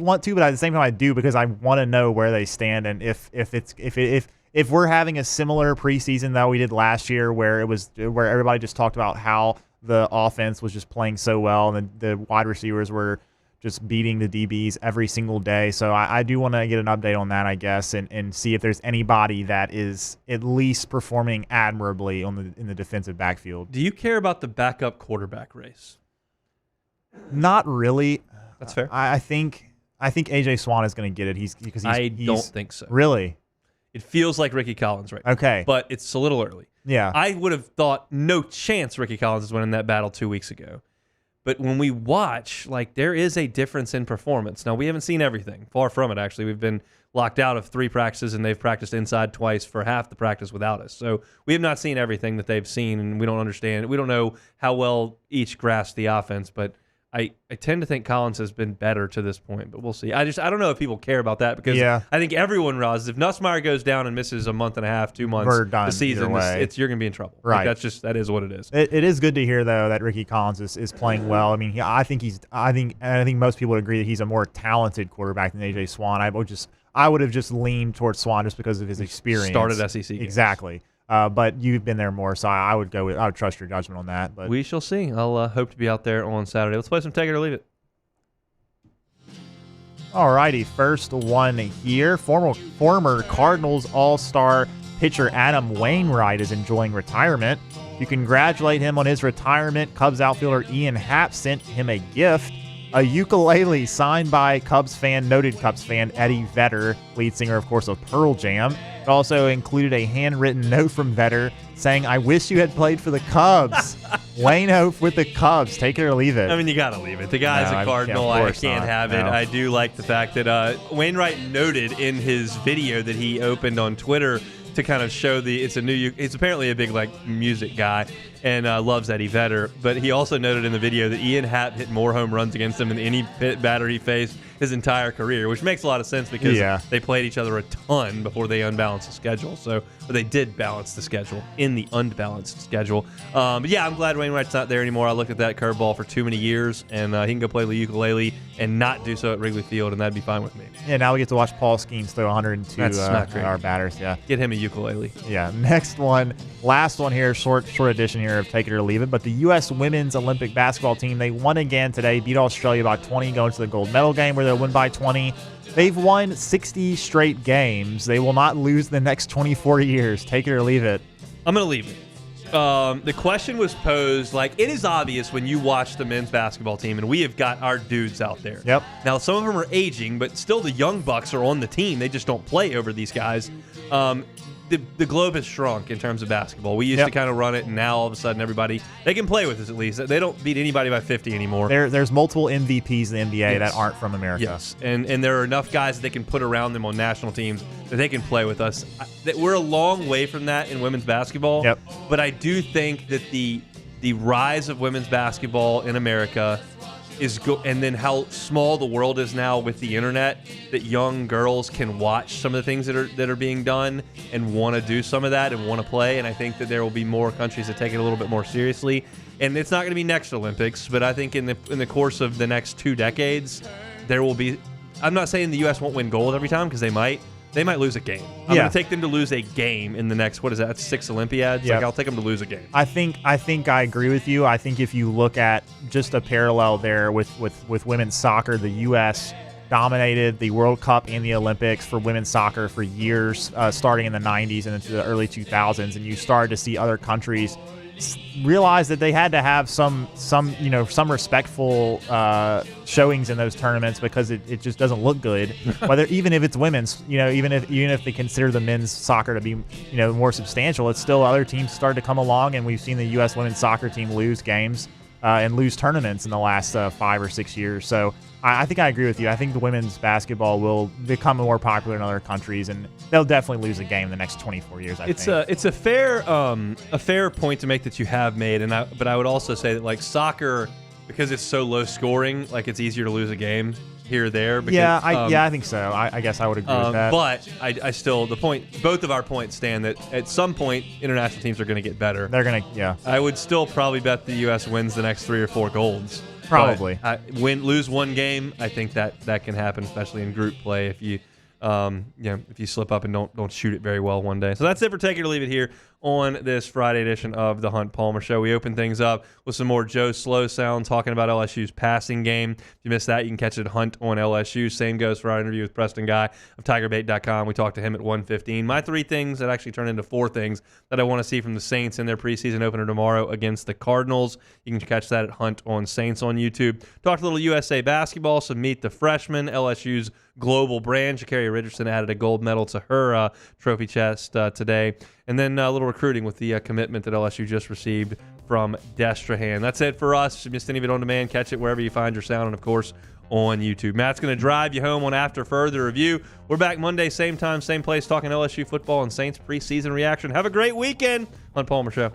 S15: want to, but at the same time I do because I want to know where they stand and if we're having a similar preseason that we did last year where everybody just talked about how the offense was just playing so well and the wide receivers were just beating the DBs every single day. So I do want to get an update on that, I guess, and see if there's anybody that is at least performing admirably in the defensive backfield.
S4: Do you care about the backup quarterback race?
S15: Not really.
S4: That's fair.
S15: I think AJ Swan is going to get it.
S4: I don't think so.
S15: Really?
S4: It feels like Ricky Collins right now.
S15: Okay.
S4: But it's a little early.
S15: Yeah.
S4: I would have thought no chance Ricky Collins is winning that battle 2 weeks ago. But when we watch, like, there is a difference in performance. Now, we haven't seen everything. Far from it, actually. We've been locked out of 3 practices, and they've practiced inside twice for half the practice without us. So we have not seen everything that they've seen, and we don't understand. We don't know how well each grasps the offense, but I tend to think Collins has been better to this point, but we'll see. I don't know if people care about that because I think everyone realizes if Nussmeier goes down and misses a month and a half, 2 months,
S15: we're done
S4: the season, you're going to be in trouble.
S15: Right.
S4: Like that is what it is.
S15: It is good to hear though that Ricky Collins is playing well. I mean, I think most people would agree that he's a more talented quarterback than AJ Swan. I would have just leaned towards Swan just because of his experience.
S4: Started SEC games.
S15: Exactly. But you've been there more, so I would trust your judgment on that. But
S4: we shall see. I'll hope to be out there on Saturday. Let's play some Take It or Leave It.
S15: All righty, first one here. Former Cardinals All-Star pitcher Adam Wainwright is enjoying retirement. To congratulate him on his retirement, Cubs outfielder Ian Happ sent him a gift. A ukulele signed by noted Cubs fan Eddie Vedder, lead singer, of course, of Pearl Jam. It also included a handwritten note from Vedder saying, "I wish you had played for the Cubs." Wayne Hope with the Cubs. Take it or leave it.
S4: I mean, you got to leave it. The guy's a Cardinal. I can't have it. I do like the fact that Wainwright noted in his video that he opened on Twitter to kind of show it's apparently a big music guy and loves Eddie Vedder, but he also noted in the video that Ian Happ hit more home runs against him than any batter he faced his entire career, which makes a lot of sense because they played each other a ton before they unbalanced the schedule. But they did balance the schedule in the unbalanced schedule. But yeah, I'm glad Wainwright's not there anymore. I looked at that curveball for too many years, and he can go play the ukulele and not do so at Wrigley Field, and that'd be fine with me.
S15: Yeah, now we get to watch Paul Skeens throw 102 our batters. Yeah,
S4: get him a ukulele.
S15: Yeah, next one, last one here, short edition here of Take It or Leave It. But the U.S. Women's Olympic basketball team, they won again today, beat Australia by 20, going to the gold medal game where they'll win by 20. They've won 60 straight games. They will not lose the next 24 years. Take it or leave it.
S4: I'm going to leave it. The question was posed, it is obvious when you watch the men's basketball team, and we have got our dudes out there.
S15: Yep.
S4: Now, some of them are aging, but still the young bucks are on the team. They just don't play over these guys. The globe has shrunk in terms of basketball. We used to kind of run it, and now all of a sudden everybody, they can play with us at least. They don't beat anybody by 50 anymore.
S15: There's multiple MVPs in the NBA that aren't from America.
S4: Yes, and there are enough guys that they can put around them on national teams that they can play with us. We're a long way from that in women's basketball, but I do think that the rise of women's basketball in America and then how small the world is now with the internet, that young girls can watch some of the things that are being done and want to do some of that and want to play. And I think that there will be more countries that take it a little bit more seriously. And it's not going to be next Olympics, but I think in the course of the next 2 decades, there will be. I'm not saying the U.S. won't win gold every time, because they might. They might lose a game. I'm going to take them to lose a game in the next, what is that? That's 6 Olympiads.
S15: Yep.
S4: Like, I'll take them to lose a game.
S15: I think I agree with you. I think if you look at just a parallel there with women's soccer, the U.S. dominated the World Cup and the Olympics for women's soccer for years, starting in the 90s and into the early 2000s, and you started to see other countries realize that they had to have some respectful showings in those tournaments, because it just doesn't look good. Whether even if it's women's, even if they consider the men's soccer to be more substantial, it's still other teams started to come along, and we've seen the U.S. women's soccer team lose games and lose tournaments in the last 5 or 6 years. So I think I agree with you. I think the women's basketball will become more popular in other countries, and they'll definitely lose a game in the next 24 years.
S4: It's a fair point to make that you have made, but I would also say that, like, soccer, because it's so low scoring, like, it's easier to lose a game here or there. Because,
S15: I think so. I guess I would agree with that.
S4: But I still, both of our points stand that at some point international teams are going to get better.
S15: They're going to, yeah.
S4: I would still probably bet the U.S. wins the next 3 or 4 golds.
S15: Probably.
S4: Lose one game, I think that can happen, especially in group play, if you if you slip up and don't shoot it very well one day. So that's it for Take It or Leave It here on this Friday edition of the Hunt Palmer Show. We open things up with some more Joe Slow sound talking about LSU's passing game. If you missed that, you can catch it at Hunt on LSU. Same goes for our interview with Preston Guy of TigerBait.com. We talked to him at 1:15. My 3 things that actually turned into 4 things that I want to see from the Saints in their preseason opener tomorrow against the Cardinals. You can catch that at Hunt on Saints on YouTube. Talked a little USA basketball, so meet the freshmen. LSU's global brand. Sha'Carri Richardson added a gold medal to her trophy chest today. And then a little recruiting with the commitment that LSU just received from Destrehan. That's it for us. If you missed any of it on demand, catch it wherever you find your sound, and, of course, on YouTube. Matt's going to drive you home on After Further Review. We're back Monday, same time, same place, talking LSU football and Saints preseason reaction. Have a great weekend on Palmer Show.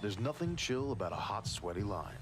S1: There's nothing chill about a hot, sweaty line.